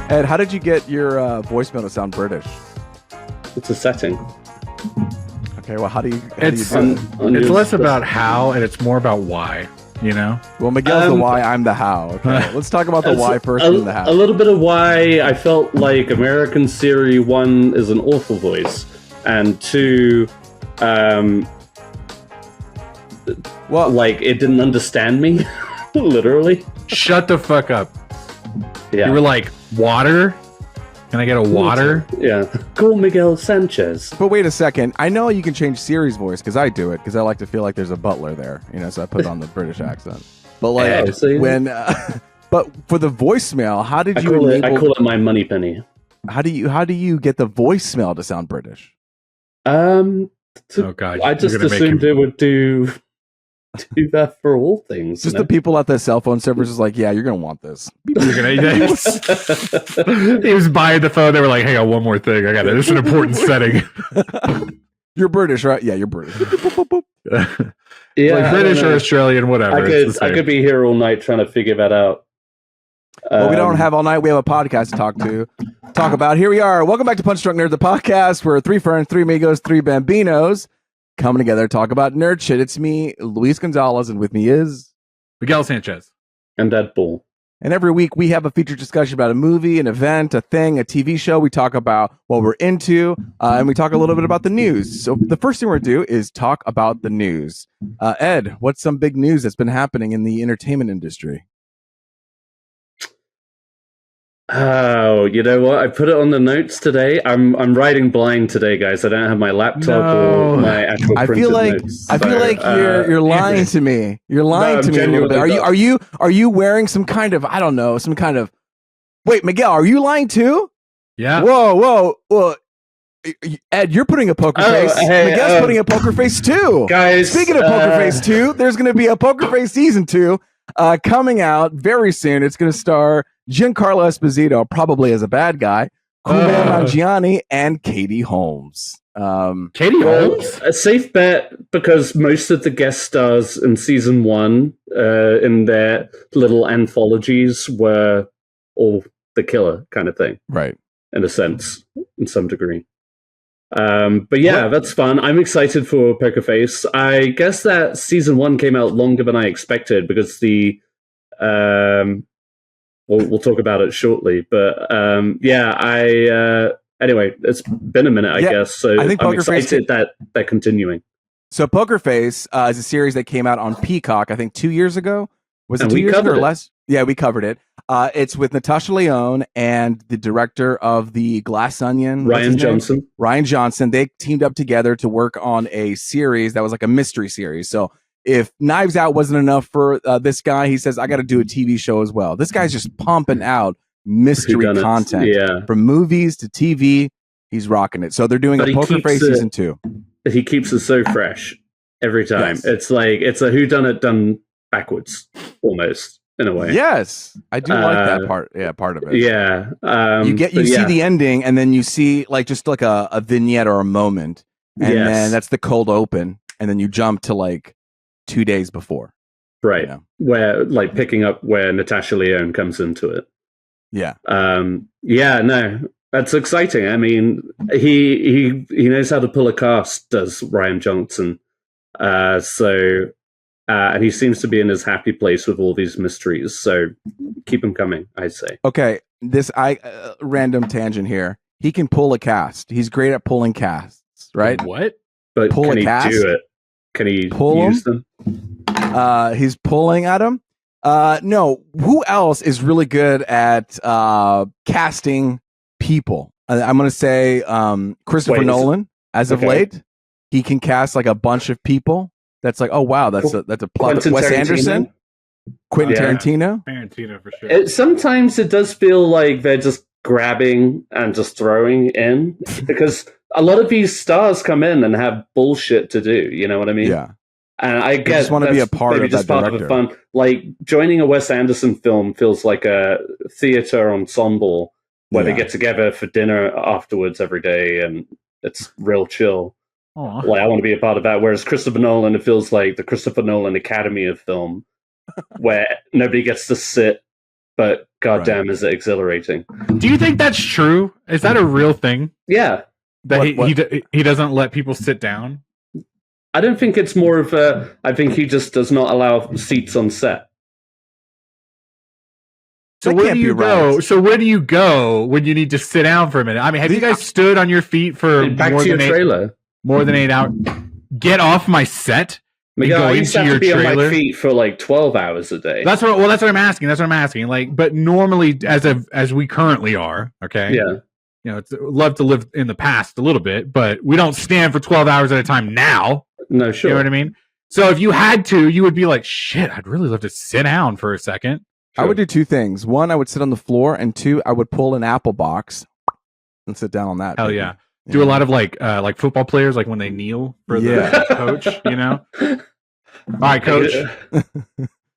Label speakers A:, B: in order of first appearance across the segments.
A: Ed, how did you get your voicemail to sound British?
B: It's a setting.
A: Okay, well, how do you do
C: It's
A: it?
C: less about how and it's more about why, you know?
A: Well, Miguel's the why, I'm the how. Okay, let's talk about the why first and the how.
B: A little bit of why I felt like American Siri, 1, is an awful voice, and 2, like, it didn't understand me, literally.
C: Shut the fuck up.
B: Yeah.
C: You were like, water? Can I get a water?
B: Yeah. Call Miguel Sanchez.
A: But wait a second. I know you can change Siri's voice because I do it because I like to feel like there's a butler there, you know. So I put on the British accent. But like but for the voicemail, how did you enable?
B: I call it my money penny.
A: How do you get the voicemail to sound British?
B: Oh God! I just assumed it would do that for all things.
A: Just the people at the cell phone servers is like, yeah, you're gonna want this.
C: He was buying the phone. They were like, "Hang on, one more thing. I got it. This is an important setting."
A: You're British, right? Yeah, you're British.
C: Yeah, like British or Australian, whatever.
B: I could be here all night trying to figure that out.
A: Well, we don't have all night. We have a podcast to talk about. Here we are. Welcome back to Punch Drunk Nerd, the podcast where 3 friends, 3 amigos, 3 bambinos coming together to talk about nerd shit. It's me, Luis Gonzalez, and with me is
C: Miguel Sanchez
B: and Deadpool.
A: And every week we have a featured discussion about a movie, an event, a thing, a TV show. We talk about what we're into, and we talk a little bit about the news. So the first thing we're going to do is talk about the news. Ed, what's some big news that's been happening in the entertainment industry?
B: Oh, you know what? I put it on the notes today. I'm writing blind today, guys. I don't have my laptop or my actual printed notes.
A: I feel like you're lying to me. You're lying to me a little bit. Are you wearing some kind of, I don't know, some kind of? Wait, Miguel, are you lying too?
C: Yeah.
A: Whoa. Ed, you're putting a poker face.
B: Hey,
A: Miguel's putting a poker face too.
B: Guys,
A: speaking of poker face 2, there's going to be a Poker Face season 2 coming out very soon. It's going to star Giancarlo Esposito, probably as a bad guy, Kumail Nanjiani, and Katie Holmes.
C: Katie Holmes?
B: A safe bet, because most of the guest stars in season 1 in their little anthologies were all the killer kind of thing.
A: Right.
B: In a sense, in some degree. But yeah, that's fun. I'm excited for Poker Face. I guess that season 1 came out longer than I expected because the we'll talk about it shortly. But anyway, it's been a minute, I guess. So I think I'm excited that they're continuing.
A: So Poker Face is a series that came out on Peacock, I think 2 years ago. Was it 2 years ago or less? Yeah, we covered it. It's with Natasha Lyonne and the director of The Glass Onion,
B: Ryan Johnson.
A: Ryan Johnson. They teamed up together to work on a series that was like a mystery series. So if Knives Out wasn't enough for this guy, he says, I got to do a TV show as well. This guy's just pumping out mystery content from movies to TV. He's rocking it. So they're doing a Poker Face season 2.
B: He keeps it so fresh every time. Yes. It's like it's a whodunit done backwards, almost in a way.
A: Yes, I do like that part. Yeah, part of it.
B: Yeah,
A: you see the ending, and then you see like just like a vignette or a moment, and then that's the cold open, and then you jump to like 2 days before,
B: right? You know? Where like picking up where Natasha Lyonne comes into it.
A: Yeah.
B: No, that's exciting. I mean, he knows how to pull a cast, does Ryan Johnson? And he seems to be in his happy place with all these mysteries. So keep him coming, I'd say.
A: Okay, this random tangent here. He can pull a cast. He's great at pulling casts, right?
C: What?
B: But can he do it? Can he use them?
A: He's pulling at them. No. Who else is really good at casting people? I'm going to say Christopher Nolan. As of late, he can cast like a bunch of people. That's like, oh wow, that's a plot. Wes Anderson, Quentin Tarantino.
C: Tarantino for sure.
B: Sometimes it does feel like they're just grabbing and just throwing in because a lot of these stars come in and have bullshit to do. You know what I mean?
A: Yeah.
B: And I guess
A: just want to be a part of that director.
B: Of the fun. Like joining a Wes Anderson film feels like a theater ensemble where they get together for dinner afterwards every day, and it's real chill.
C: Aww.
B: Like I want to be a part of that. Whereas Christopher Nolan, it feels like the Christopher Nolan Academy of Film, where nobody gets to sit, but goddamn, is it exhilarating?
C: Do you think that's true? Is that a real thing?
B: Yeah.
C: That he doesn't let people sit down?
B: I don't think it's more of a... I think he just does not allow seats on set.
C: So where do you go? Right. So where do you go when you need to sit down for a minute? I mean, have you guys stood on your feet for
B: back to your trailer?
C: More than 8 hours? Get off my set.
B: Miguel, I used to have to be on my feet for like 12 hours a day.
C: That's what I'm asking. Like, but normally, as we currently are, okay.
B: Yeah.
C: You know, it's love to live in the past a little bit, but we don't stand for 12 hours at a time now.
B: No, sure.
C: You know what I mean? So if you had to, you would be like, shit, I'd really love to sit down for a second.
A: Sure. I would do two things. One, I would sit on the floor, and two, I would pull an apple box and sit down on that.
C: Hell yeah. Do a lot of like football players, like when they kneel for the coach, you know? All right, coach.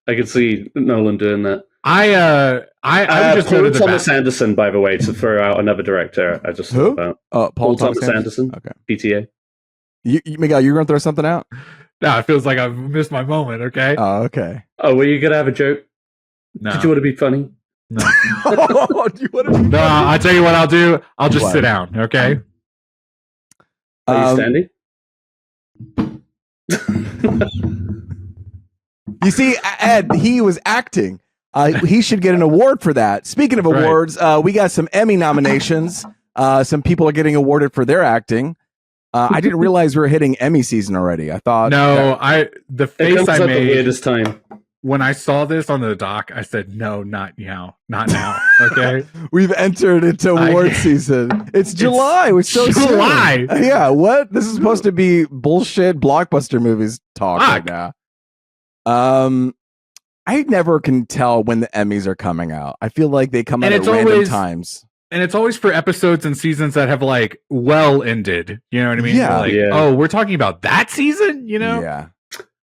B: I could see Nolan doing that.
C: I just
B: Paul Thomas Anderson, by the way, to throw out another director. I just thought about
A: Paul Thomas Anderson.
B: Okay, PTA.
A: Miguel, you're going to throw something out?
C: No, it feels like I've missed my moment. Okay.
A: Oh, okay.
B: Oh, were you gonna have a joke?
C: No.
B: Did you want to be funny?
C: No.
A: Do you want to be
C: no, I'll tell you what I'll do. I'll just sit down. Okay.
B: Are you standing?
A: You see, Ed, he was acting. He should get an award for that. Speaking of awards, we got some Emmy nominations. Some people are getting awarded for their acting. I didn't realize we were hitting Emmy season already. I thought
B: the face I made this time
C: when I saw this on the doc, I said, "No, not now, not now." Okay,
A: we've entered into award season. It's July. It's so
C: July.
A: Soon. Yeah, what? This is supposed to be bullshit blockbuster movies talk right now. I never can tell when the Emmys are coming out. I feel like they come out at random times.
C: And it's always for episodes and seasons that have like ended. You know what I mean?
A: Yeah.
C: Like, oh, we're talking about that season, you know?
A: Yeah.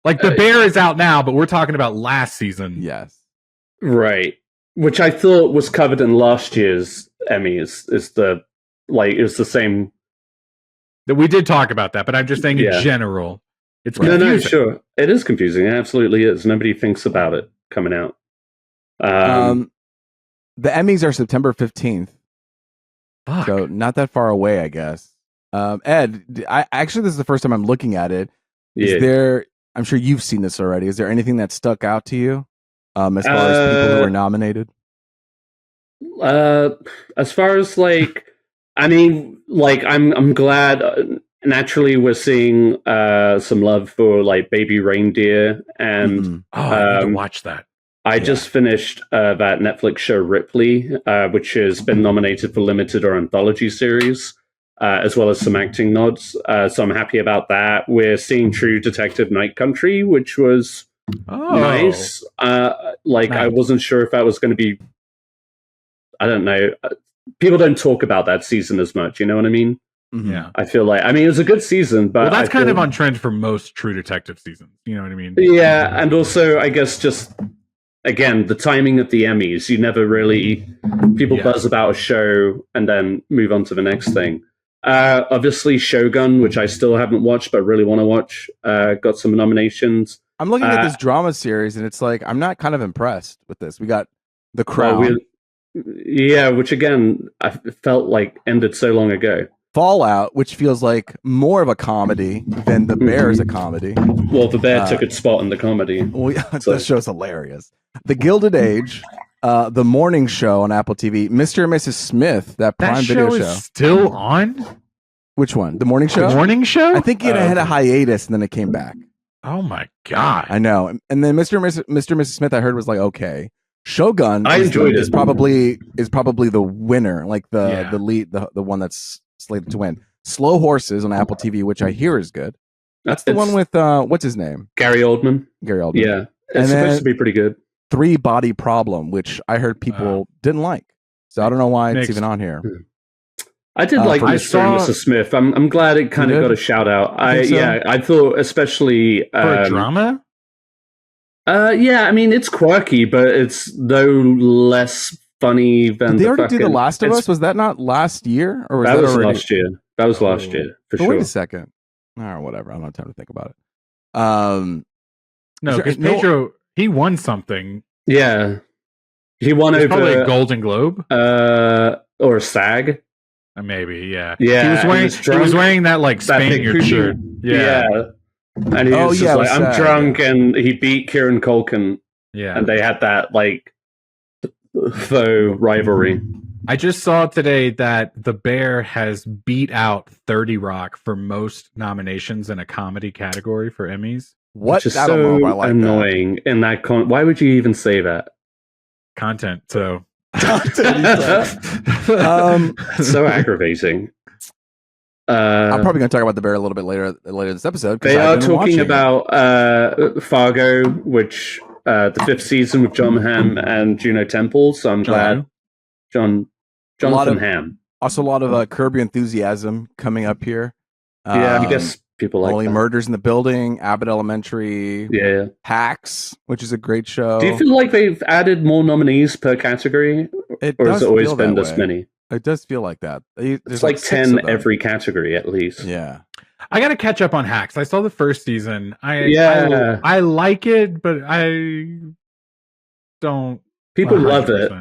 C: Like The Bear is out now, but we're talking about last season.
A: Yes.
B: Right. Which I thought was covered in last year's Emmy is the same.
C: That we did talk about that, but I'm just saying in general. It's confusing.
B: No, sure. It is confusing. It absolutely is. Nobody thinks about it coming out.
A: The Emmys are September 15th.
C: Fuck.
A: So not that far away, I guess. Ed, actually, this is the first time I'm looking at it. Is there, I'm sure you've seen this already. Is there anything that stuck out to you as far as people who were nominated?
B: As far as like, I mean, like I'm glad. Naturally, we're seeing some love for like Baby Reindeer, and
C: I need to watch that.
B: I just finished that Netflix show Ripley, which has been nominated for limited or anthology series, as well as some acting nods. So I'm happy about that. We're seeing True Detective Night Country, which was nice. I wasn't sure if that was going to be. I don't know. People don't talk about that season as much. You know what I mean?
C: Yeah,
B: I feel like it was a good season, but
C: that's kind of on trend for most True Detective seasons. You know what I mean?
B: Yeah, and also I guess just again the timing of the Emmys. You never really people buzz about a show and then move on to the next thing. Obviously, Shogun, which I still haven't watched but really want to watch, got some nominations.
A: I'm looking at this drama series, and it's like I'm not kind of impressed with this. We got The Crown,
B: which again I felt like ended so long ago.
A: Fallout, which feels like more of a comedy than The Bear is a comedy.
B: Well, The Bear took its spot in the comedy.
A: Well, that show's hilarious. The Gilded Age, The Morning Show on Apple TV, Mr. and Mrs. Smith, that Prime Video show.
C: Is still on?
A: Which one? The Morning Show?
C: The Morning Show?
A: I think it had a hiatus and then it came back.
C: Oh my God.
A: I know. And then Mr. and Mrs. Smith, I heard was like, okay. Shogun
B: I enjoyed
A: is probably the winner, like the lead, the one that's slated to win. Slow Horses on Apple TV, which I hear is good. That's the one with what's his name?
B: Gary Oldman. Yeah, it's supposed to be pretty good.
A: 3 Body Problem, which I heard people didn't like, so I don't know why it's even on here.
B: I did like Mr. and Mrs. Smith. I'm glad it kind of got a shout out. I thought especially
C: for a drama.
B: I mean it's quirky, but it's no less funny than.
A: Did they already do The Last of Us? Was that not last year, or was
B: that was
A: already
B: last year? That was last year for sure.
A: Wait a second. Or whatever. I don't have time to think about it.
C: No, because Pedro he won something.
B: Yeah. He won
C: It's probably a
B: over
C: Golden Globe.
B: or a SAG.
C: Maybe, yeah.
B: Yeah,
C: He was wearing that like Spaniard shirt.
B: Yeah. And he was just like, I'm drunk, and he beat Kieran Culkin.
C: Yeah.
B: And they had that like faux rivalry.
C: I just saw today that The Bear has beat out 30 Rock for most nominations in a comedy category for Emmys.
B: What? Which is so annoying. In that why would you even say that?
C: Content. So
B: so aggravating.
A: I'm probably going to talk about The Bear a little bit later this episode.
B: They are talking about Fargo, which the 5th season with John Hamm and Juno Temple. So I'm glad Jonathan Hamm.
A: Also, a lot of Curb Your Enthusiasm coming up here.
B: Yeah, I guess people like
A: Only
B: that.
A: Murders in the Building, Abbott Elementary, Hacks, which is like great show.
B: Do you feel like they've added more nominees per category, or has it always been this many?
A: It does feel like that.
B: It's like 10 every category at least.
A: Yeah.
C: I got to catch up on Hacks. I saw the first season. I like it, but I don't.
B: People love it.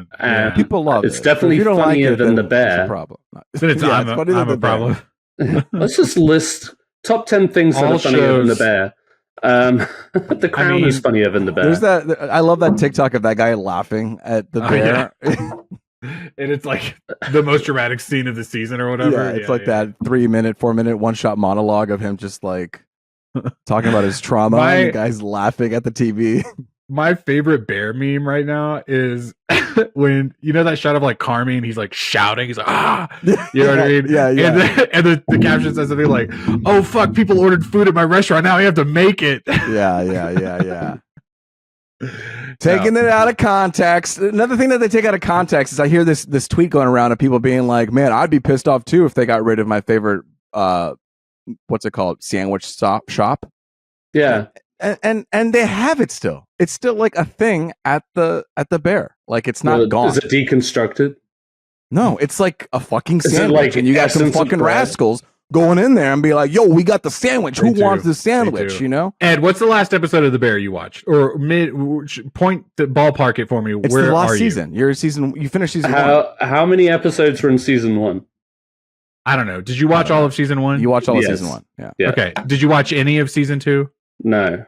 A: People love it.
B: It's definitely funnier than The Bear.
A: It's a problem.
C: I'm a problem.
B: Let's just list top 10 things that are funnier than The Bear. The Crown is funnier than The Bear.
A: There's that. I love that TikTok of that guy laughing at The Bear.
C: Yeah. And it's like the most dramatic scene of the season or whatever.
A: Yeah, it's that 3-minute, 4-minute, one-shot monologue of him just like talking about his trauma. And the guy's laughing at the TV.
C: My favorite Bear meme right now is when you know that shot of like Carmi and he's like shouting, he's like, ah, you know what I mean?
A: Yeah.
C: And the caption says something like, oh fuck, people ordered food at my restaurant, now I have to make it.
A: Yeah. Taking it out of context. Another thing that they take out of context is I hear this tweet going around of people being like, man, I'd be pissed off too if they got rid of my favorite what's it called, sandwich shop.
B: Yeah.
A: And they have it still. It's still like a thing at the Bear. Like it's not gone.
B: Is it deconstructed?
A: No, it's like a fucking sandwich, and you got some fucking rascals going in there and be like, "Yo, we got the sandwich. Who wants the sandwich?" You know.
C: Ed, what's the last episode of The Bear you watched, or point the ballpark it for me?
A: It's the last season. You finished season 1.
B: How many episodes were in season 1?
C: I don't know. Did you watch all of season 1?
A: You watched all of season 1. Yeah.
C: Okay. Did you watch any of season 2?
B: No.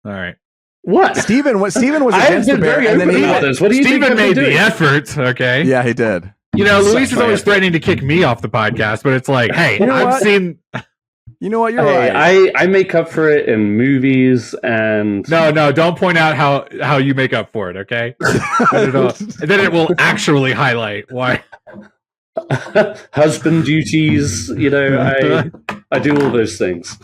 C: All right.
B: What?
A: Steven was against The Bear, and then
C: Steven made the effort. Okay.
A: Yeah, he did.
C: You know, Luis is always threatening to kick me off the podcast, but it's like, hey, I've seen.
A: You know what? You're right.
B: I make up for it in movies and.
C: No, don't point out how you make up for it, okay? And then it will actually highlight why.
B: Husband duties, you know, I do all those things.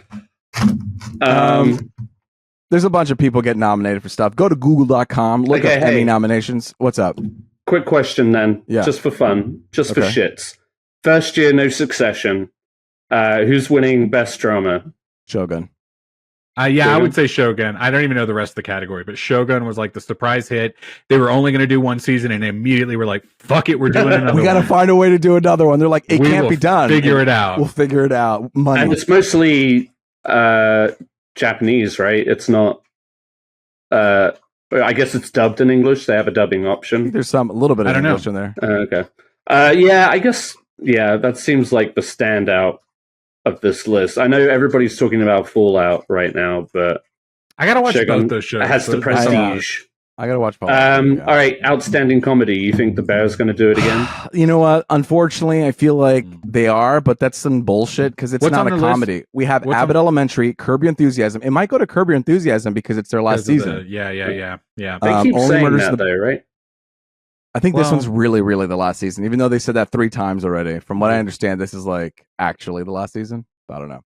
A: There's a bunch of people getting nominated for stuff. Go to google.com, look up Emmy nominations. What's up?
B: Quick question then, just for fun, for shits. First year, no Succession. Who's winning best drama?
A: Shogun.
C: I would say Shogun. I don't even know the rest of the category, but Shogun was like the surprise hit. They were only going to do one season, and immediately were like, "Fuck it, we're doing another."
A: We got to find a way to do another one. They're like, "It can't be done.
C: Figure it out.
A: We'll figure it out." Money.
B: And it's mostly Japanese, right? It's not. I guess it's dubbed in English. They have a dubbing option.
A: There's a little bit of English in there.
B: Okay. I guess. Yeah, that seems like the standout of this list. I know everybody's talking about Fallout right now, but
C: I gotta watch both those shows.
B: It has the prestige.
A: I gotta watch Fallout.
B: All right, outstanding comedy. You think The Bear's going to do it again?
A: You know what? Unfortunately, I feel like they are, but that's some bullshit because it's not a comedy. List? We have Abbott Elementary, Curb Your Enthusiasm. It might go to Curb Your Enthusiasm because it's their last season.
C: Yeah.
B: They keep saying that, though, right?
A: I think this one's really, really the last season, even though they said that 3 times already. From what I understand, this is like actually the last season. I don't know.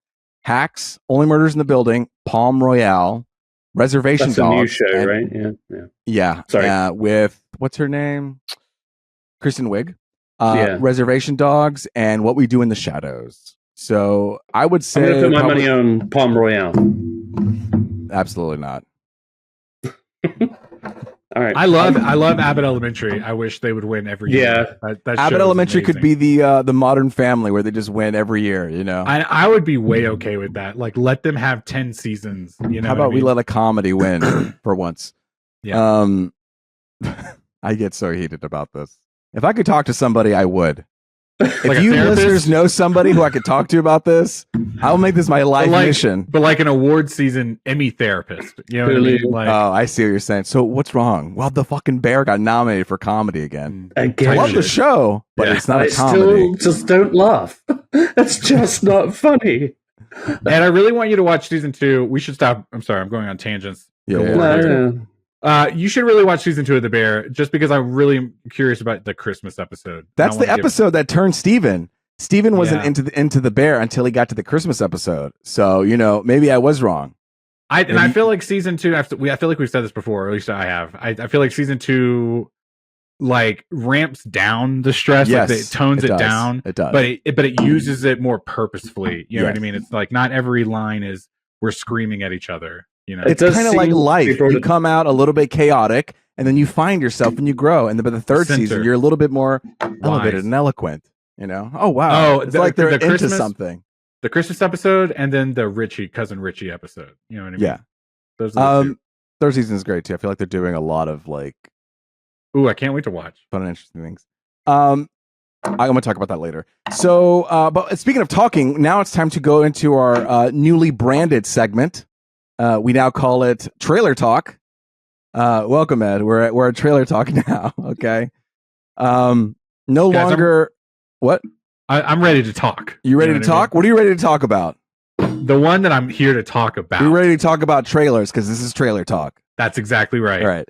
A: Hacks, Only Murders in the Building, Palm Royale, Reservation Dogs.
B: That's a new show, right?
A: Yeah.
B: Sorry.
A: With, what's her name? Kristen Wiig. Reservation Dogs, and What We Do in the Shadows. So I would say...
B: I'm going to put my money on Palm Royale.
A: Absolutely not.
B: All right.
C: I love Abbott Elementary. I wish they would win every year. That
A: Abbott Elementary could be the Modern Family where they just win every year, you know.
C: I would be way okay with that. Like, let them have 10 seasons. You know,
A: how about we let a comedy win for once?
C: Yeah.
A: I get so heated about this. If I could talk to somebody, I would. If
C: Like
A: you listeners know somebody who I could talk to about this, I'll make this my life mission.
C: But like an award season Emmy therapist. You know what I mean? Like,
A: oh, I see what you're saying. So what's wrong? Well, the fucking bear got nominated for comedy again. I love the show, but it's not a comedy.
B: Still just don't laugh. It's just not funny.
C: And I really want you to watch season 2. We should stop. I'm sorry, I'm going on tangents. You should really watch season 2 of The Bear, just because I'm really curious about the Christmas episode.
A: That's the episode that turned Steven. Steven wasn't into the Bear until he got to the Christmas episode. So, maybe I was wrong.
C: I feel like season 2, I feel like we've said this before, or at least I have. I feel like season 2 like ramps down the stress,
A: yes,
C: like it tones it down.
A: It does.
C: But it uses it more purposefully. You know what I mean? It's like not every line is we're screaming at each other.
A: It's kind of like life. You come out a little bit chaotic, and then you find yourself and you grow. And by the third season, you're a little bit more elevated and eloquent. Oh wow! It's like they're into something.
C: The Christmas episode, and then the cousin Richie episode. You know what I mean?
A: Yeah.
C: Those are the two.
A: Third season is great too. I feel like they're doing a lot of like.
C: Ooh, I can't wait to watch.
A: Fun and interesting things. I'm going to talk about that later. So, but speaking of talking, now it's time to go into our newly branded segment. We now call it Trailer Talk. Welcome, Ed. We're at Trailer Talk now. Okay. No Guys, longer. What?
C: I'm ready to talk.
A: You ready to talk? What are you ready to talk about?
C: The one that I'm here to talk about.
A: You're ready to talk about trailers because this is Trailer Talk.
C: That's exactly right.
A: All right.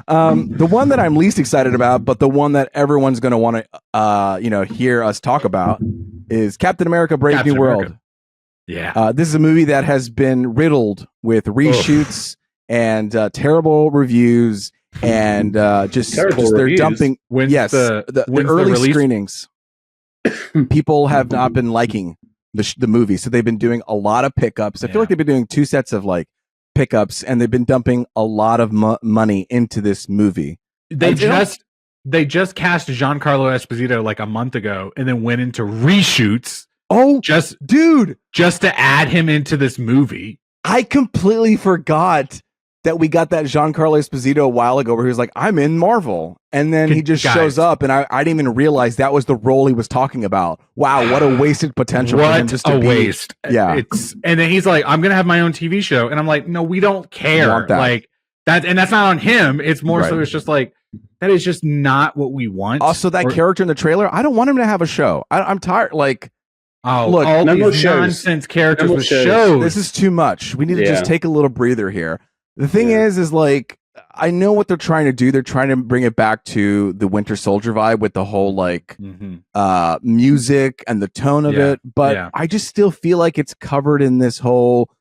A: The one that I'm least excited about, but the one that everyone's going to want to, hear us talk about is Captain America: Brave New World.
C: Yeah.
A: This is a movie that has been riddled with reshoots and terrible reviews and just they're dumping. The early screenings. People have not been liking the movie, so they've been doing a lot of pickups. I feel like they've been doing 2 sets of like pickups, and they've been dumping a lot of money into this movie.
C: They just cast Giancarlo Esposito like a month ago, and then went into reshoots.
A: Oh,
C: just to add him into this movie.
A: I completely forgot that we got that Giancarlo Esposito a while ago where he was like, I'm in Marvel. And then he just shows up, and I didn't even realize that was the role he was talking about. Wow, what a wasted potential for him just to be.
C: Waste.
A: Yeah.
C: And then he's like, I'm going to have my own TV show. And I'm like, no, we don't care. Like that, and that's not on him. It's more so it's just like, that is just not what we want.
A: Also, that character in the trailer, I don't want him to have a show. I'm tired. Like,
C: look, all these nonsense characters with shows.
A: This is too much. We need to just take a little breather here. The thing is like, I know what they're trying to do. They're trying to bring it back to the Winter Soldier vibe with the whole like music and the tone of it. But I just still feel like it's covered in this whole,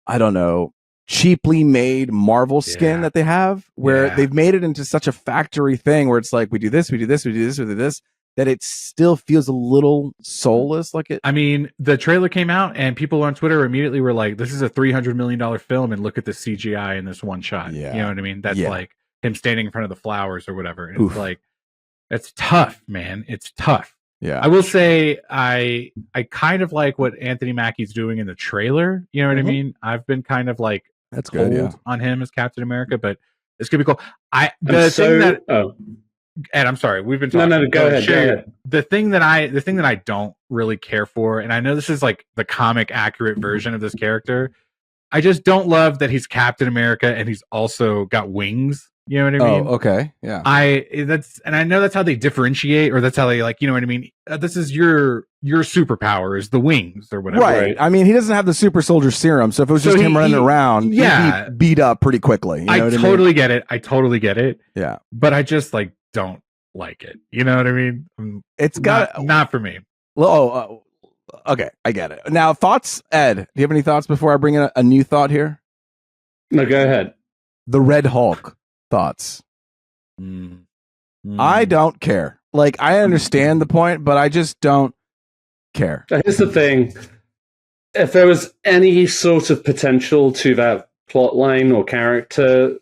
A: I don't know, cheaply made Marvel skin that they have, where they've made it into such a factory thing where it's like, we do this, we do this, we do this, we do this. That it still feels a little soulless. Like it.
C: I mean, the trailer came out and people on Twitter immediately were like, this is a $300 million film and look at the CGI in this one shot.
A: Yeah.
C: You know what I mean? That's like him standing in front of the flowers or whatever. And it's like, it's tough, man. It's tough.
A: Yeah.
C: I will say I kind of like what Anthony Mackie's doing in the trailer. You know what I mean? I've been kind of like
A: that's good
C: on him as Captain America, but it's gonna be cool. Ed, I'm sorry. We've been talking.
B: No, go ahead.
C: The thing that I don't really care for, and I know this is like the comic accurate version of this character, I just don't love that he's Captain America and he's also got wings. You know what I mean?
A: Oh, okay. Yeah.
C: I know that's how they differentiate, or that's how they like, you know what I mean? This is your superpower is the wings or whatever.
A: Right. I mean, he doesn't have the super soldier serum, so if it was just him running around, he'd be beat up pretty quickly. You know what
C: totally get it. I totally get it.
A: Yeah.
C: But I just like don't like it. You know what I mean?
A: It's got
C: not for me.
A: Okay, I get it. Now, thoughts, Ed? Do you have any thoughts before I bring in a new thought here?
B: No, go ahead.
A: The Red Hulk thoughts. I don't care. Like, I understand the point, but I just don't care.
B: Here's the thing. If there was any sort of potential to that plot line or character,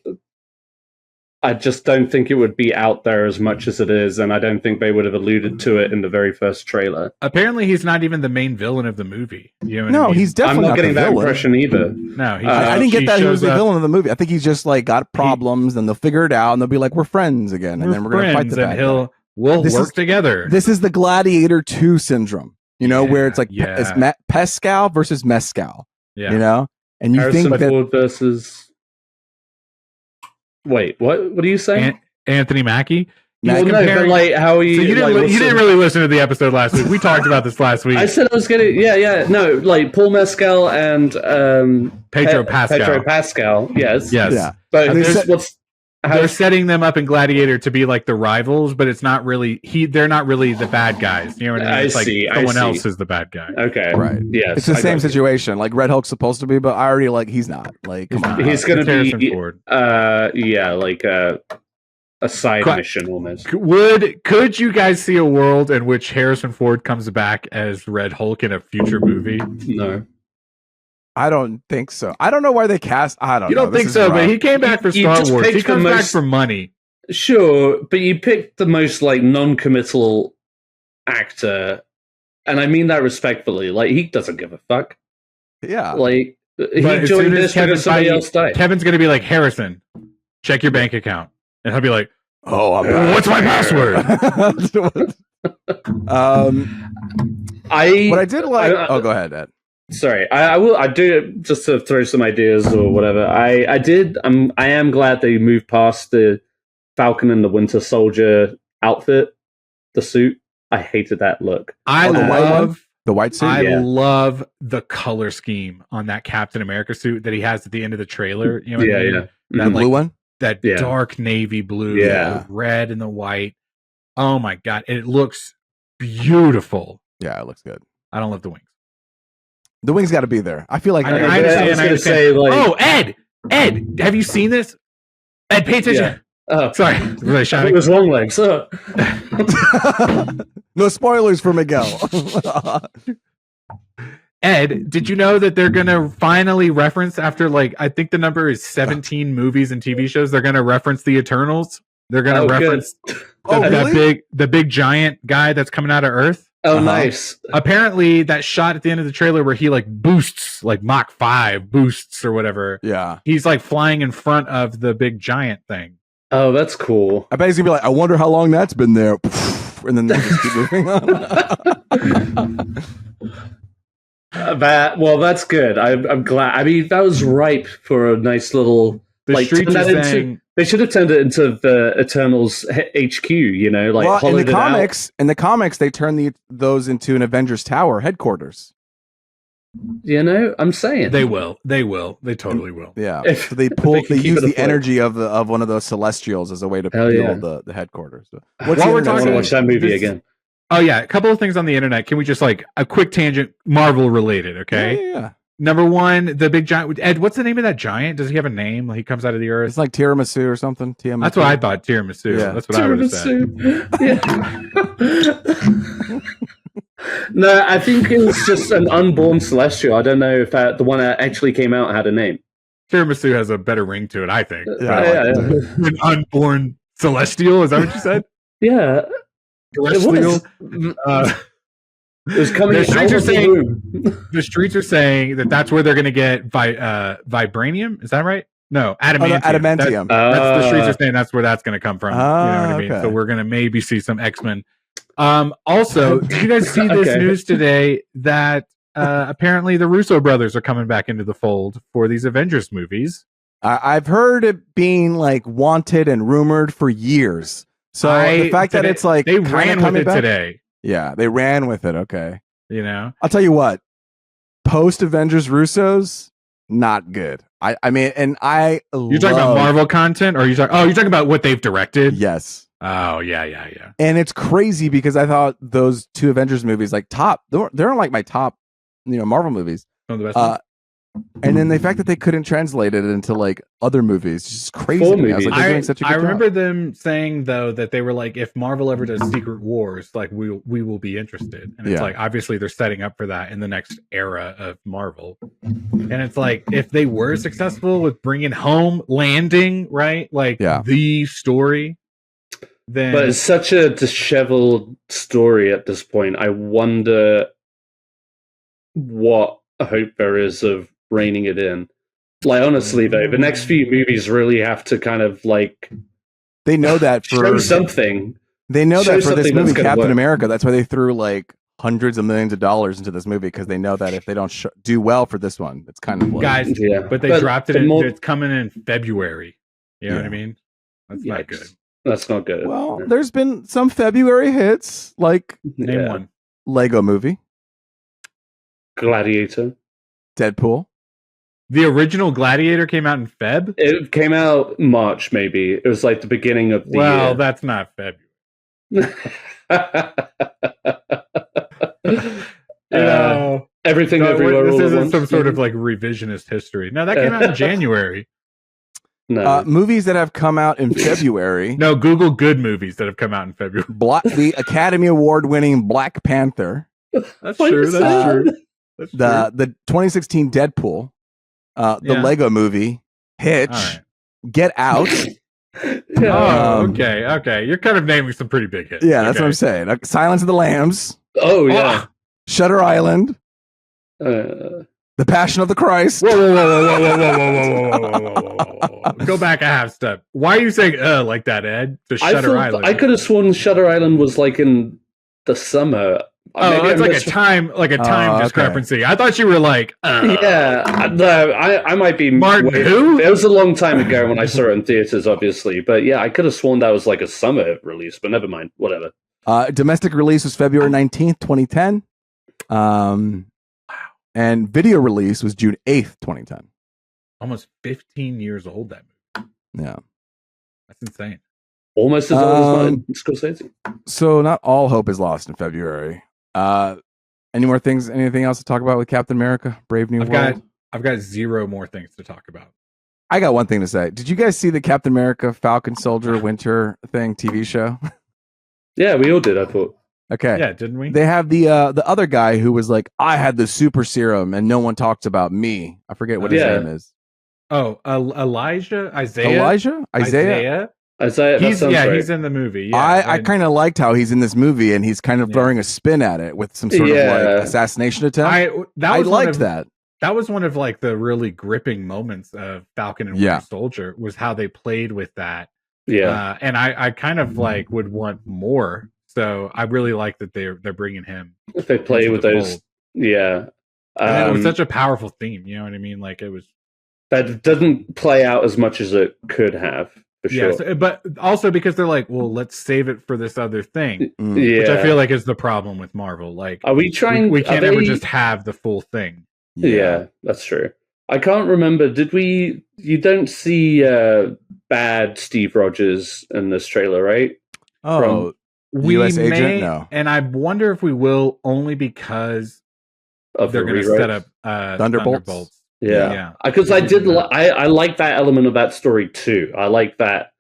B: I just don't think it would be out there as much as it is, and I don't think they would have alluded to it in the very first trailer.
C: Apparently, he's not even the main villain of the movie. You know what
A: No,
C: I mean?
A: he's definitely
B: I'm not getting
A: the
B: that
A: villain.
B: impression either.
C: No,
A: I didn't get that he was the
C: shows up-
A: villain of the movie. I think he's just like got problems, and they'll figure it out, and they'll be like, "We're friends again," and then we're gonna fight the bad guy.
C: We'll
A: This
C: work
A: is-
C: together.
A: This is the Gladiator 2 syndrome, you know, where it's like Pascal versus Mescal,
C: Yeah.
A: you know, and you
B: Harrison
A: think that
B: Ford versus. Wait, what are you saying?
C: Anthony Mackie.
B: Well, no, but
C: comparing-
B: like, how are you?
C: So you didn't,
B: like,
C: you didn't really listen to the episode last week. We talked about this last week.
B: I said I was gonna. No, like Paul Mescal and
C: Pedro Pascal.
B: Pedro Pascal, yes.
A: yeah.
B: But
A: And
B: this,
C: They're setting them up in Gladiator to be like the rivals, but it's not really they're not really the bad guys. You know what I mean? It's like someone else is the bad guy.
B: Okay,
A: right?
B: Yes,
A: it's the same situation. Like Red Hulk's supposed to be, but I already like he's not. Like come on,
B: he's gonna
C: Harrison
B: be
C: Ford.
B: like a side mission almost.
C: Could you guys see a world in which Harrison Ford comes back as Red Hulk in a future movie?
B: No.
A: I don't think so. I don't know why they cast. I don't.
C: You don't think so, but he came back for Star Wars. He comes back for money.
B: Sure, but you picked the most like non-committal actor, and I mean that respectfully. Like he doesn't give a fuck.
A: Yeah,
B: like he
C: But
B: joined this because somebody else died.
C: Kevin's gonna be like, Harrison, check your bank account, and he'll be like,
A: "Oh,
C: what's my password?"
A: What I did like. Oh, go ahead, Ed.
B: Sorry, I do just to throw some ideas or whatever. I am glad they moved past the Falcon and the Winter Soldier outfit, the suit. I hated that look.
C: I love
A: the white suit.
C: I love the color scheme on that Captain America suit that he has at the end of the trailer. You know what I mean?
B: Yeah.
C: That
A: blue one,
C: that dark navy blue, the red and the white. Oh my god, it looks beautiful.
A: Yeah, it looks good.
C: I don't love the wings.
A: The wings got to be there. I feel like
C: I understand.
B: Say, like,
C: oh, Ed, have you seen this? Ed, pay attention.
B: Yeah. Oh,
C: sorry, really
B: it was Longlegs. Oh.
A: No spoilers for Miguel.
C: Ed, did you know that they're gonna finally reference after I think the number is 17 movies and TV shows? They're gonna reference the Eternals. They're gonna reference the big giant guy that's coming out of Earth.
B: Oh, nice.
C: Apparently, that shot at the end of the trailer where he boosts, Mach 5 boosts or whatever.
A: Yeah.
C: He's flying in front of the big giant thing.
B: Oh, that's cool.
A: I bet he's gonna be like, I wonder how long that's been there. And then they just keep moving on.
B: That's good. I'm glad. I mean, that was ripe for a nice little.
C: The streets are saying
B: they should have turned it into the Eternals HQ. You know,
A: in the comics, they turn those into an Avengers Tower headquarters.
B: You know, I'm saying
C: they will. They totally will.
A: Yeah. So they use the energy of one of those Celestials as a way to build the headquarters. So,
B: I want to watch that movie again.
C: Oh yeah, a couple of things on the internet. Can we just a quick tangent, Marvel related? Okay.
A: Yeah.
C: Number one, the big giant. Ed, what's the name of that giant? Does he have a name? He comes out of the earth.
A: It's like tiramisu or something. Tiramisu.
C: That's what I thought. Tiramisu. Yeah. That's what
B: tiramisu. I would have said. Yeah. No, I think it was just an unborn celestial. I don't know if the one that actually came out had a name.
C: Tiramisu has a better ring to it, I think.
A: Yeah.
C: An unborn celestial. Is that what you said?
B: Yeah.
C: Celestial.
B: It was coming.
C: The streets are saying that's where they're going to get vibranium. Is that right? No, adamantium.
A: Adamantium.
C: That's the streets are saying that's where that's going to come from. You know what I mean?
A: Okay.
C: So we're going to maybe see some X-Men. Also, did you guys see this news today that apparently the Russo brothers are coming back into the fold for these Avengers movies?
A: I've heard it being wanted and rumored for years. So the fact that it's
C: they ran with it
A: back,
C: today.
A: Yeah, they ran with it. Okay.
C: You know,
A: I'll tell you what, post Avengers Russos, not good. I mean, and
C: you're talking about Marvel content, or you're talking about what they've directed?
A: Yes.
C: Oh yeah.
A: And it's crazy because I thought those two Avengers movies they're my top, Marvel movies.
C: Some of the best.
A: And then the fact that they couldn't translate it into like other movies, just crazy.
B: Four
A: to me. I was like,
B: movies.
A: they're doing such a good
C: I
A: job.
C: remember them saying though that they were like, if Marvel ever does Secret Wars, like we will be interested. And it's
A: Yeah.
C: like obviously they're setting up for that in the next era of Marvel. And it's like if they were successful with bringing home Landing, right? Like
A: Yeah.
C: the story. Then
B: But it's such a disheveled story at this point. I wonder what hope there is of reining it in. Like, honestly, though, the next few movies really have to kind of like
A: They know that for
B: show something.
A: They know
B: show
A: that for this
B: something
A: movie,
B: that's gonna
A: Captain
B: work.
A: America. That's why they threw like hundreds of millions of dollars into this movie, because they know that if they don't do well for this one, it's kind of like,
C: guys,
B: Yeah,
C: but they dropped it
B: the
C: in
B: more-
C: it's coming in February. You know what I
A: Yeah.
C: mean? That's not
B: Yikes.
C: good.
B: That's not good.
A: well, there's been some February hits, like
C: Name
B: Yeah.
C: one.
A: Lego Movie,
B: Gladiator.
A: Deadpool.
C: The original Gladiator came out in Feb?
B: It came out March, maybe. It was like the beginning of the
C: Well,
B: year.
C: that's not February.
B: Everything
C: No,
B: everywhere
C: this
B: all at
C: isn't
B: once.
C: some sort of like revisionist history. No, that came out in January.
B: No.
A: Movies that have come out in February.
C: No, Google good movies that have come out in February.
A: The Academy Award winning Black Panther,
C: That's
B: What
C: true.
B: is
C: That's
B: that?
C: true. That's true.
A: the 2016 Deadpool, the
C: Yeah.
A: Lego Movie, Hitch,
C: All right.
A: Get Out.
B: Yeah.
C: Oh,
A: Um,
C: okay. You're kind of naming some pretty big hits.
A: Yeah, that's
C: okay.
A: what I'm saying. Silence of the Lambs,
B: Oh, yeah.
A: Shutter Island,
B: Uh,
A: The Passion of the Christ.
C: Whoa, whoa, whoa, whoa, whoa, whoa, whoa, whoa, whoa, whoa, whoa, whoa, whoa. Go back a half step. Why are you saying like that, Ed? To Shutter Island.
B: I could have sworn Shutter Island was like in the summer.
C: Oh,
B: Maybe
C: it's
B: I
C: like
B: mis-
C: a time
A: okay.
C: discrepancy. I thought you were like,
B: Yeah, no, I might be.
C: Martin, who?
B: It was a long time ago when I saw it in theaters, obviously. But yeah, I could have sworn that was like a summer release, but never mind. Whatever.
A: Domestic release was February 19th, 2010. And video release was June 8th, 2010.
C: almost 15 years old. That movie.
A: Yeah.
C: That's insane.
B: Almost as old as Scorsese.
A: So not all hope is lost in February. Anything else to talk about with Captain America, Brave New World?
C: I've got zero more things to talk about.
A: I got one thing to say. Did you guys see the Captain America Falcon Soldier Winter thing TV show?
B: Yeah, we all did. I thought.
A: Okay.
C: Yeah, didn't we?
A: They have the other guy who was like, I had the super serum and no one talked about me. I forget what his
B: Yeah.
A: name is.
C: Oh, Isaiah.
A: Isaiah?
B: Isaiah, that
C: He's
B: sounds right.
C: he's in the movie. Yeah,
A: I kind of liked how he's in this movie and he's kind of
C: Yeah.
A: throwing a spin at it with some sort of
B: Yeah.
A: like assassination attempt. I liked that.
C: That was one of like the really gripping moments of Falcon and
A: Yeah.
C: Winter Soldier was how they played with that.
B: Yeah,
C: And I kind of like would want more. So I really like that they're bringing him.
B: if they play
C: into
B: with
C: the
B: those.
C: fold.
B: Yeah,
C: And it was such a powerful theme. You know what I mean? Like it was.
B: that doesn't play out as much as it could have for sure.
C: Yeah, but also because they're like, well, let's save it for this other thing,
A: Mm.
B: Yeah,
C: which I feel like is the problem with Marvel. Like,
B: Are we trying?
C: we
B: are
C: can't ever
B: they-
C: just have the full thing.
B: Yeah, that's true. I can't remember. Did we? You don't see bad Steve Rogers in this trailer, right?
A: Oh,
C: We
A: US agent?
C: may,
A: No.
C: and I wonder if we will, only because
B: Of
C: they're
B: the
C: going to
B: rewrites?
C: set up
A: Thunderbolts?
B: Yeah,
C: Yeah.
B: because I did. I like that element of that story too. I like that.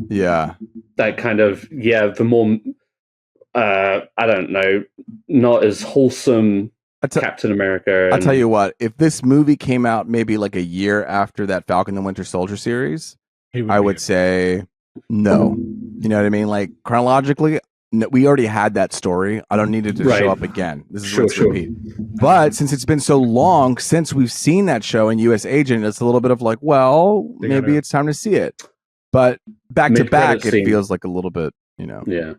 A: yeah.
B: That kind of the more. I don't know, not as wholesome Captain America.
A: I'll tell you what, if this movie came out maybe like a year after that Falcon and Winter Soldier series, I would say no. You know what I mean? Like chronologically, no, we already had that story. I don't need it to
B: Right.
A: show up again. This is
B: Sure,
A: what's
B: sure.
A: repeat. But since it's been so long since we've seen that show in US Agent, it's a little bit of like, well,
C: They
A: maybe
C: gotta-
A: it's time to see it. But back to back,
B: Mid-credit
A: it
B: scene.
A: feels like a little bit, you know.
B: Yeah.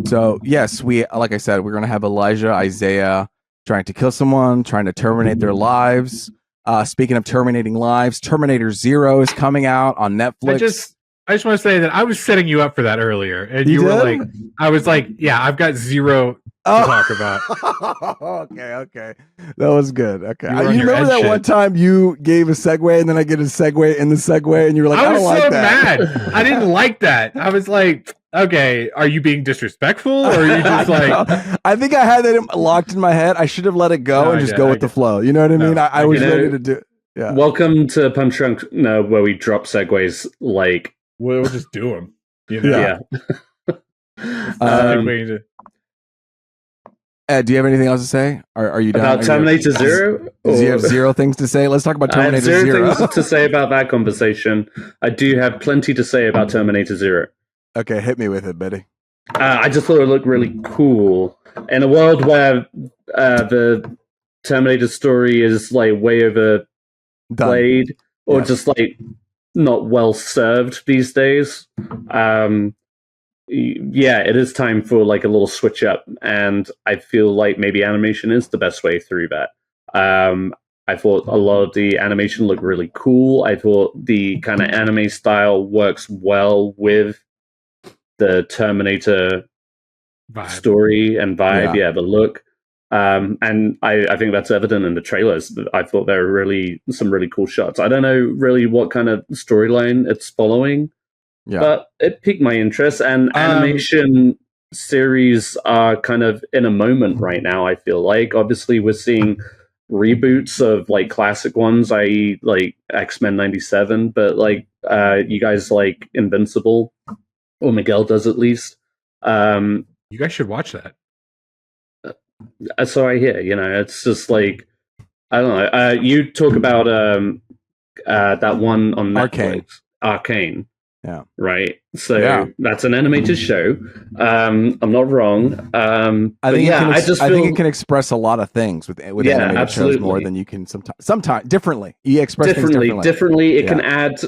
A: So yes, we like I said, we're gonna have Isaiah trying to kill someone, trying to terminate their lives. Speaking of terminating lives, Terminator 0 is coming out on Netflix.
C: I just want to say that I was setting you up for that earlier, and
A: You
C: you were
A: did?
C: like, I was like, yeah, I've got zero to talk about.
A: Okay. That was good. Okay.
C: You were on
A: You
C: your
A: remember
C: head
A: that
C: shit.
A: one time you gave a segue and then I get a segue in the segue and you were like, I
C: I was
A: don't like
C: so
A: that.
C: mad. I didn't like that. I was like, Okay, are you being disrespectful, or are you just like?
A: I think I had that locked in my head. I should have let it go and just go with the flow. You know what I mean? I was ready to do. Yeah.
B: Welcome to Pump Drunk, where we drop segues. Like
C: we'll just do them. You know?
B: Yeah.
A: Ed, do you have anything else to say? Are you done?
B: About Terminator Zero?
A: Do you have zero things to say? Let's talk about Terminator
B: I have
A: Zero.
B: things to say about that conversation. I do have plenty to say about Terminator Zero.
A: Okay, hit me with it, Betty.
B: I just thought it looked really cool. In a world where the Terminator story is like way overplayed or just like not well served these days, it is time for like a little switch up, and I feel like maybe animation is the best way through that. I thought a lot of the animation looked really cool. I thought the kind of anime style works well with the Terminator story and vibe, the look. And I think that's evident in the trailers. I thought there were some really cool shots. I don't know really what kind of storyline it's following, but it piqued my interest. And animation series are kind of in a moment right now, I feel like. Obviously, we're seeing reboots of like classic ones, i.e. like X-Men 97, but like you guys like Invincible, or Miguel does at least.
C: You guys should watch that.
B: So I hear, it's just like, I don't know. You talk about that one on Netflix, Arcane.
A: Yeah.
B: Right. So that's an animated show. I'm not wrong.
A: I think it can express a lot of things with animated shows more than you can sometimes differently. You express things
B: differently. It can add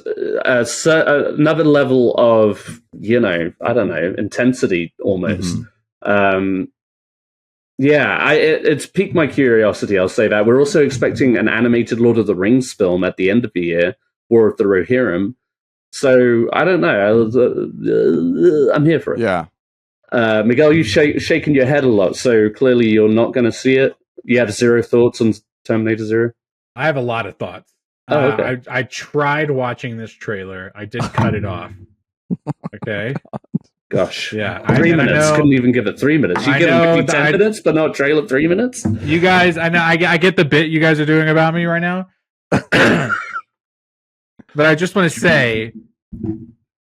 B: another level of, I don't know, intensity almost. Mm-hmm. It's piqued my curiosity, I'll say that. We're also expecting an animated Lord of the Rings film at the end of the year, War of the Rohirrim. So, I don't know. I'm here for it.
A: Yeah.
B: Miguel, you've shaken your head a lot, so clearly you're not going to see it. You have zero thoughts on Terminator Zero?
C: I have a lot of thoughts.
B: Okay.
C: I tried watching this trailer. I did cut it off. Okay.
B: Gosh.
C: Yeah.
B: 3 minutes. Couldn't even give it 3 minutes. You give it 10 minutes, but not trailer 3 minutes?
C: You guys, I know. I get the bit you guys are doing about me right now. But I just want to say,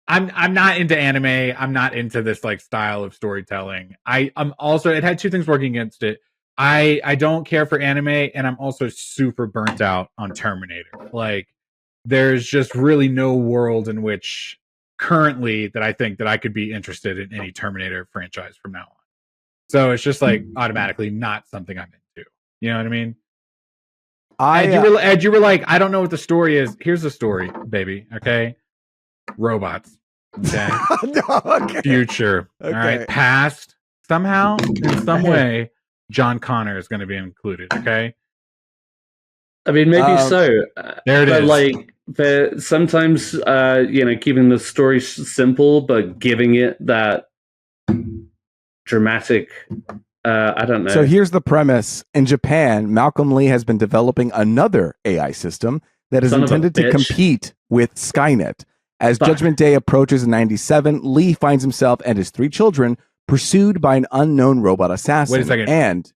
C: I'm not into anime. I'm not into this like style of storytelling. I'm also, it had two things working against it. I don't care for anime, and I'm also super burnt out on Terminator. Like, there's just really no world in which currently that I think that I could be interested in any Terminator franchise from now on. So it's just like automatically not something I'm into. You know what I mean? Ed, you were like, I don't know what the story is. Here's the story, baby. Okay, robots. Okay,
A: okay.
C: Future. Okay. All right, past. Somehow, in some way, John Connor is going to be included. Okay.
B: I mean, maybe so.
C: There it is.
B: Like, sometimes, keeping the story simple, but giving it that dramatic. I don't know.
A: So here's the premise. In Japan, Malcolm Lee has been developing another AI system that is intended to compete with Skynet. As Judgment Day approaches in 97, Lee finds himself and his 3 children pursued by an unknown robot assassin.
C: Wait a second.
A: And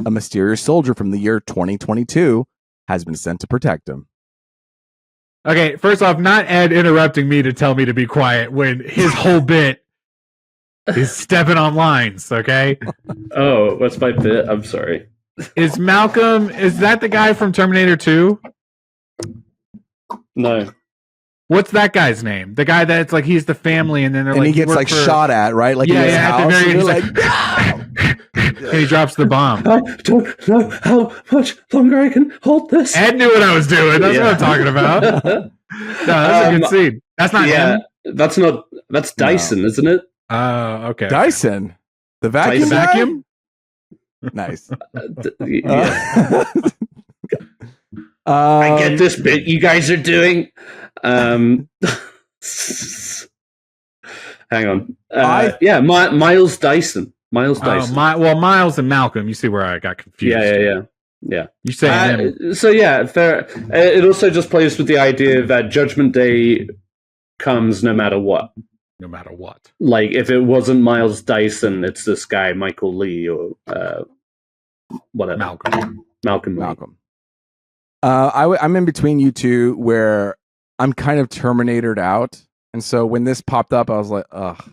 A: a mysterious soldier from the year 2022 has been sent to protect him.
C: Okay, first off, not Ed interrupting me to tell me to be quiet when his whole bit is stepping on lines, okay?
B: Oh, what's my bit? I'm sorry.
C: Is that the guy from Terminator 2?
B: No.
C: What's that guy's name? The guy that's like, he's the family, and then they're
A: he gets shot at, right? Like in his house.
C: At the very end, he's like, and he drops the bomb.
B: I don't know how much longer I can hold this.
C: Ed knew what I was doing. That's what I'm talking about. No, that's a good scene. That's not him.
B: That's Dyson, isn't it?
C: Oh, okay.
A: Dyson, the vacuum.
C: Vacuum.
A: Nice.
B: I get this bit you guys are doing. Hang on. Miles Dyson. Miles Dyson.
C: Miles and Malcolm. You see where I got confused.
B: Yeah.
C: You say him.
B: So yeah, fair. It also just plays with the idea that Judgment Day comes no matter what.
C: no matter what.
B: Like if it wasn't Miles Dyson, it's this guy Michael Lee or whatever. Malcolm Lee.
A: I'm in between you two where I'm kind of Terminatored out, and so when this popped up, I was like, ugh.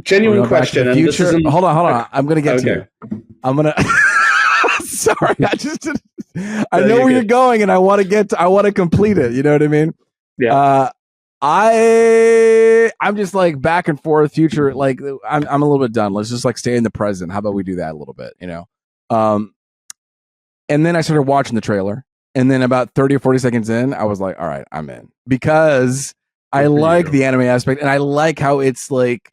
B: Genuine question.
A: And this isn't... Hold on. I'm gonna get to you. I'm gonna. Sorry, I know where you're going, and I want to complete it. You know what I mean?
B: Yeah.
A: I'm just like back and forth. Future, like I'm a little bit done. Let's just like stay in the present. How about we do that a little bit? You know. And then I started watching the trailer, and then about 30 or 40 seconds in, I was like, all right, I'm in, because I like the anime aspect, and I like how it's like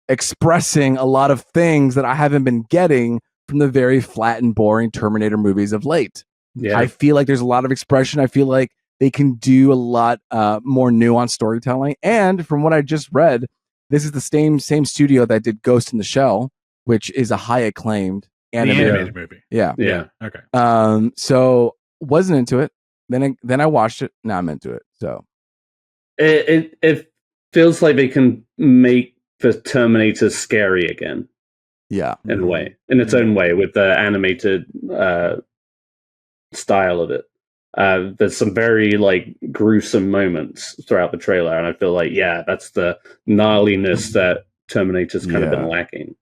A: expressing a lot of things that I haven't been getting from the very flat and boring Terminator movies of late.
B: Yeah.
A: I feel like there's a lot of expression. I feel like they can do a lot more nuanced storytelling. And from what I just read, this is the same studio that did Ghost in the Shell, which is a high acclaimed animated
C: movie.
A: Yeah.
C: Okay.
A: So wasn't into it. Then I watched it. Now I'm into it. So
B: it feels like they can make the Terminator scary again.
A: Yeah.
B: In a way. In its own way, with the animated style of it. There's some very like gruesome moments throughout the trailer, and I feel like that's the gnarliness that Terminator's kind of been lacking.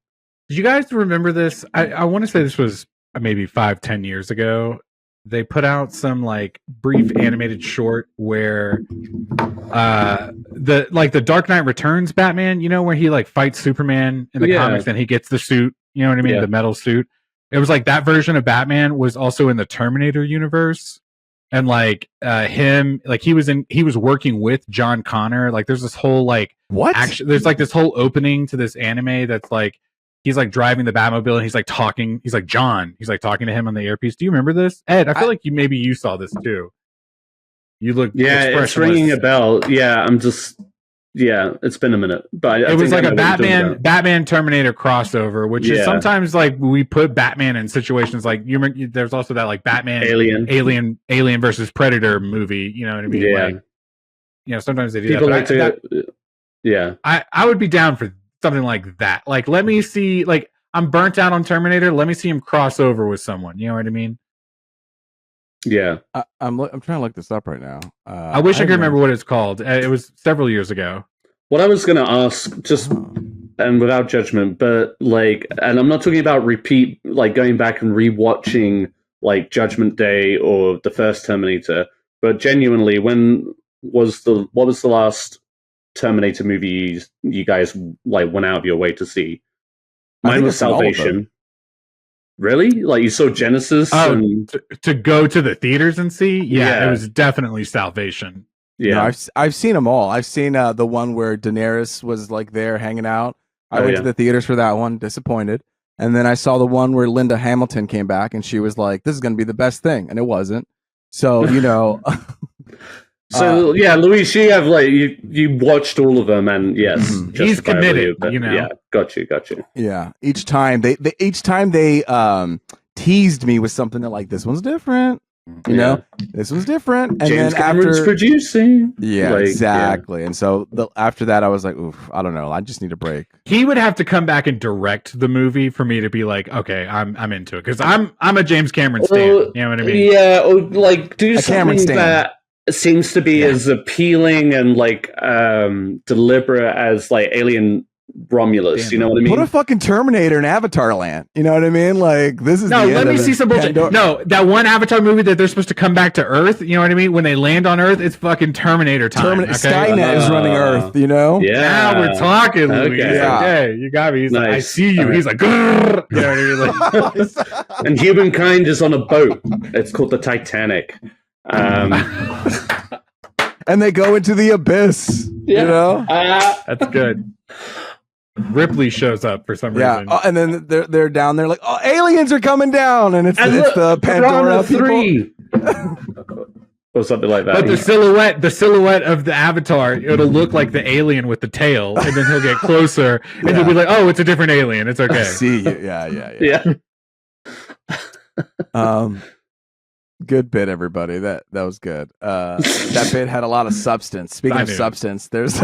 C: Did you guys remember this? I want to say this was maybe 5-10 years ago. They put out some like brief animated short where the Dark Knight Returns Batman, you know, where he like fights Superman in the comics and he gets the suit, you know what I mean? The metal suit. It was like that version of Batman was also in the Terminator universe. And like him, like he was working with John Connor. Like there's this whole like there's like this whole opening to this anime that's like he's like driving the Batmobile and he's like talking. He's like John. He's like talking to him on the earpiece. Do you remember this, Ed? I feel like you saw this too. You look
B: it's ringing a bell. It's been a minute, but
C: it was like a Batman Terminator crossover, which is sometimes like we put Batman in situations like there's also that like Batman Alien versus Predator movie. You know what I mean?
B: Yeah.
C: Like, you know, sometimes they do
B: People
C: that. I would be down for something like that. Like, let me see. Like, I'm burnt out on Terminator. Let me see him cross over with someone. You know what I mean?
B: Yeah.
A: I'm trying to look this up right now.
C: I wish I could remember what it's called. It was several years ago.
B: What I was going to ask, just and without judgment, but like, and I'm not talking about like going back and rewatching like Judgment Day or the first Terminator, but genuinely, what was the last Terminator movie you guys like went out of your way to see? Mine was Salvation. Really? Like you saw Genesis?
C: To go to the theaters and see? Yeah, it was definitely Salvation.
A: Yeah, no, I've seen them all. I've seen the one where Daenerys was like there hanging out. I went to the theaters for that one, disappointed. And then I saw the one where Linda Hamilton came back and she was like, "This is going to be the best thing," and it wasn't. So you know.
B: So Luis, you have like you watched all of them, and yes,
C: he's committed. You know,
B: yeah, got you.
A: Yeah, each time they teased me with something that like this one's different. You know, this one's different. And
B: James
A: then
B: Cameron's producing.
A: Yeah, exactly. Yeah. And so after that, I was like, oof, I don't know. I just need a break.
C: He would have to come back and direct the movie for me to be like, okay, I'm into it, because I'm a James Cameron stan. You know what I mean?
B: Yeah, or like do something that seems to be as appealing and like deliberate as like Alien Romulus. You know what I mean?
A: Put a fucking Terminator in Avatar land. You know what I mean? Like this is
C: let me see some bullshit. No, that one Avatar movie that they're supposed to come back to Earth. You know what I mean? When they land on Earth, it's fucking Terminator time.
A: Skynet is running Earth. You know?
C: Yeah, now we're talking. Louis. Okay, you got me. He's like, I see you. He's like, grrr. You know what I mean? Like,
B: and humankind is on a boat. It's called the Titanic.
A: And they go into the abyss. You know?
C: That's good. Ripley shows up for some reason.
A: And then they're down there like, oh, aliens are coming down, and it's the Pandora 3
B: or something like that.
C: But the silhouette of the Avatar, it'll look like the alien with the tail, and then he'll get closer, and he'll be like, "Oh, it's a different alien. It's okay."
A: I see you. Yeah. Good bit, everybody. That was good. That bit had a lot of substance. Speaking of substance, there's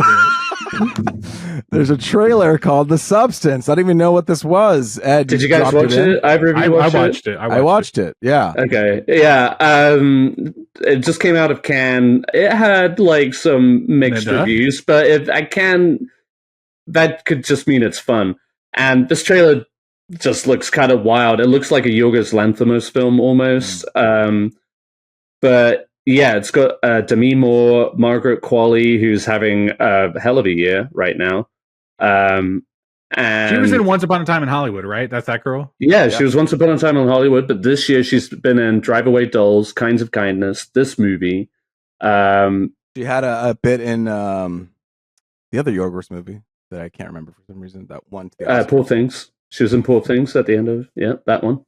A: There's a trailer called The Substance. I didn't even know what this was. Ed,
B: Did you guys watch it?
C: I watched it.
A: I watched it. Yeah.
B: Okay. Yeah. It just came out of Cannes. It had like some mixed reviews, but that could just mean it's fun. And this trailer just looks kind of wild. It looks like a Yorgos Lanthimos film almost. But yeah, it's got Demi Moore, Margaret Qualley, who's having a hell of a year right now. And
C: she was in Once Upon a Time in Hollywood, right? That's that girl?
B: Yeah, she was Once Upon a Time in Hollywood, but this year she's been in Drive Away Dolls, Kinds of Kindness, this movie.
A: She had a bit in the other Yorgos movie that I can't remember for some reason. That one.
B: Poor Things. She was in Poor Things at the end of that one.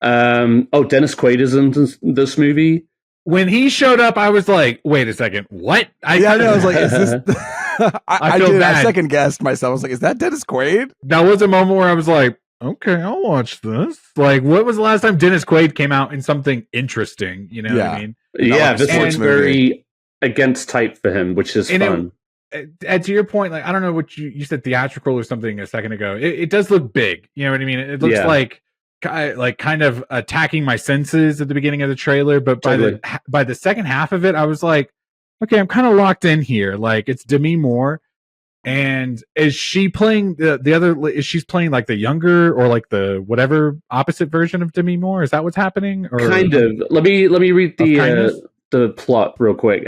B: Dennis Quaid is in this movie.
C: When he showed up, I was like, "Wait a second, what?"
A: I was like, "Is this?" I second guessed myself. I was like, "Is that Dennis Quaid?"
C: That was a moment where I was like, "Okay, I'll watch this." Like, what was the last time Dennis Quaid came out in something interesting? You know what I mean?
B: Yeah, this looks very against type for him, which is fun.
C: And to your point, like I don't know what you said, theatrical or something a second ago. It does look big. You know what I mean? It looks like kind of attacking my senses at the beginning of the trailer, but by the second half of it, I was like, okay, I'm kind of locked in here. Like it's Demi Moore, and is she playing the other? Is she's playing like the younger or like the whatever opposite version of Demi Moore? Is that what's happening? Or
B: kind of. Let me read the plot real quick.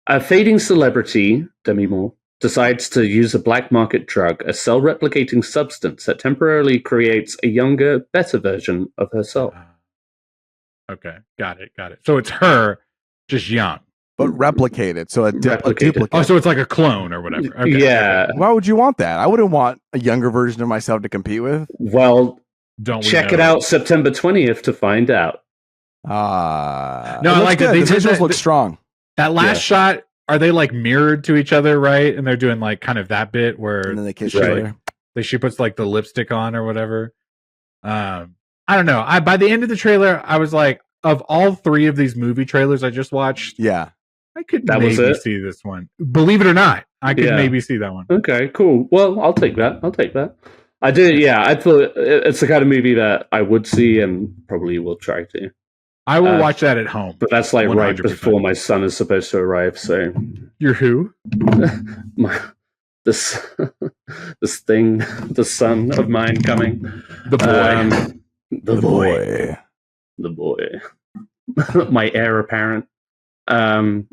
B: A fading celebrity, Demi Moore, decides to use a black market drug, a cell-replicating substance that temporarily creates a younger, better version of herself.
C: Okay, got it. So it's her, just young.
A: But replicated, so a duplicate.
C: Oh, so it's like a clone or whatever. Okay,
B: yeah.
A: Why would you want that? I wouldn't want a younger version of myself to compete with.
B: Well, check it out September 20th to find out.
A: No, I like that. The visuals look strong.
C: That last shot, are they like mirrored to each other, right? And they're doing like kind of that bit where
A: and then they kiss each other.
C: She puts like the lipstick on or whatever. I don't know. By the end of the trailer, I was like, of all three of these movie trailers I just watched, I could maybe see this one. Believe it or not, I could maybe see that one.
B: Okay, cool. Well, I'll take that. I did. Yeah, I thought it's the kind of movie that I would see and probably will try to.
C: I will watch that at home.
B: But that's like 100%. Right before my son is supposed to arrive, so...
C: You're who?
B: This thing, the son of mine coming.
C: The boy.
B: The boy. My heir apparent. The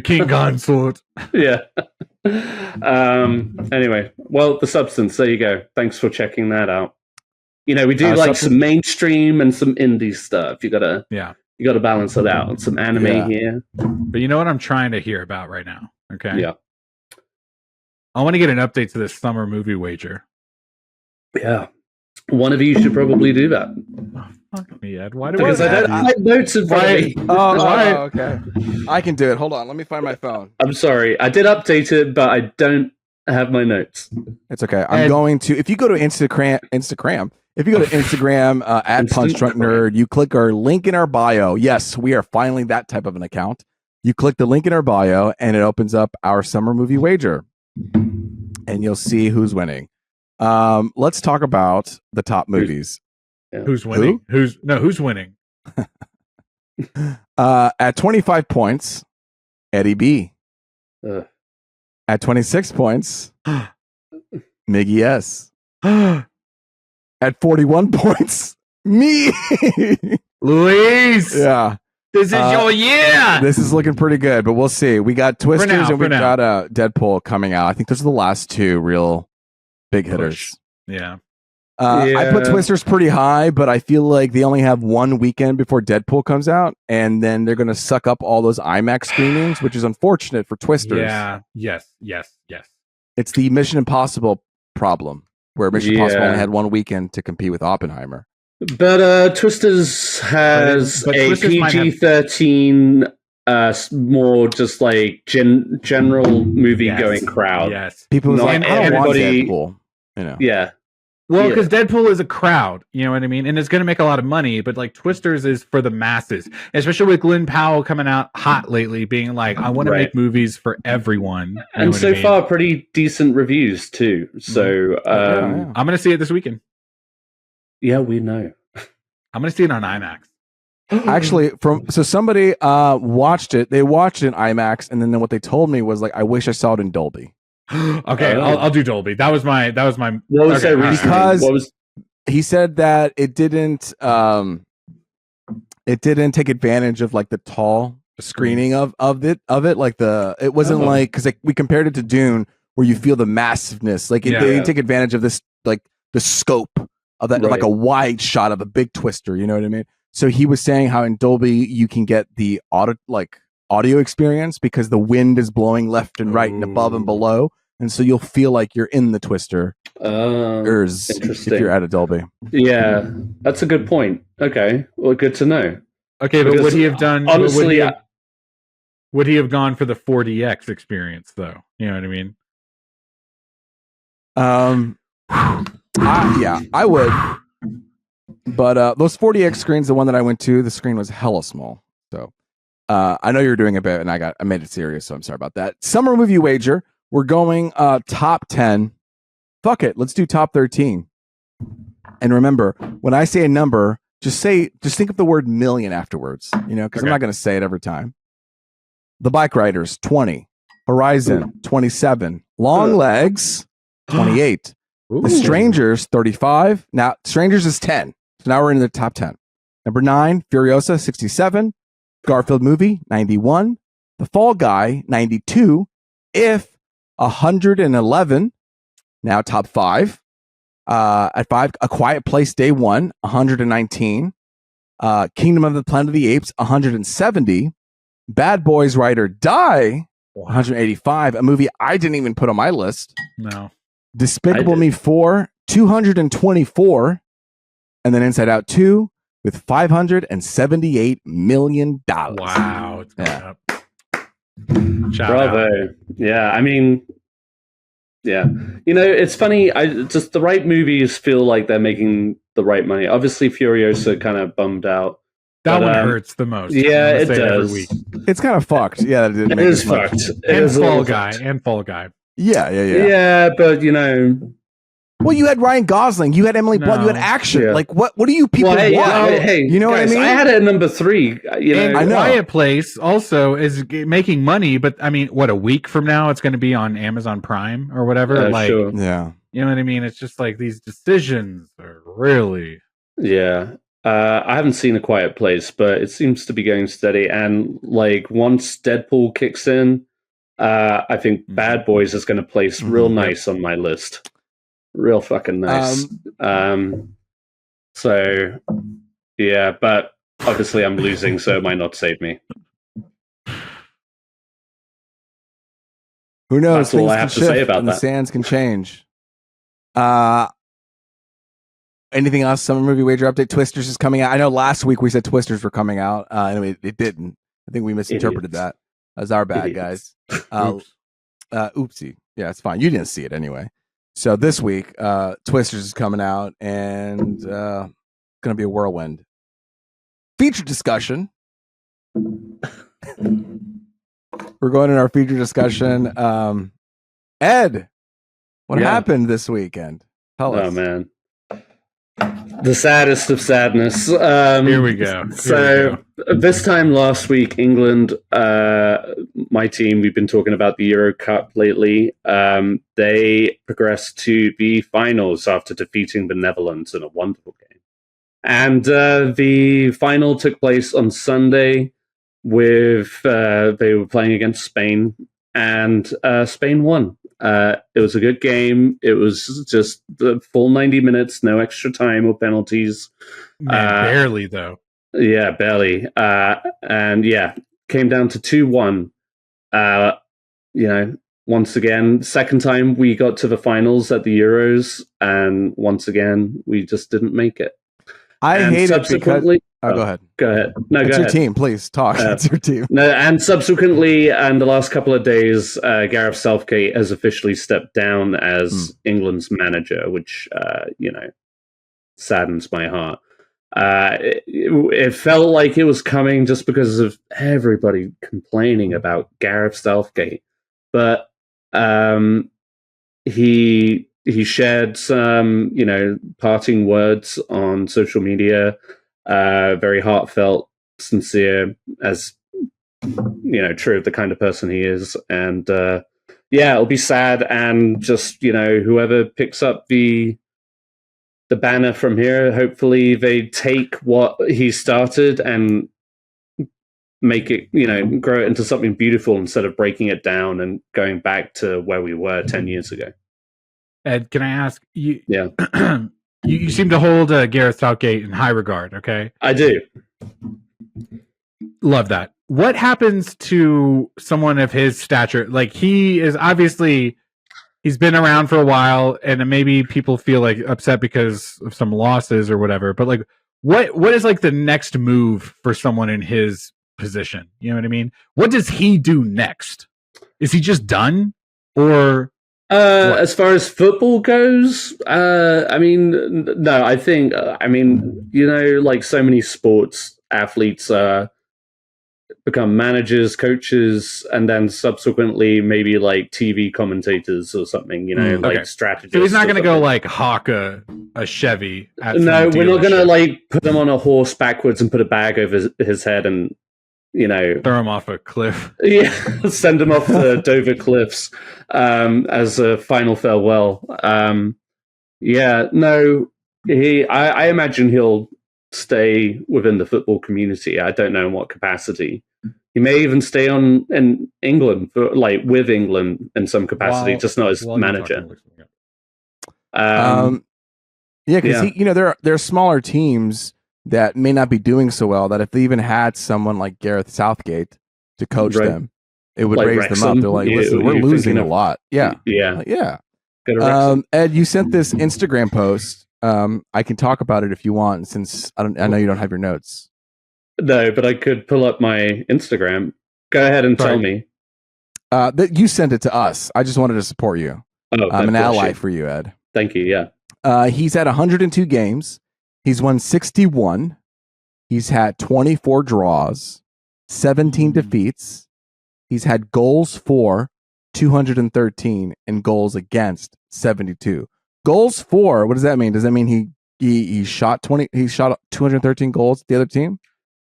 C: king consort.
B: Yeah. Anyway, well, The Substance, there you go. Thanks for checking that out. You know, we do like some mainstream and some indie stuff. You gotta balance it out. Some anime here.
C: But you know what I'm trying to hear about right now? Okay.
B: Yeah.
C: I want to get an update to this summer movie wager.
B: Yeah. One of you should probably do that.
C: Oh, fuck me, Ed. Why do
B: because I have notes in front of me.
A: Oh, okay. I can do it. Hold on. Let me find my phone.
B: I'm sorry. I did update it, but I don't have my notes.
A: It's okay. I'm going to... If you go to Instagram... If you go to Instagram at Punch Drunk Nerd, you click our link in our bio. Yes, we are finally that type of an account. You click the link in our bio, and it opens up our summer movie wager, and you'll see who's winning. Let's talk about the top movies.
C: Who's winning? Who's winning?
A: At 25 points, Eddie B. At 26 points, Miggy S. At 41 points, me.
C: Luis.
A: Yeah.
C: This is your year.
A: This is looking pretty good, but we'll see. We got Twisters and we got Deadpool coming out. I think those are the last two real big hitters.
C: Yeah.
A: I put Twisters pretty high, but I feel like they only have one weekend before Deadpool comes out, and then they're going to suck up all those IMAX screenings, which is unfortunate for Twisters.
C: Yeah. Yes.
A: It's the Mission Impossible problem, where Mission Impossible only had one weekend to compete with Oppenheimer.
B: But Twisters has a PG-13, more just like general movie-going crowd.
C: Yes.
A: People like, I don't want Deadpool. You know.
B: Yeah.
C: Well, because Deadpool is a crowd, you know what I mean? And it's going to make a lot of money, but like Twisters is for the masses, especially with Glenn Powell coming out hot lately, being like, I want to make movies for everyone.
B: And so far, pretty decent reviews too. So
C: I'm going to see it this weekend.
B: Yeah, we know.
C: I'm going to see it on IMAX.
A: Actually, somebody watched it. They watched it in IMAX, and then what they told me was like, I wish I saw it in Dolby.
C: Okay, I'll do Dolby. That was my.
B: What was that reason?
A: Because he said that it didn't take advantage of like the tall screening of it. Like it wasn't like, because like we compared it to Dune, where you feel the massiveness. Like they didn't take advantage of this, like the scope of that, like a wide shot of a big twister. You know what I mean? So he was saying how in Dolby you can get the audio experience because the wind is blowing left and right and above and below. And so you'll feel like you're in the twister. If you're at a Dolby.
B: Yeah, that's a good point. Okay, well, good to know.
C: Okay, but would he have done?
B: Honestly,
C: would he have gone for the 4DX experience though? You know what I mean?
A: I would. But those 4DX screens, the one that I went to, the screen was hella small. So I know you're doing a bit, and I made it serious, so I'm sorry about that. Summer movie wager. We're going top 10. Fuck it. Let's do top 13. And remember, when I say a number, just think of the word million afterwards, because I'm not going to say it every time. The Bike Riders, 20. Horizon, 27. Longlegs, 28. Ooh. The Strangers, 35. Now, Strangers is 10. So now we're in the top 10. Number 9, Furiosa, 67. Garfield Movie, 91. The Fall Guy, 92. If 111. Now top 5. At 5, A Quiet Place Day 1, 119. Kingdom of the Planet of the Apes, 170. Bad Boys Ride or Die, 185. A movie I didn't even put on my list.
C: No.
A: Despicable Me 4, 224. And then Inside Out 2 with $578 million.
C: Wow. It's going up.
B: Bravo. Out. Yeah, I mean, yeah. It's funny. Just the right movies feel like they're making the right money. Obviously, Furiosa kind of bummed out.
C: That one hurts the most.
B: Yeah, it does.
C: Every week.
A: It's kind of fucked. Yeah,
B: it is fucked.
C: And Fall Guy.
A: Yeah.
B: Yeah, but
A: well, you had Ryan Gosling, you had Emily Blunt, you had action. Yeah. Like, what do you people want?
B: Hey,
A: you know
B: guys,
A: what I mean?
B: I had it at number 3.
C: And I know. Quiet Place also is making money, but I mean, a week from now it's going to be on Amazon Prime or whatever.
B: Sure.
A: Yeah,
C: you know what I mean? It's just like these decisions are really.
B: Yeah, I haven't seen A Quiet Place, but it seems to be going steady. And like once Deadpool kicks in, I think Bad Boys is going to place real nice on my list. Real fucking nice. So, yeah, but obviously I'm losing, so it might not save me.
A: Who knows?
B: That's all I have to say about that.
A: The sands can change. Anything else? Summer movie wager update. Twisters is coming out. I know last week we said Twisters were coming out. Anyway, it didn't. I think we misinterpreted that. That's our bad, guys. Oopsie. Yeah, it's fine. You didn't see it anyway. So this week, Twisters is coming out, and it's going to be a whirlwind. Feature discussion. We're going in our feature discussion. Ed, what happened this weekend? Tell us.
B: Oh, man. The saddest of sadness.
C: Here we go.
B: This time last week, England, my team, we've been talking about the Euro Cup lately. They progressed to the finals after defeating the Netherlands in a wonderful game. And the final took place on Sunday with they were playing against Spain, and Spain won. It was a good game. It was just the full 90 minutes, no extra time or penalties.
C: Barely, though.
B: Yeah, barely. And yeah, came down to 2-1. Once again, second time we got to the finals at the Euros, and once again, we just didn't make it.
A: I
B: And
A: hate it because.
B: subsequently,
A: Go ahead.
B: Go ahead. No,
A: It's
B: go
A: your
B: ahead.
A: team. Please talk. It's your team.
B: No, and subsequently, and the last couple of days, Gareth Southgate has officially stepped down as England's manager, which saddens my heart. It felt like it was coming just because of everybody complaining about Gareth Southgate, but he shared some parting words on social media, very heartfelt, sincere, as true of the kind of person he is. And it'll be sad, and just whoever picks up the banner from here, hopefully they take what he started and make it, grow it into something beautiful instead of breaking it down and going back to where we were 10 years ago.
C: Ed, can I ask you?
B: Yeah.
C: You seem to hold Gareth Southgate in high regard. Okay,
B: I do.
C: Love that. What happens to someone of his stature? Like, he is obviously, he's been around for a while, and maybe people feel like upset because of some losses or whatever. But like, what is like the next move for someone in his position? You know what I mean? What does he do next? Is he just done, or?
B: As far as football goes, no, I think, like so many sports, athletes become managers, coaches, and then subsequently maybe like TV commentators or something, like strategists.
C: So he's not going to go like hawk a Chevy at
B: No, we're not going to like put him on a horse backwards and put a bag over his head and
C: throw him off a cliff.
B: Yeah, send him off the Dover cliffs as a final farewell. I imagine he'll stay within the football community. I don't know in what capacity. He may even stay on in England with England in some capacity, just not as manager.
A: Because there are smaller teams that may not be doing so well, that if they even had someone like Gareth Southgate to coach them, it would raise them up. They're like, listen, we're losing a lot. Yeah. Ed, you sent this Instagram post. I can talk about it if you want, since I know you don't have your notes.
B: No, but I could pull up my Instagram. Go ahead and tell me.
A: That you sent it to us. I just wanted to support you. I'm an ally for you, Ed.
B: Thank you. Yeah.
A: He's had 102 games. He's won 61. He's had 24 draws, 17 defeats. He's had goals for 213 and goals against 72. Goals for, what does that mean? Does that mean he shot 213 goals at the other team?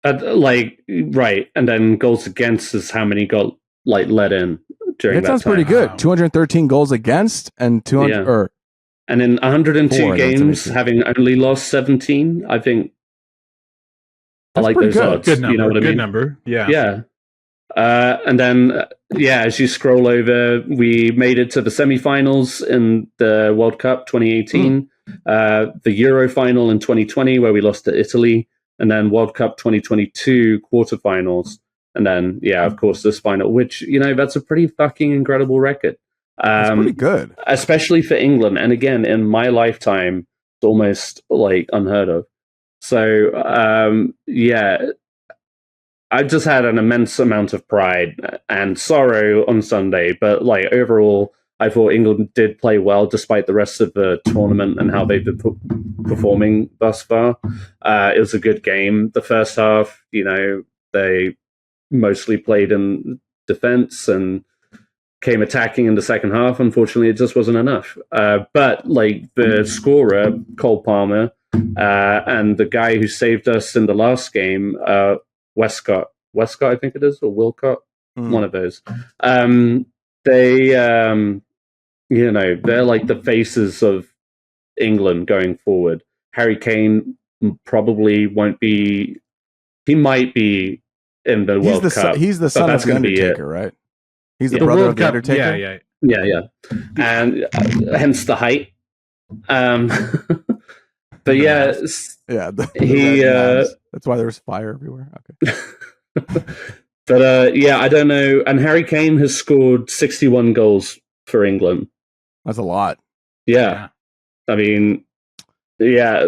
B: Right. And then goals against is how many got let in during that
A: sounds
B: time.
A: Pretty good. Wow. 213 goals against and 200
B: and in 102 games, having only lost 17, I think I like those odds.
C: Good number.
B: You know what I mean?
C: Good number. Yeah.
B: Yeah. And then, as you scroll over, we made it to the semifinals in the World Cup 2018, the Euro final in 2020, where we lost to Italy, and then World Cup 2022 quarterfinals. And then, of course, this final, which, that's a pretty fucking incredible record.
A: That's pretty good.
B: Especially for England. And again, in my lifetime, it's almost like unheard of. So, I just had an immense amount of pride and sorrow on Sunday. But overall, I thought England did play well despite the rest of the tournament and how they've been performing thus far. It was a good game. The first half, they mostly played in defense and came attacking in the second half. Unfortunately, it just wasn't enough. But the scorer, Cole Palmer, and the guy who saved us in the last game, Westcott, I think it is, or Wilcott, one of those. They, they're like the faces of England going forward. Harry Kane probably won't be. He might be in the World Cup.
A: He's the son of the Undertaker, right? He's the brother of the Undertaker.
B: Yeah. And hence the height. But
A: that's why there's fire everywhere. Okay.
B: But I don't know. And Harry Kane has scored 61 goals for England.
A: That's a lot.
B: Yeah. I mean, Yeah,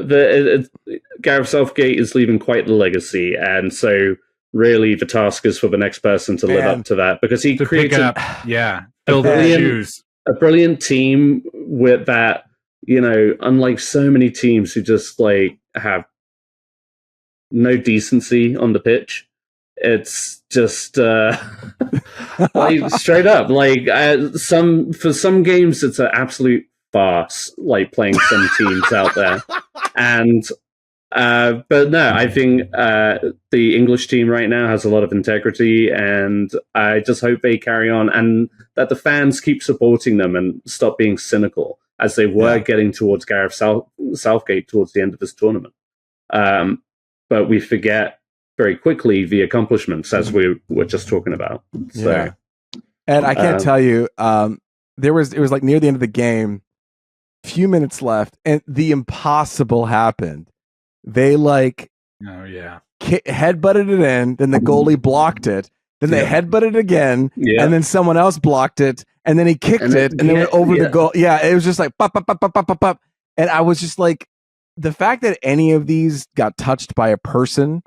B: Gareth Southgate is leaving quite the legacy, and so really the task is for the next person to live up to that, because he created a brilliant team with that. Unlike so many teams who just like have no decency on the pitch, it's just like straight up like for some games it's an absolute farce, like playing some teams out there. And but no, I think the English team right now has a lot of integrity, and I just hope they carry on and that the fans keep supporting them and stop being cynical as they were getting towards Gareth Southgate towards the end of this tournament. But we forget very quickly the accomplishments, as we were just talking about. So,
A: yeah. And I can't tell you, it was like near the end of the game, few minutes left, and the impossible happened. They headbutted it in, then the goalie blocked it, then they headbutted it again, and then someone else blocked it, and then he kicked it, and then went over the goal. Yeah, it was just like pop, pop, pop, pop, pop, pop, pop. And I was just like, the fact that any of these got touched by a person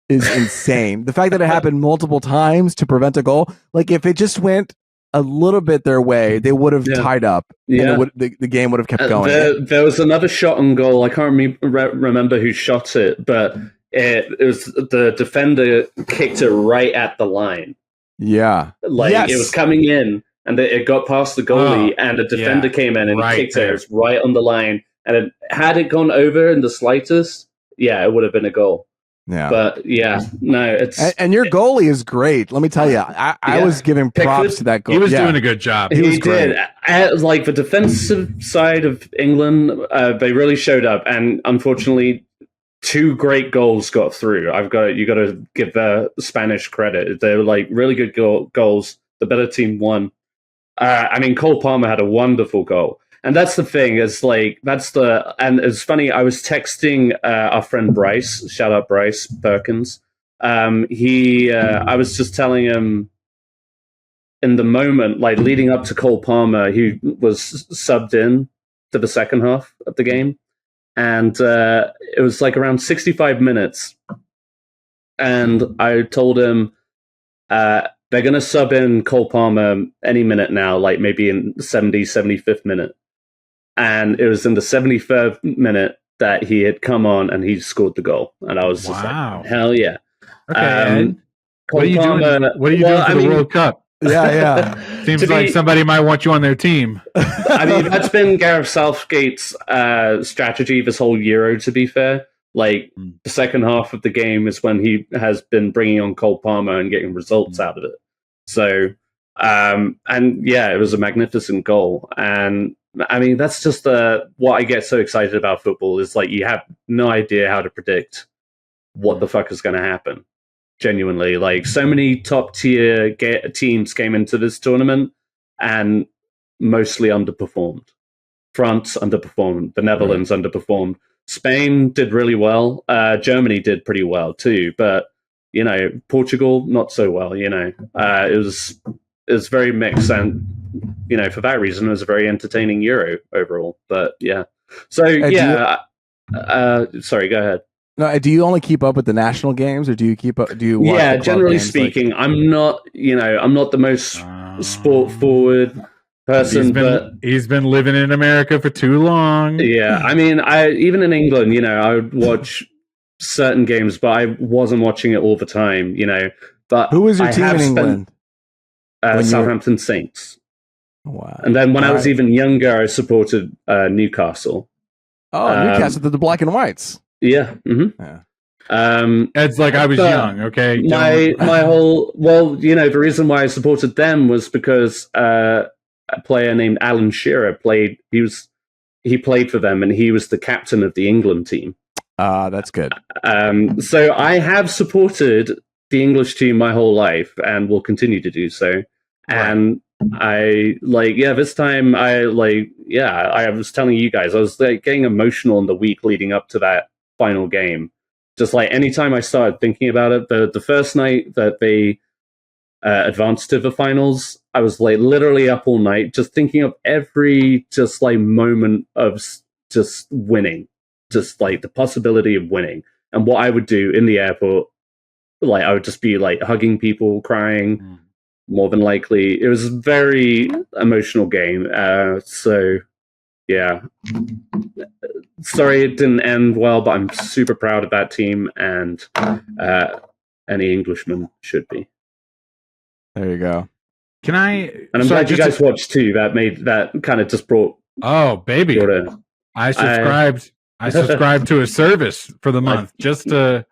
A: is insane. The fact that it happened multiple times to prevent a goal, like if it just went a little bit their way, they would have tied up. And the game would have kept going.
B: There was another shot on goal. I can't remember who shot it, but it was the defender kicked it right at the line.
A: Yeah,
B: it was coming in, and it got past the goalie, and the defender came in and kicked it. It was right on the line, and had it gone over in the slightest, it would have been a goal.
A: Yeah,
B: but it's
A: and your goalie is great. Let me tell you, I was giving props to that goalie.
C: He was doing a good job.
B: He did. Like the defensive side of England, they really showed up, and unfortunately, 2 great goals got through. You got to give the Spanish credit. They were like really good goals. The better team won. Cole Palmer had a wonderful goal. And that's the thing, and it's funny, I was texting our friend Bryce, shout out Bryce Perkins. I was just telling him in the moment, like leading up to Cole Palmer, he was subbed in to the second half of the game. And it was like around 65 minutes. And I told him, they're going to sub in Cole Palmer any minute now, like maybe in the 75th minute. And it was in the 73rd minute that he had come on and he scored the goal. And I was just like, hell yeah.
C: Okay. What are you doing for the World Cup?
A: Yeah.
C: Seems like somebody might want you on their team.
B: That's been Gareth Southgate's strategy this whole Euro, to be fair. Like, the second half of the game is when he has been bringing on Cole Palmer and getting results out of it. So, it was a magnificent goal. And that's just what I get so excited about football is like you have no idea how to predict what the fuck is going to happen. Genuinely, like so many top tier teams came into this tournament and mostly underperformed. France underperformed. The Netherlands underperformed. Spain did really well. Germany did pretty well too, but Portugal not so well. It was very mixed, and for that reason, it was a very entertaining Euro overall. But sorry, go ahead.
A: No, do you only keep up with the national games, or do you keep up? Do you? Watch
B: generally speaking, I'm not the most sport forward person.
C: He's been living in America for too long.
B: Yeah, even in England, I would watch certain games, but I wasn't watching it all the time. But
A: who was your team in England?
B: Southampton Saints.
A: Wow.
B: And then when I was even younger, I supported Newcastle.
A: Oh, Newcastle, the black and whites.
B: Yeah. Mm-hmm.
A: Yeah.
C: It's like I was young. Okay.
B: My whole the reason why I supported them was because a player named Alan Shearer played. He played for them, and he was the captain of the England team.
A: That's good.
B: So I have supported the English team my whole life, and will continue to do so. Right. And this time I was telling you guys, I was like getting emotional in the week leading up to that final game. Just like anytime I started thinking about it, the first night that they advanced to the finals, I was like literally up all night just thinking of every moment of just winning. just like the possibility of winning. And what I would do in the airport, like I would just be like hugging people, crying, more than likely. It was a very emotional game. So yeah. Sorry it didn't end well, but I'm super proud of that team, and any Englishman should be.
A: There you go.
C: Can I?
B: And I'm glad you guys watched too. That kind of just brought. Oh baby!
C: I subscribed to a service for the month just to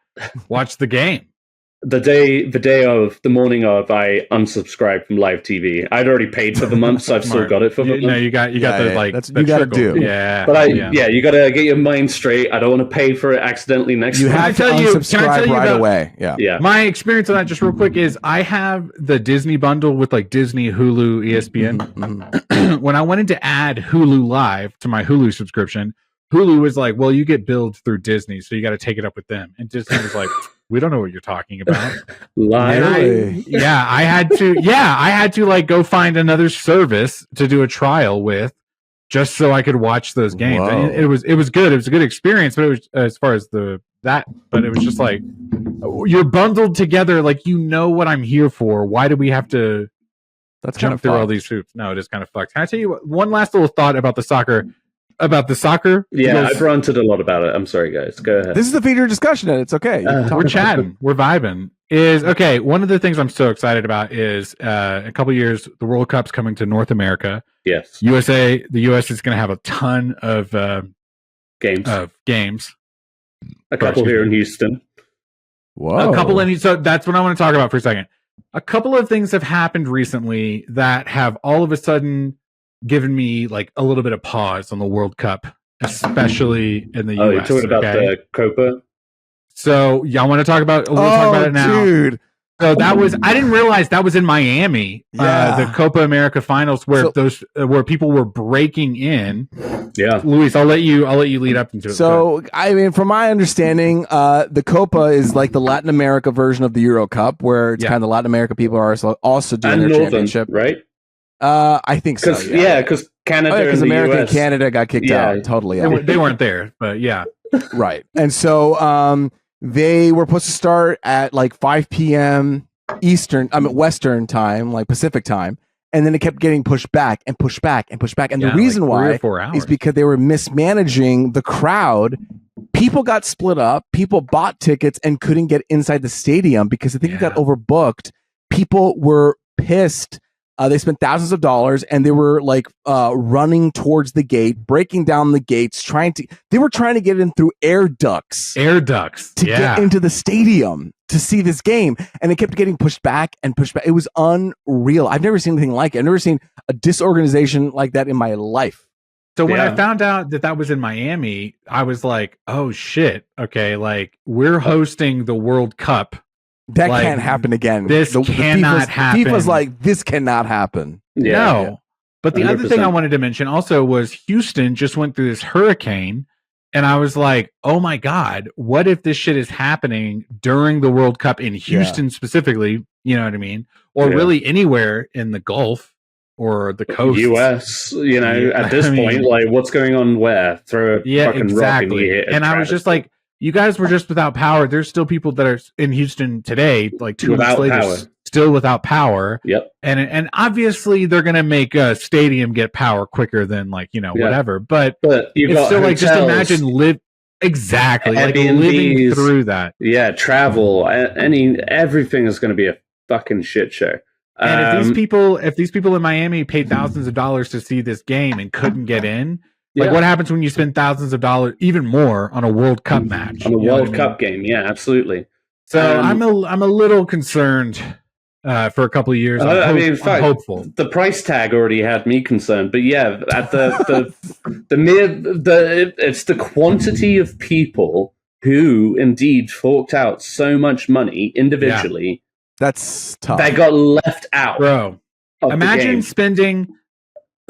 C: watch the game.
B: The morning of, I unsubscribed from live TV. I'd already paid for the month, so I've still got it for the month.
C: No, you got that's
A: you got to do.
C: Yeah,
B: but you got to get your mind straight. I don't want to pay for it accidentally next.
A: You have to unsubscribe right away. Yeah.
C: My experience on that, just real quick, is I have the Disney bundle with like Disney, Hulu, ESPN. Mm-hmm. When I wanted to add Hulu Live to my Hulu subscription, Hulu was like, "Well, you get billed through Disney, so you got to take it up with them." And Disney was like, "We don't know what you're talking about." I had to like go find another service to do a trial with, just so I could watch those games. And it was good. It was a good experience, but it was as far as but it was just like you're bundled together. Like, you know what I'm here for. Why do we have to jump through all these hoops? No, it is kind of fucked. Can I tell you one last little thought about the soccer?
B: Yeah, I've ranted a lot about it. I'm sorry, guys. Go ahead.
A: This is the feature discussion, and it's okay.
C: We're chatting. We're vibing. One of the things I'm so excited about is a couple of years, the World Cup's coming to North America.
B: Yes.
C: The US is going to have a ton of games.
B: A couple here in Houston.
A: Whoa.
C: A couple so that's what I want to talk about for a second. A couple of things have happened recently that have all of a sudden given me like a little bit of pause on the World Cup, especially in the US.
B: You're talking about the Copa?
C: So y'all want to talk about it now?
A: Dude.
C: So I didn't realize that was in Miami, the Copa America finals where where people were breaking in.
B: Yeah.
C: Luis, I'll let you lead up into it.
A: So, I mean, from my understanding, the Copa is like the Latin America version of the Euro Cup, where it's kind of the Latin America people are also doing their championship.
B: Right?
A: I think so.
B: Because Canada
A: because
B: and
A: America
B: the US,
A: and Canada got kicked out. Totally.
C: They weren't there, but yeah.
A: Right. And so they were supposed to start at like 5 p.m. Western time, like Pacific time. And then it kept getting pushed back and pushed back and pushed back. And the reason why is because they were mismanaging the crowd. People got split up. People bought tickets and couldn't get inside the stadium because I think it got overbooked. People were pissed. They spent thousands of dollars and they were like running towards the gate, breaking down the gates, they were trying to get in through air ducts to get into the stadium to see this game. And it kept getting pushed back and pushed back. It was unreal. I've never seen anything like it. I've never seen a disorganization like that in my life.
C: So when I found out that was in Miami, I was like, oh shit. Okay. Like, we're hosting the World Cup.
A: That can't happen again.
C: This cannot happen.
A: FIFA's like, this cannot happen.
C: No. But the 100%. Other thing I wanted to mention also was Houston just went through this hurricane. And I was like, oh my God, what if this shit is happening during the World Cup in Houston specifically? You know what I mean? Or really anywhere in the Gulf or the coast.
B: US, at this point, like, what's going on where? Throw a fucking rock and you hit
C: and I was just like, you guys were just without power. There's still people that are in Houston today, like 2 weeks later, still without power.
B: Yep.
C: And obviously they're going to make a stadium get power quicker than whatever. But it's still like, just imagine exactly like living through that.
B: Yeah. Travel, everything is going to be a fucking shit show.
C: And if these people in Miami paid thousands of dollars to see this game and couldn't get in, like, what happens when you spend thousands of dollars, even more, on a World Cup match?
B: On a World Cup game, yeah, absolutely.
C: So I'm a little concerned for a couple of years. I'm hopeful.
B: The price tag already had me concerned, but yeah, at it's the quantity of people who indeed forked out so much money individually.
A: Yeah. That's tough.
B: That got left out,
C: bro. Imagine spending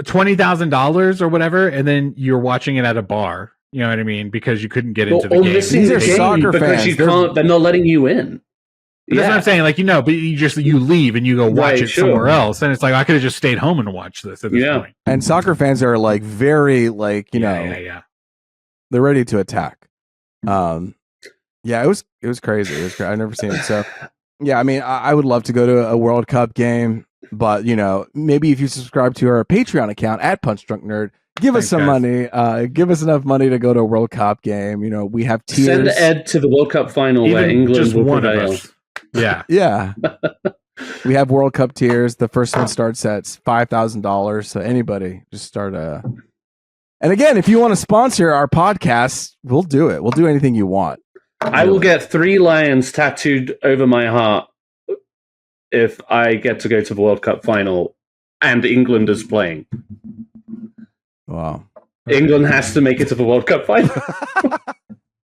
C: $20,000 or whatever, and then you're watching it at a bar. You know what I mean? Because you couldn't get into the game.
B: These are soccer fans. They're not letting you in.
C: That's what I'm saying. Like, but you leave and you go watch it somewhere else, and it's like, I could have just stayed home and watched this at this point.
A: And soccer fans are like very like They're ready to attack. Yeah, it was crazy. I've never seen it. So, yeah, I mean, I would love to go to a World Cup game, but maybe if you subscribe to our Patreon account at Punch Drunk Nerd, give us some money. Give us enough money to go to a World Cup game. We have tiers.
B: Send Ed to the World Cup final where England will prevail.
C: Yeah,
A: yeah. We have World Cup tiers. The first one starts at $5,000. So anybody just start a. And again, if you want to sponsor our podcast, we'll do it. We'll do anything you want.
B: I will get 3 lions tattooed over my heart if I get to go to the World Cup final and England is playing.
A: Wow.
B: England has to make it to the World Cup final.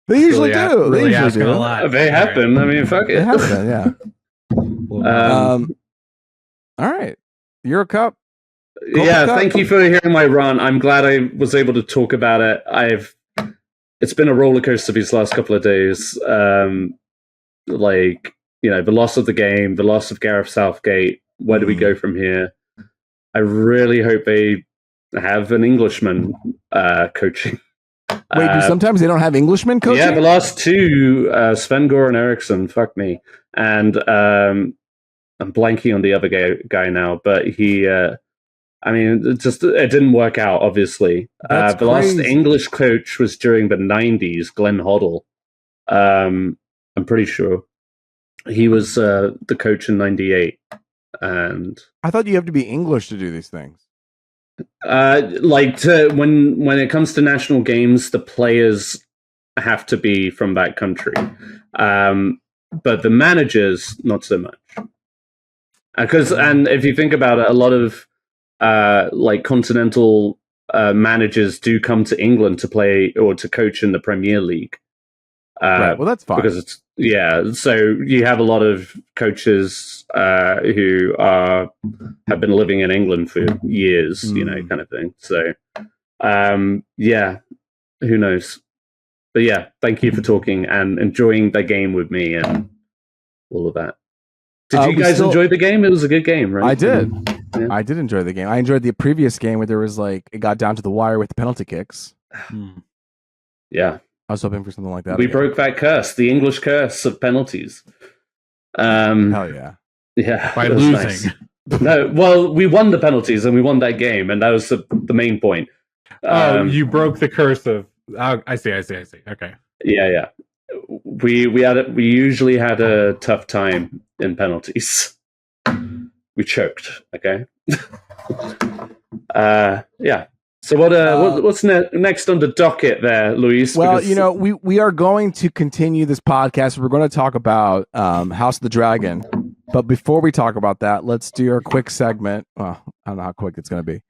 A: They usually do.
C: Really
A: they usually do.
C: A lot.
B: They have been. I mean, fuck it.
A: They have been, yeah. All right. Euro Cup.
B: Yeah, thank you for hearing my rant. I'm glad I was able to talk about it. It's been a roller coaster these last couple of days. The loss of the game, the loss of Gareth Southgate. Where do we go from here? I really hope they have an Englishman coaching.
A: Wait, do sometimes they don't have Englishmen coaching?
B: Yeah, the last 2, Sven-Goran Eriksson, fuck me. And I'm blanking on the other guy now, but he... it didn't work out, obviously. The last English coach was during the 90s, Glenn Hoddle. I'm pretty sure. He was the coach in 98. And
A: I thought you have to be English to do these things.
B: When it comes to national games, the players have to be from that country. But the managers, not so much. And if you think about it, a lot of continental managers do come to England to play or to coach in the Premier League.
A: Right. Well, that's fine.
B: Because so you have a lot of coaches who have been living in England for years, kind of thing. So, who knows? But yeah, thank you for talking and enjoying the game with me and all of that. Did you guys enjoy the game? It was a good game, right?
A: I did.
B: Yeah.
A: I did enjoy the game. I enjoyed the previous game where there was it got down to the wire with the penalty kicks.
B: Yeah.
A: I was hoping for something like that.
B: We broke that curse, the English curse of penalties.
A: Hell yeah.
B: Yeah.
C: By losing.
B: Nice. No, well, we won the penalties and we won that game, and that was the main point.
C: You broke the curse of... I see. Okay.
B: Yeah. We usually had a tough time in penalties. We choked, okay? Yeah. So what's next on the docket there, Luis?
A: Well, we are going to continue this podcast. We're going to talk about House of the Dragon. But before we talk about that, let's do our quick segment. Well, I don't know how quick it's going to be.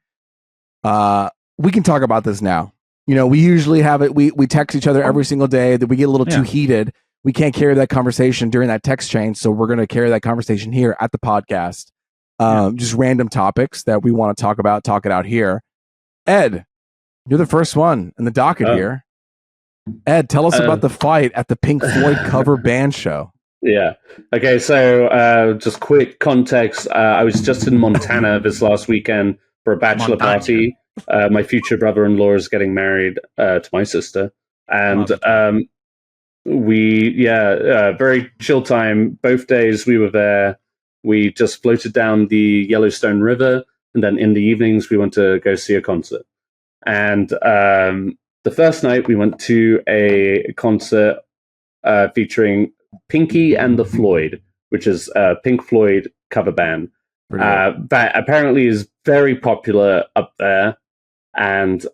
A: We can talk about this now. We usually have it. We text each other every single day that we get a little too heated. We can't carry that conversation during that text chain. So we're going to carry that conversation here at the podcast. Just random topics that we want to talk about, talk it out here. Ed, you're the first one in the docket here. Ed, tell us about the fight at the Pink Floyd cover band show.
B: Yeah. Okay, so just quick context. I was just in Montana this last weekend for a bachelor party. My future brother-in-law is getting married to my sister. And very chill time. Both days we were there. We just floated down the Yellowstone River, and then in the evenings we went to go see a concert. And the first night we went to a concert featuring Pinky and the Floyd, which is a Pink Floyd cover band that apparently is very popular up there. And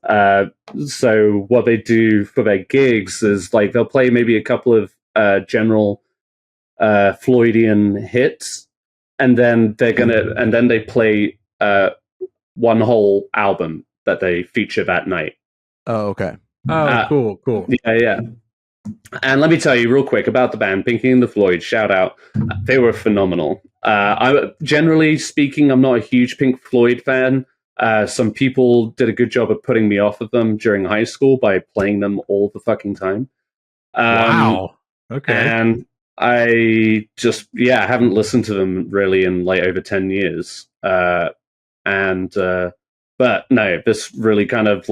B: so what they do for their gigs is they'll play maybe a couple of general Floydian hits, and then they play one whole album that they feature that night.
A: Oh, okay.
C: Oh, cool.
B: Yeah. And let me tell you real quick about the band, Pinky and the Floyd. Shout out. They were phenomenal. Generally speaking, I'm not a huge Pink Floyd fan. Some people did a good job of putting me off of them during high school by playing them all the fucking time.
C: Wow. Okay.
B: And I just, haven't listened to them really in over 10 years. But no, this really kind of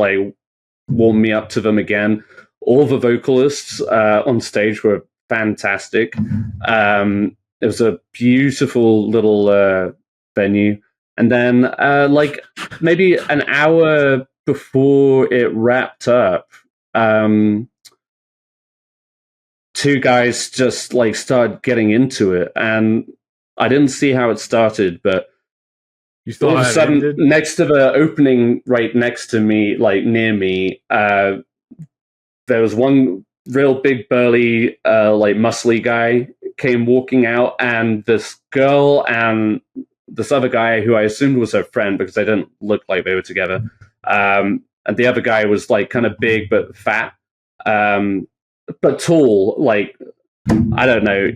B: warmed me up to them again. All the vocalists on stage were fantastic. It was a beautiful little venue. And then, like, maybe an hour before it wrapped up, two guys just, like, started getting into it. And I didn't see how it started, but
C: You still
B: all of a sudden,
C: ended?
B: next to the opening right next to me, like, near me, there was one real big burly like muscly guy came walking out, and this girl and this other guy who I assumed was her friend because they didn't look like they were together, and the other guy was like kind of big but fat, but tall, like, I don't know,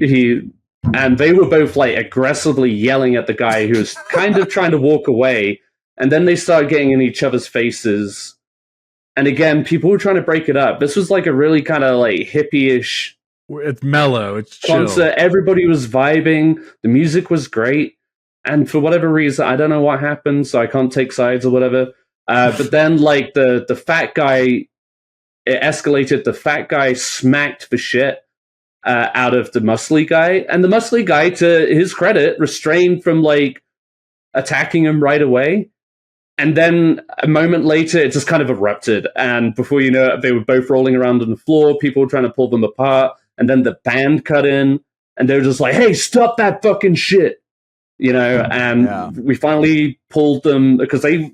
B: and they were both like aggressively yelling at the guy who was kind of trying to walk away, and then they started getting in each other's faces. And again, people were trying to break it up. This was like a really kind of like hippie-ish
C: It's mellow. It's chill.
B: concert. Everybody was vibing. The music was great. And for whatever reason, I don't know what happened, so I can't take sides or whatever. But then, like, the fat guy, it escalated. The fat guy smacked the shit out of the muscly guy. And the muscly guy, to his credit, restrained from, like, attacking him right away. And then a moment later, it just kind of erupted. And before you know it, they were both rolling around on the floor. People were trying to pull them apart. And then the band cut in. And they were just like, hey, stop that fucking shit. You know, and we finally pulled them because they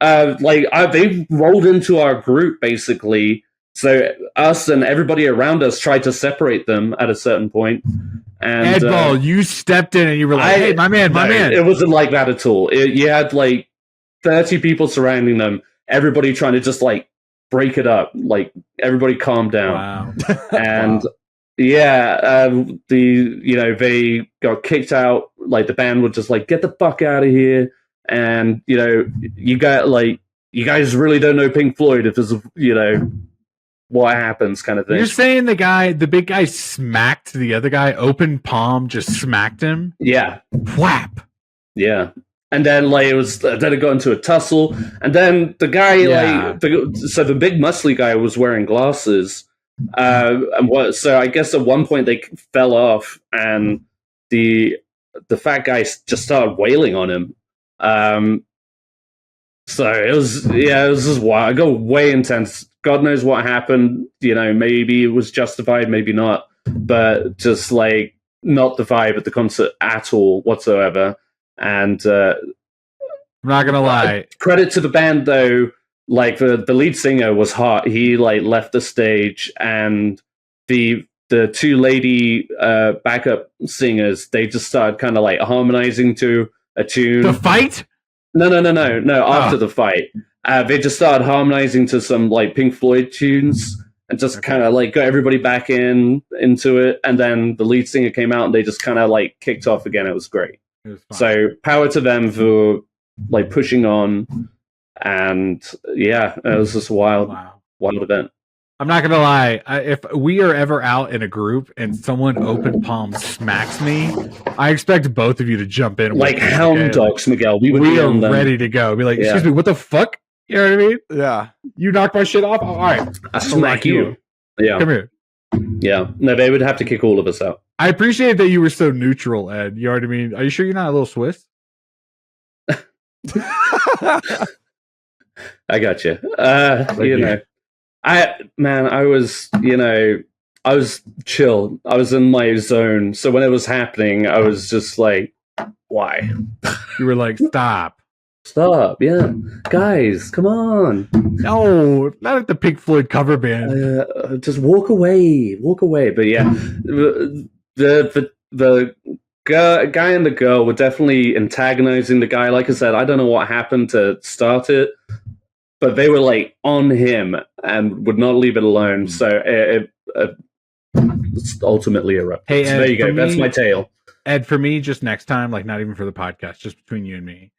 B: rolled into our group, basically. So us and everybody around us tried to separate them at a certain point. And
C: Edball, you stepped in and you were like, hey, my man.
B: It wasn't like that at all. You had like 30 people surrounding them, everybody trying to just like break it up. Like, everybody calm down.
C: Wow.
B: And they got kicked out. Like, the band would just like, get the fuck out of here. And, you know, you guys really don't know Pink Floyd if there's, you know, what happens kind of thing.
C: You're saying the big guy smacked the other guy, open palm, just smacked him?
B: Yeah.
C: Whap.
B: Yeah. And then, like, then it got into a tussle. And then the guy, so the big muscly guy was wearing glasses. So I guess at one point they fell off, and the fat guy just started wailing on him. So it was just wild. I got way intense. God knows what happened. You know, maybe it was justified, maybe not. But just like not the vibe at the concert at all whatsoever. And
C: I'm not gonna lie.
B: Credit to the band though. Like, the lead singer was hot. He like left the stage, and the two lady backup singers, they just started kind of like harmonizing to a tune.
C: The fight?
B: No. After the fight, they just started harmonizing to some like Pink Floyd tunes, and just kind of like got everybody back into it. And then the lead singer came out, and they just kind of like kicked off again. It was great.
C: It was fun.
B: So power to them for like pushing on. And yeah, it was just a wild event.
C: I'm not gonna lie. If we are ever out in a group and someone open palm smacks me, I expect both of you to jump in.
B: Like hound dogs, Miguel. We
C: are ready to go. Be like, excuse me, what the fuck? You know what I mean?
A: Yeah.
C: You knocked my shit off? All right.
B: I smack you. Yeah.
C: Come here.
B: Yeah. No, they would have to kick all of us out.
C: I appreciate that you were so neutral, Ed. You know what I mean? Are you sure you're not a little Swiss?
B: I got you. Know, I was chill. I was in my zone. So when it was happening, I was just like, why?
C: You were like, stop.
B: Yeah. Guys, come on.
C: No, not at the Pink Floyd cover band.
B: Just walk away. But yeah, the guy and the girl were definitely antagonizing the guy. Like I said, I don't know what happened to start it, but they were like on him and would not leave it alone. So it ultimately erupted.
C: Hey, Ed,
B: so there you go. That's my tale.
C: Ed, for me, just next time, like not even for the podcast, just between you and me.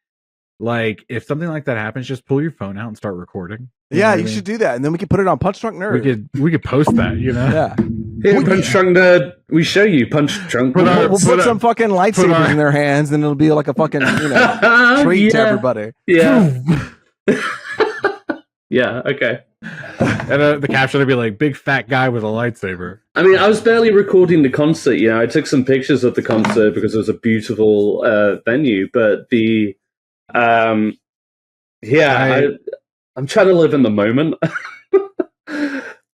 C: Like, if something like that happens, just pull your phone out and start recording.
A: You should do that, and then we can put it on Punch Drunk Nerd.
C: We could post that, you know.
A: Yeah.
B: Here, Punch Drunk Nerd. We show you Punch Drunk.
A: We'll put some fucking lightsabers in their hands, and it'll be like a fucking treat to everybody.
B: Yeah. Yeah, okay.
C: And the caption would be like, big fat guy with a lightsaber.
B: I mean, I was barely recording the concert. You know, I took some pictures of the concert because it was a beautiful venue. But I'm trying to live in the moment.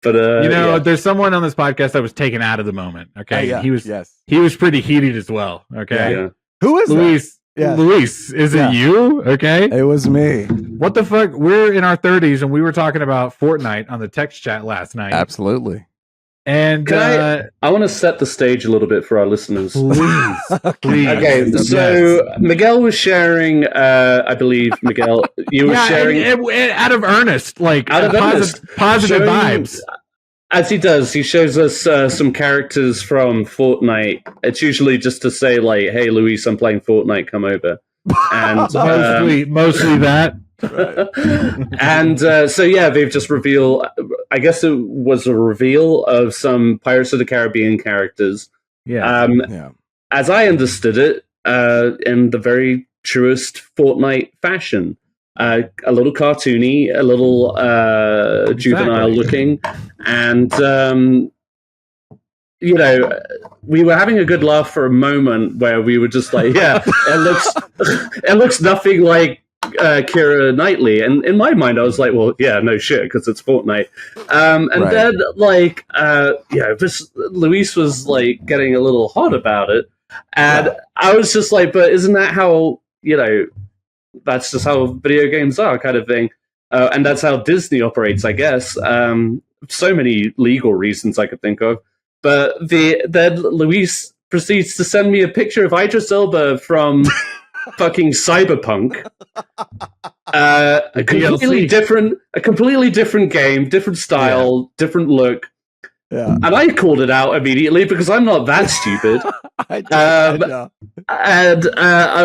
B: But
C: there's someone on this podcast that was taken out of the moment. Okay,
A: yeah.
C: He was pretty heated as well. Okay,
B: Yeah.
A: Who is
C: Luis?
A: that? Yeah.
C: Luis, is it you? Okay,
A: it was me.
C: What the fuck? We're in our 30s and we were talking about Fortnite on the text chat last night.
A: Absolutely.
C: And
B: I want to set the stage a little bit for our listeners.
C: Please.
B: Okay, so Miguel was sharing, I believe, Miguel, you were sharing...
C: out of earnest, like positive
B: showing,
C: vibes.
B: As he does, he shows us some characters from Fortnite. It's usually just to say, like, hey, Luis, I'm playing Fortnite, come over. And
C: mostly that.
B: And they've just revealed, I guess it was a reveal of some Pirates of the Caribbean characters. As I understood it, in the very truest Fortnite fashion. A little cartoony, a little juvenile looking, and we were having a good laugh for a moment where we were just like, yeah, it looks nothing like Keira Knightley, and in my mind I was like, well, yeah, no shit, because it's Fortnite. Then Luis was like getting a little hot about it, and I was just like, but isn't that how that's just how video games are, kind of thing. And that's how Disney operates, I guess. So many legal reasons I could think of. But then Luis proceeds to send me a picture of Idris Elba from fucking Cyberpunk. A completely different game, different style, different look. Yeah. And I called it out immediately because I'm not that stupid. I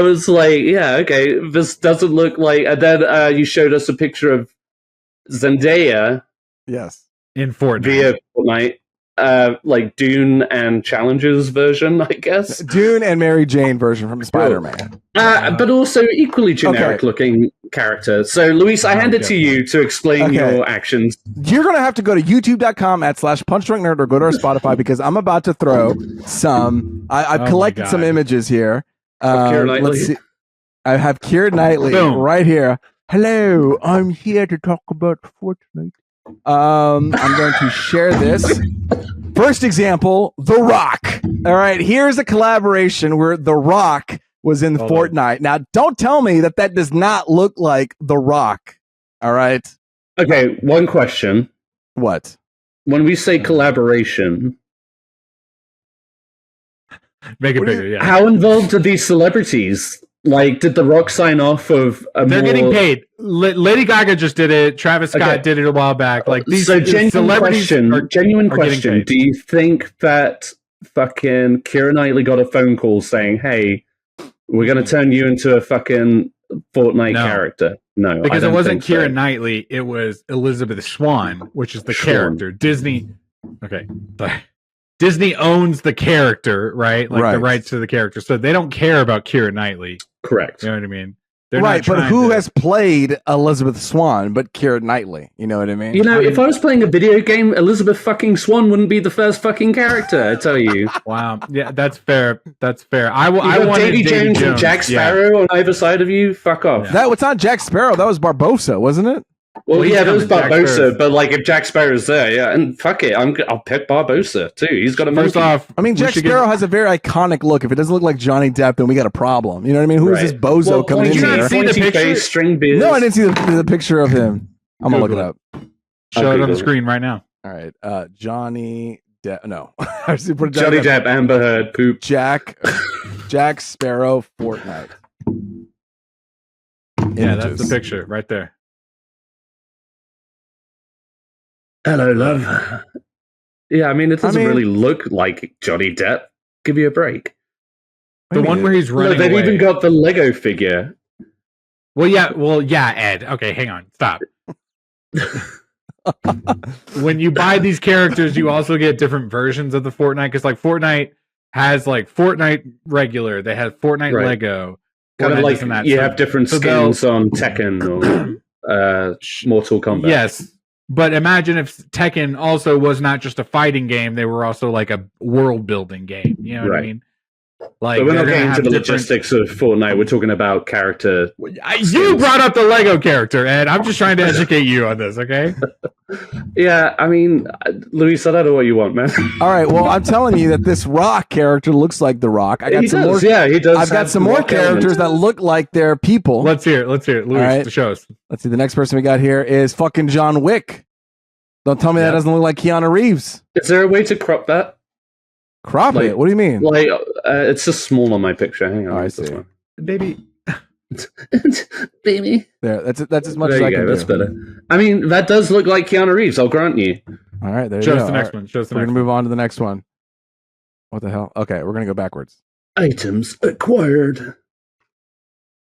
B: was like, yeah, okay, this doesn't look like... And then you showed us a picture of Zendaya.
A: Yes.
C: In Fortnite.
B: Via Fortnite. Like Dune and Challenges version, I guess.
A: Dune and Mary Jane version from Spider-Man.
B: But also equally generic looking character. So, Luis, I hand it to you to explain your actions.
A: You're going to have to go to youtube.com/punchdrunknerd or go to our Spotify because I'm about to throw some... I've collected some images here. Let's see. I have Keira Knightley right here. Hello, I'm here to talk about Fortnite. I'm going to share this. First example, The Rock. All right, here's a collaboration where The Rock was in Fortnite. Now, don't tell me that does not look like The Rock. All right.
B: Okay, one question.
A: What?
B: When we say collaboration...
C: Make it bigger, yeah.
B: How involved are these celebrities? Like, did The Rock sign off of
C: They're getting paid. Lady Gaga just did it. Travis Scott did it a while back. Like these
B: genuine question. Do you think that fucking Keira Knightley got a phone call saying, hey, we're going to turn you into a fucking Fortnite character? No.
C: Because it wasn't Keira Knightley. It was Elizabeth Swann, which is the character. Disney. Okay. Disney owns the character, right? Like the rights to the character. So they don't care about Keira Knightley.
B: Correct.
C: You know what I mean?
A: Right, but who has played Elizabeth Swann but Keira Knightley? You know what I mean?
B: If I was playing a video game, Elizabeth fucking Swann wouldn't be the first fucking character, I tell you.
C: Wow. Yeah, that's fair. That's fair. I
B: wanted Davy Jones and Jack Sparrow on either side of you. Fuck off.
A: Yeah. That was not Jack Sparrow. That was Barbossa, wasn't it?
B: Well, yeah, that was Barbossa, but like if Jack Sparrow's there, yeah, and fuck it, I'll pick Barbossa too. He's got a
C: first off.
A: I mean, Jack Sparrow has a very iconic look. If it doesn't look like Johnny Depp, then we got a problem. You know what I mean? Who is this bozo coming in here?
C: See the picture?
B: Face, string beard.
A: No, I didn't see the picture of him. I'm gonna look it up.
C: Show it on the screen right now.
A: All right, Johnny Depp. No,
B: Johnny Depp, Amber Heard, poop.
A: Jack Sparrow, Fortnite.
C: Yeah, that's the picture right there.
B: Hello, love. Yeah, I mean, it doesn't really look like Johnny Depp. Give you a break.
C: The one where he's running
B: they've
C: away.
B: even got the Lego figure.
C: Well, yeah, Ed. Okay, hang on. Stop. When you buy these characters, you also get different versions of the Fortnite. Because, like, Fortnite has, like, Fortnite regular. They have Fortnite Lego.
B: Kind of like you have different skins on Tekken or... Mortal Kombat.
C: Yes. But imagine if Tekken also was not just a fighting game; they were also like a world-building game. You know what I mean? Like,
B: but we're not
C: they're
B: getting
C: gonna
B: into the
C: have different-
B: logistics of Fortnite. We're talking about character.
C: You brought up the Lego character, Ed. I'm just trying to educate you on this, okay?
B: Yeah, I mean, Luis, I don't know what you want, man.
A: All right, well, I'm telling you that this Rock character looks like the Rock. I got
B: He
A: some
B: does,
A: more.
B: yeah, he does.
A: I've got
B: have
A: some
B: the
A: more
B: Rock
A: characters
B: element.
A: that look like they're people.
C: Let's hear it. Luis,
A: right.
C: show us.
A: Let's see. The next person we got here is fucking John Wick. Don't tell me that doesn't look like Keanu Reeves.
B: Is there a way to crop that?
A: Crop it? What do you mean?
B: Like, it's just small on my picture. Hang on.
A: I see.
C: Baby.
B: Baby.
A: There, that's as much
B: There
A: as I
B: you
A: can
B: go.
A: do.
B: That's better. I mean, that does look like Keanu Reeves. I'll grant you.
A: All right, there
C: Show
A: you
C: us
A: go.
C: the next
A: All
C: one.
A: right.
C: Show us the
A: We're
C: next
A: gonna
C: one.
A: move on to the next one. What the hell? Okay, we're gonna go backwards.
B: Items acquired.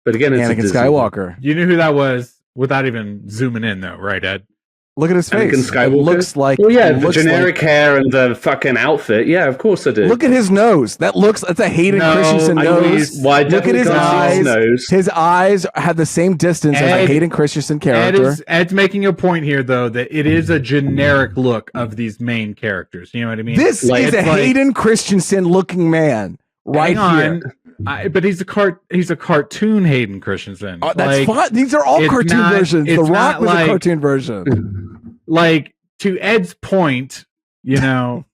B: But again, it's a
A: Anakin
B: Disney.
A: Skywalker.
C: You knew who that was without even zooming in, though, right, Ed?
A: Look at his face.
B: Anakin
A: It
B: Skywalker?
A: looks like.
B: Well, yeah,
A: it
B: the
A: looks
B: generic hair and the fucking outfit. Yeah, of course I do.
A: Look at his nose. That's a Hayden
C: No,
A: Christensen
C: I
A: nose.
B: Why?
A: Look at his eyes.
B: Nose.
A: His eyes have the same distance as a
C: Ed-
A: Hayden Christensen character.
C: Ed's making a point here, though, that it is a generic look of these main characters. You know what I mean?
A: This
B: Like-
A: is a
C: it's like-
A: Hayden Christensen looking man right
C: Hang
A: here.
C: on. But he's a cartoon Hayden Christensen.
A: That's
C: Like,
A: fine. These are all
C: it's
A: cartoon
C: not-
A: versions. The
C: it's
A: Rock
C: not
A: was a
C: like-
A: cartoon version.
C: Like, to Ed's point, you know,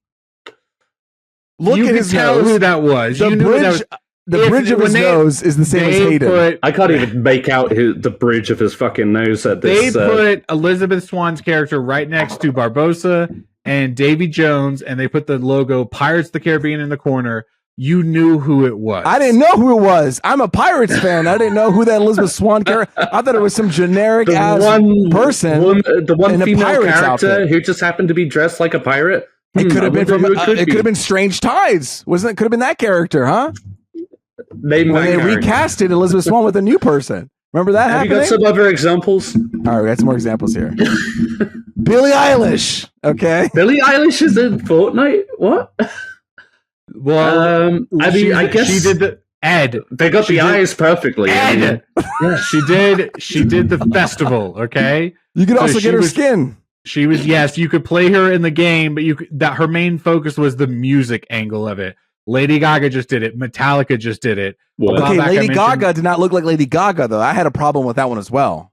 A: Look
C: you
A: at
C: could
A: his
C: tell
A: nose.
C: who that was.
A: The
C: You knew who that was.
A: The bridge of
C: when
A: his
C: they-
A: nose is the same as
C: They
A: Hayden.
C: put
B: I can't even make out the bridge of his fucking nose at
C: they
B: this.
C: put Elizabeth Swan's character right next to Barbosa and Davy Jones, and they put the logo Pirates of the Caribbean in the corner. You knew who it was.
A: I didn't know who it was. I'm a Pirates fan. I didn't know who that Elizabeth Swan character. I thought it was some generic ass person.
B: the one
A: in a
B: female
A: pirate's
B: character
A: outfit.
B: who just happened to be dressed like a pirate.
A: It could have been from.
B: It
A: It could have been Strange Tides. Wasn't it? Could have been that character, huh?
B: Name
A: When
B: that
A: they
B: character.
A: recasted Elizabeth Swan with a new person. Remember that
B: Have you
A: happening?
B: got some other examples?
A: All right, we got some more examples here. Billie Eilish. Okay.
B: Billie Eilish is in Fortnite. What?
C: Well,
B: I mean, I guess
C: she did the Ed.
B: they got
C: she
B: the
C: did-
B: eyes perfectly. I mean,
C: Ed. She did the festival. Okay.
A: You could
C: So
A: also
C: she
A: get her
C: was-
A: skin.
C: She was yes, you could play her in the game, but that her main focus was the music angle of it. Lady Gaga just did it. Metallica just did it.
B: what?
C: Okay.
A: Okay,
C: back I
A: Lady
C: mentioned-
A: Gaga did not look like Lady Gaga though. I had a problem with that one as well.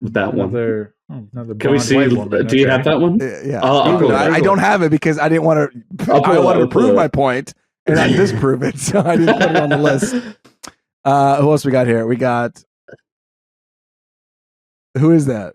B: That one.
C: Another
B: Can we
C: blonde
B: see?
C: white woman.
B: Do you
C: Okay.
B: have that one?
A: Yeah.
B: I'll pull it up.
A: I don't have it because I didn't want to.
B: I'll pull
A: I
B: it up,
A: wanted
B: I'll
A: to
B: pull
A: prove
B: it
A: my
B: up.
A: point and not disprove it, so I didn't put it on the list. Who else we got here? We got. Who is that?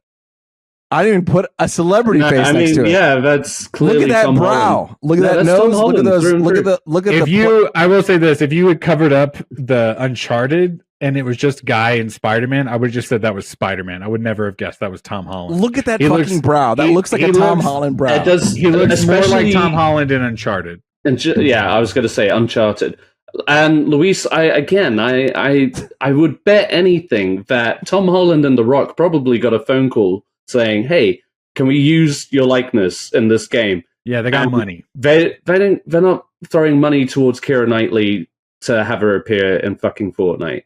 A: I didn't even put a celebrity face next to it.
B: Yeah, that's clearly
A: Look at that
B: Tom
A: brow.
B: Holland.
A: Look at
B: No,
A: that
B: that's Tom
A: nose. Look at
B: Holland
A: those.
B: through and
A: Look at
B: through.
A: the. Look at
C: If
A: the.
C: you, I will say this: if you had covered up the Uncharted and it was just Guy and Spider-Man, I would have just said that was Spider-Man. I would never have guessed that was Tom Holland.
A: Look at that
C: He
A: fucking
C: looks-
A: brow. That
C: he-
A: looks like
C: he
A: a Tom
C: looks-
A: Holland brow.
B: It does.
C: He looks more like
B: especially-
C: Tom Holland in Uncharted.
B: And yeah, I was going to say Uncharted. And Luis, I would bet anything that Tom Holland and The Rock probably got a phone call saying, "Hey, can we use your likeness in this game?"
C: Yeah, they got
B: And
C: money.
B: They're not throwing money towards Keira Knightley to have her appear in fucking Fortnite.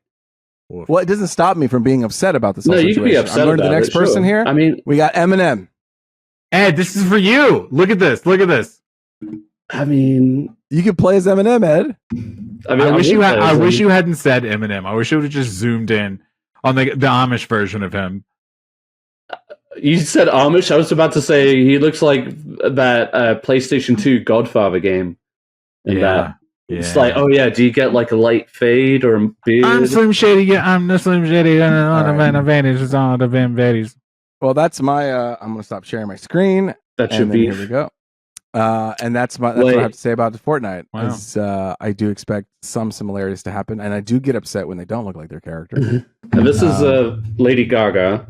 A: Well, it doesn't stop me from being upset about this.
B: No,
A: whole
B: you can be
A: situation.
B: upset
A: I'm going to
B: about
A: the next
B: it, sure.
A: person here.
B: I mean,
A: We got Eminem.
C: Ed, this is for you. Look at this. Look at this.
A: You could play as Eminem, Ed.
C: I wish you hadn't said Eminem. I wish you would have just zoomed in on the Amish version of him.
B: You said Amish. I was about to say he looks like that PlayStation 2 Godfather game. In that. It's like, oh yeah, do you get like a light fade or a beard?
C: I'm Slim Shady. Yeah, I'm the Slim Shady. On
A: right.
C: the advantage is on the advantage.
A: Well, that's my. I'm going to stop sharing my screen.
B: That
A: And
B: should
A: then
B: be.
A: here we go. And that's what I have to say about the Fortnite.
C: Wow.
A: Is, I do expect some similarities to happen, and I do get upset when they don't look like their character.
B: And this is Lady Gaga.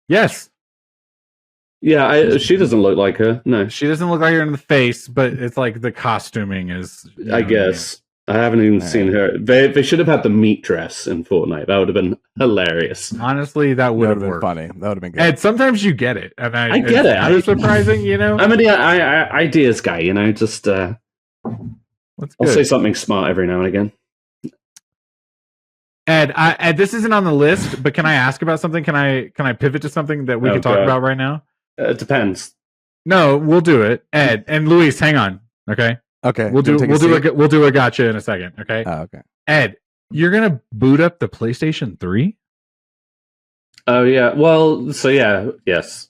C: Yes,
B: Yeah, she doesn't look like her. No,
C: she doesn't look like her in the face, but it's like the costuming is. you know
B: I
C: what mean?
B: guess. I haven't even seen her. They should have had the meat dress in Fortnite. That would have been hilarious.
C: Honestly, that
A: That
C: would
A: would
C: have
A: have been
C: worked.
A: funny. That would have been good.
C: Ed, sometimes you get it, and
B: I get it.
C: It's surprising, you know.
B: I'm an ideas guy, you know. Just
C: That's
B: I'll
C: good.
B: say something smart every now and again.
C: Ed, this isn't on the list, but can I ask about something? Can I pivot to something that we can talk about right now?
B: It depends.
C: No, we'll do it. Ed and Luis, hang on. Okay.
A: We'll do
C: a gotcha in a second. Okay.
A: Oh, okay.
C: Ed, you're gonna boot up the PlayStation 3?
B: Oh yeah. Well, so yeah, yes.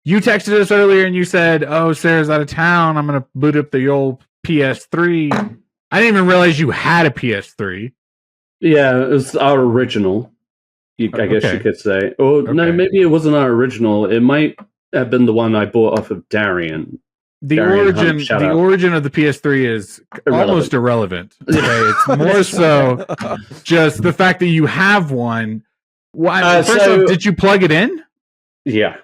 C: You texted us earlier and you said, "Oh, Sarah's out of town. I'm gonna boot up the old PS3." I didn't even realize you had a PS3.
B: Yeah, it was our original. I guess you could say. Or no, maybe it wasn't our original. It might have been the one I bought off of Darian.
C: The origin of the PS3 is almost irrelevant. Okay? It's more so just the fact that you have one. First off, did you plug it in?
B: Yeah.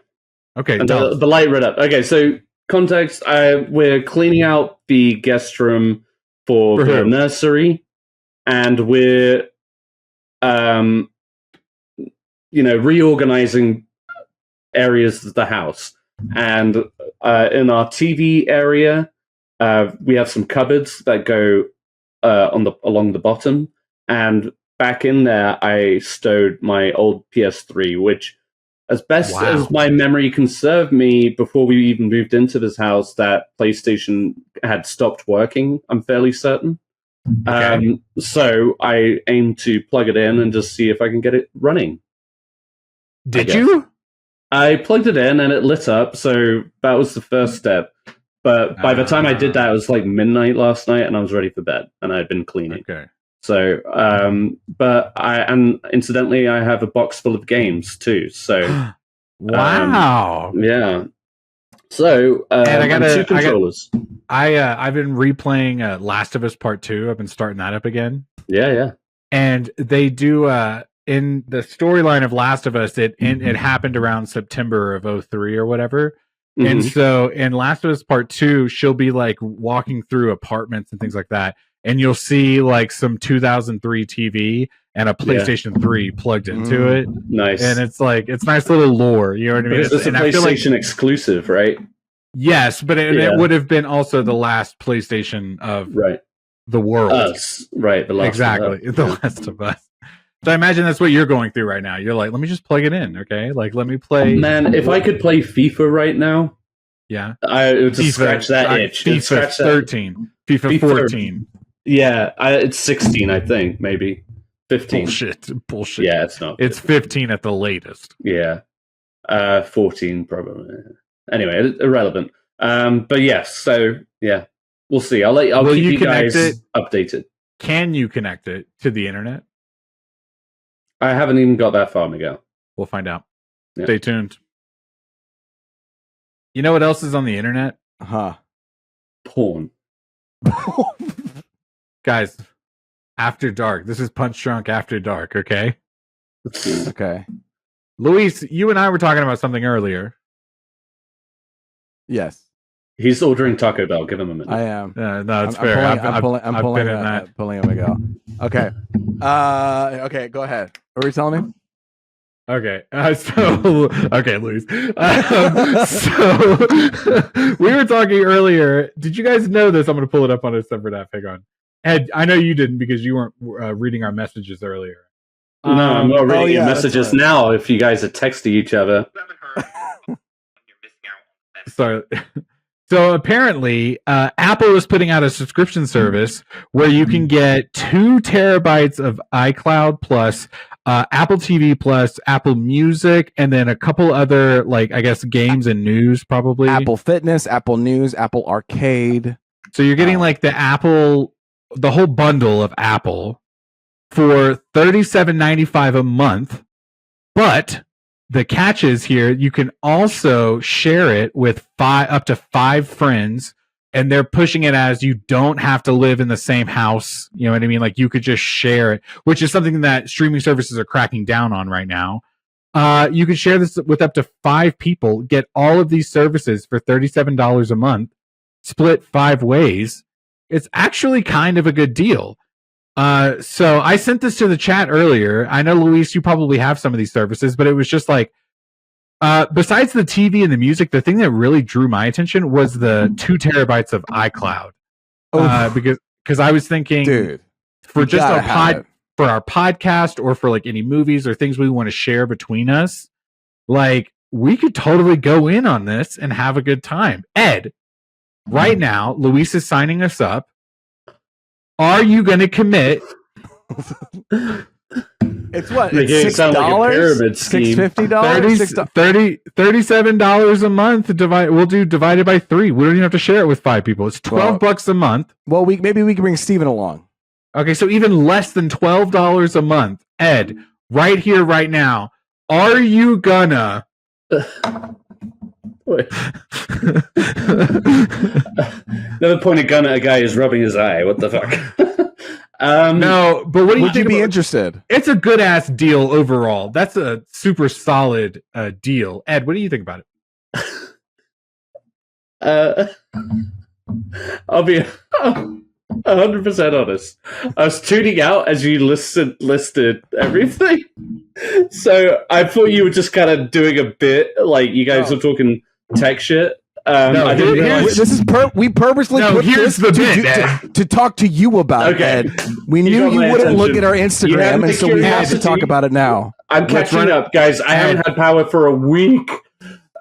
C: Okay.
B: And the light red up. Okay, so context: we're cleaning out the guest room for the nursery, and we're, reorganizing areas of the house. And in our TV area, we have some cupboards that go along the bottom, and back in there, I stowed my old PS3, which, as best as my memory can serve me, before we even moved into this house, that PlayStation had stopped working. I'm fairly certain. Okay. So I aim to plug it in and just see if I can get it running.
C: Did you?
B: I plugged it in and it lit up, so that was the first step. But by the time I did that, it was like midnight last night, and I was ready for bed, and I had been cleaning.
C: Okay.
B: So, and incidentally, I have a box full of games too. So,
C: wow,
B: yeah. So, and I got two controllers.
C: I've been replaying Last of Us Part 2. I've been starting that up again.
B: Yeah.
C: And they do in the storyline of Last of Us, it happened around September of 2003 or whatever. Mm-hmm. And so in Last of Us Part 2, she'll be like walking through apartments and things like that. And you'll see like some 2003 TV and a PlayStation 3 plugged into it.
B: Nice.
C: And it's like, it's nice little lore. You know what I mean?
B: It's a PlayStation exclusive, right?
C: Yes, but it would have been also the last PlayStation of the world.
B: Us. Right. The last
C: The Last of Us. So I imagine that's what you're going through right now. You're like, let me just plug it in, okay? Like, let me play.
B: Man, if I could play FIFA right now, I would just scratch that itch.
C: FIFA 13, FIFA 14.
B: Yeah, it's 16, I think, maybe 15.
C: Bullshit.
B: Yeah, it's not.
C: It's 15 at the latest.
B: Yeah, 14 probably. Anyway, irrelevant. But yes, so yeah, we'll see. I'll keep you guys updated.
C: Can you connect it to the internet?
B: I haven't even got that far, Miguel.
C: We'll find out. Yeah. Stay tuned. You know what else is on the internet?
B: Porn.
C: Guys, After Dark. This is Punch Drunk After Dark, okay?
A: Okay.
C: Luis, you and I were talking about something earlier.
A: Yes.
B: He's ordering Taco Bell. Give him a minute.
A: I am.
C: No, it's fair.
A: I'm pulling him, Miguel. Okay. Okay, go ahead. What were you telling me?
C: Okay. Okay, Luis. So we were talking earlier. Did you guys know this? I'm going to pull it up on a separate app. Hang on. Ed, I know you didn't because you weren't reading our messages earlier.
B: No, I'm not reading your messages now if you guys are texting each other.
C: Sorry. So apparently, Apple is putting out a subscription service where you can get 2 terabytes of iCloud plus Apple TV plus Apple Music, and then a couple other, like, I guess, games and news, probably.
A: Apple Fitness, Apple News, Apple Arcade.
C: So you're getting like the whole bundle of Apple for $37.95 a month, but the catch is here, you can also share it with up to 5 friends, and they're pushing it as you don't have to live in the same house. You know what I mean? Like, you could just share it, which is something that streaming services are cracking down on right now. You can share this with up to 5 people, get all of these services for $37 a month, split 5 ways. It's actually kind of a good deal. So I sent this to the chat earlier. I know, Luis, you probably have some of these services, but it was just like, besides the TV and the music, the thing that really drew my attention was the 2 terabytes of iCloud. Because I was thinking,
A: dude,
C: for just for our podcast or for like any movies or things we want to share between us, like we could totally go in on this and have a good time. Ed, right now, Luis is signing us up. Are you going to commit?
A: It's what?
B: It's
A: $6? $650?
C: $37 a month. We'll do divided by 3. We don't even have to share it with 5 people. It's $12 a month.
A: Well, maybe we can bring Steven along.
C: Okay, so even less than $12 a month. Ed, right here, right now, are you gonna?
B: Another pointed gun at a guy who's rubbing his eye. What the fuck?
C: No, but what do you
A: Would
C: think?
A: You be interested?
C: It's a good ass deal overall. That's a super solid deal. Ed, what do you think about
B: it? I'll be 100% honest. I was tuning out as you listed everything, so I thought you were just kind of doing a bit, like you guys were talking tech shit.
C: No,
B: I didn't realize.
A: This is we purposely put
C: here's
A: this
C: the bit,
A: to talk to you about it, Ed. We knew you wouldn't look at our Instagram, and so we have to talk about it now.
B: I'm catching up, guys. I haven't had power for a week.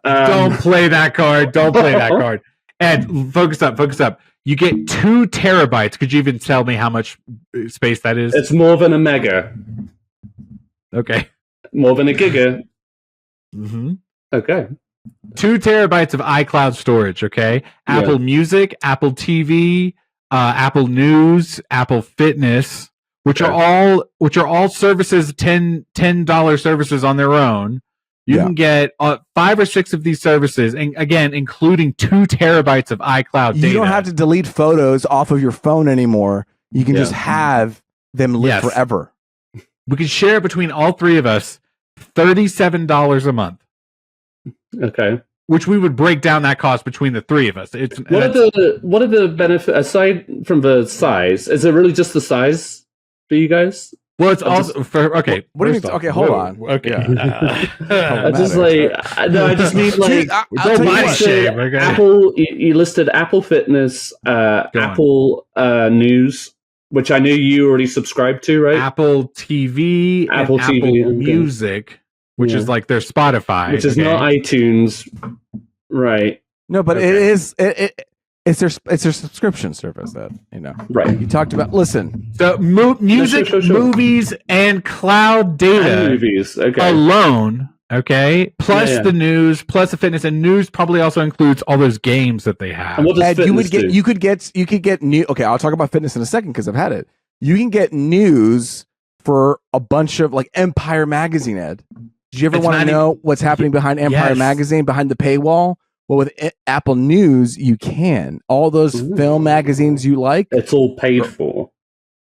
C: Don't play that card. Don't play that card. Ed, focus up. You get 2 terabytes. Could you even tell me how much space that is?
B: It's more than a mega.
C: Okay.
B: More than a giga.
C: Mm-hmm.
B: Okay.
C: 2 terabytes of iCloud storage, okay? Apple Music, Apple TV, Apple News, Apple Fitness, which are all services, $10 services on their own. You can get 5 or 6 of these services, and again, including 2 terabytes of iCloud data.
A: You don't have to delete photos off of your phone anymore. You can just have them live forever.
C: We can share it between all 3 of us, $37 a month.
B: Okay.
C: Which we would break down that cost between the 3 of us.
B: What are the benefits aside from the size? Is it really just the size for you guys?
C: Well, it's also for okay.
A: What do you mean? Okay, hold on.
C: Okay,
B: I just I just need like
C: don't body shame. Okay?
B: Apple. You listed Apple Fitness, Apple News, which I knew you already subscribed to, right?
C: Apple TV,
B: Apple TV,
C: Apple Music, which is like their Spotify,
B: which is not iTunes, right?
A: No, but it is. It's their subscription service that
B: right.
A: You talked about. Listen,
C: so music, movies, and cloud data,
B: and movies,
C: alone. Okay, plus the news, plus the fitness, and news probably also includes all those games that they have.
B: And what does
A: you could get new. Okay, I'll talk about fitness in a second because I've had it. You can get news for a bunch of like Empire Magazine. Ed, did you ever want to know what's happening behind Empire Magazine, behind the paywall? Well, with Apple News, you can. All those film magazines you like.
B: It's all paid for.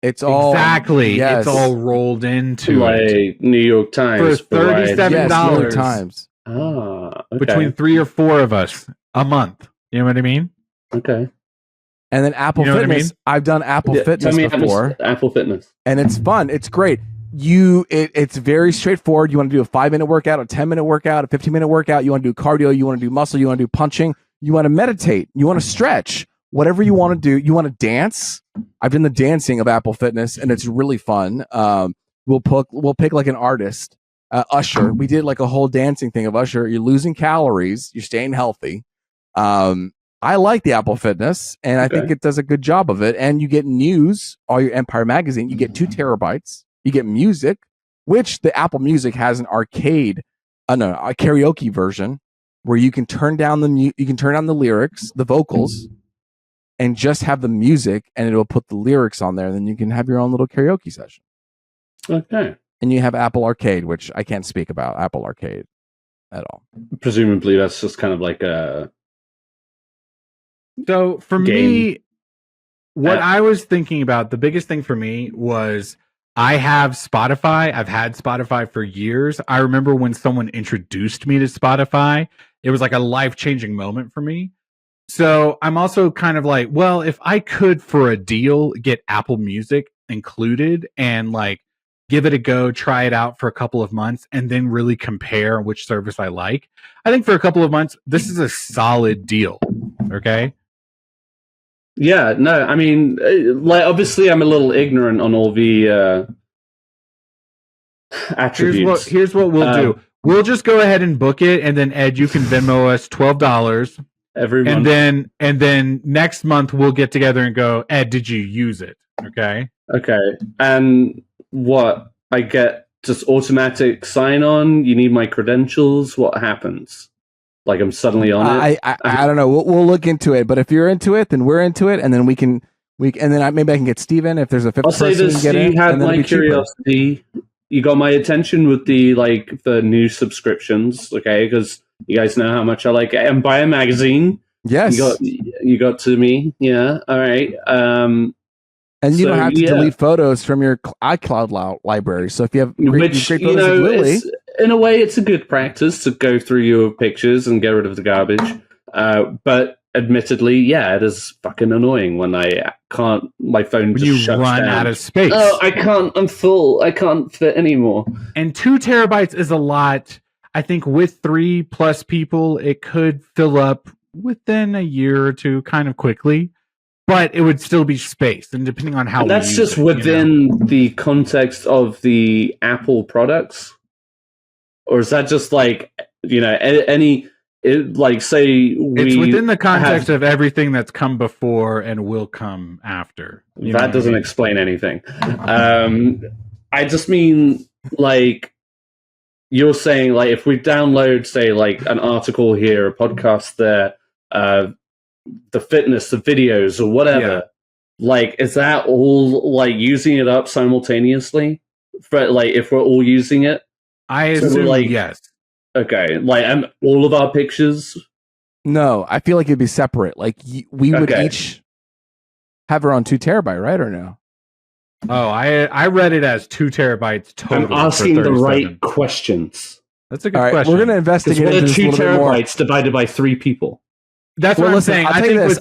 A: It's all
C: It's all rolled into
B: like New York Times
C: for $37.
A: New York Times.
C: Between 3 or 4 of us a month. You know what I mean?
B: Okay.
A: And then Apple Fitness. I've done Apple Fitness before.
B: Apple Fitness,
A: and it's fun. It's great. It's very straightforward. You want to do a 5-minute workout, a 10-minute workout, a 15-minute workout. You want to do cardio. You want to do muscle. You want to do punching. You want to meditate. You want to stretch. Whatever you want to do. You want to dance. I've done the dancing of Apple Fitness, and it's really fun. We'll pick like an artist, Usher. We did like a whole dancing thing of Usher. You're losing calories. You're staying healthy. I like the Apple Fitness, and I think it does a good job of it. And you get news, all your Empire Magazine. You get 2 terabytes. You get music, which the Apple Music has an arcade, a karaoke version where you can turn down the lyrics, the vocals, and just have the music, and it'll put the lyrics on there. And then you can have your own little karaoke session.
B: Okay.
A: And you have Apple Arcade, which I can't speak about Apple Arcade at all.
B: Presumably, that's just kind of like a.
C: So for me, what I was thinking about, the biggest thing for me was. I have Spotify. I've had Spotify for years. I remember when someone introduced me to Spotify, it was like a life-changing moment for me. So I'm also kind of like, well, if I could for a deal get Apple Music included and like give it a go, try it out for a couple of months and then really compare which service I like. I think for a couple of months, this is a solid deal. Okay.
B: Yeah, no, I mean, like obviously I'm a little ignorant on all the attributes.
C: Here's what we'll do. We'll just go ahead and book it, and then Ed, you can Venmo us $12
B: every month,
C: and then next month we'll get together and go, Ed, did you use it? Okay.
B: And what I get? Just automatic sign on? You need my credentials? What happens? Like I'm suddenly on it?
A: I don't know. We'll look into it. But if you're into it, then we're into it, and then maybe I can get Steven if there's a fifth person. I'll say this:
B: you had my curiosity. You got my attention with the new subscriptions, okay? Because you guys know how much I like Empire magazine.
A: Yes,
B: you got to me. Yeah, all right.
A: And you don't have to delete photos from your iCloud library. So if you have great photos of Lily,
B: in a way, it's a good practice to go through your pictures and get rid of the garbage. But admittedly, it is fucking annoying when I can't. My phone just shuts down. You run
C: out of space.
B: Oh, I can't. I'm full. I can't fit anymore.
C: And 2 terabytes is a lot. I think with 3+ people, it could fill up within a year or two, kind of quickly. But it would still be space, and depending on how
B: that's just within the context of the Apple products, or is that just say
C: it's within the context of everything that's come before and will come after.
B: That doesn't explain anything. I just mean you're saying if we download say an article here, a podcast there. The fitness, the videos, or whatever. Is that all using it up simultaneously? For if we're all using it,
C: I assume yes.
B: Okay, and all of our pictures.
A: No, I feel like it'd be separate. We would each have our own 2 terabyte, right or no?
C: Oh, I read it as 2 terabytes total.
B: I'm asking the right questions.
C: That's a good question.
A: We're going to investigate.
B: What are 2 terabytes divided by 3 people?
C: That's what I'm saying.
A: I think this.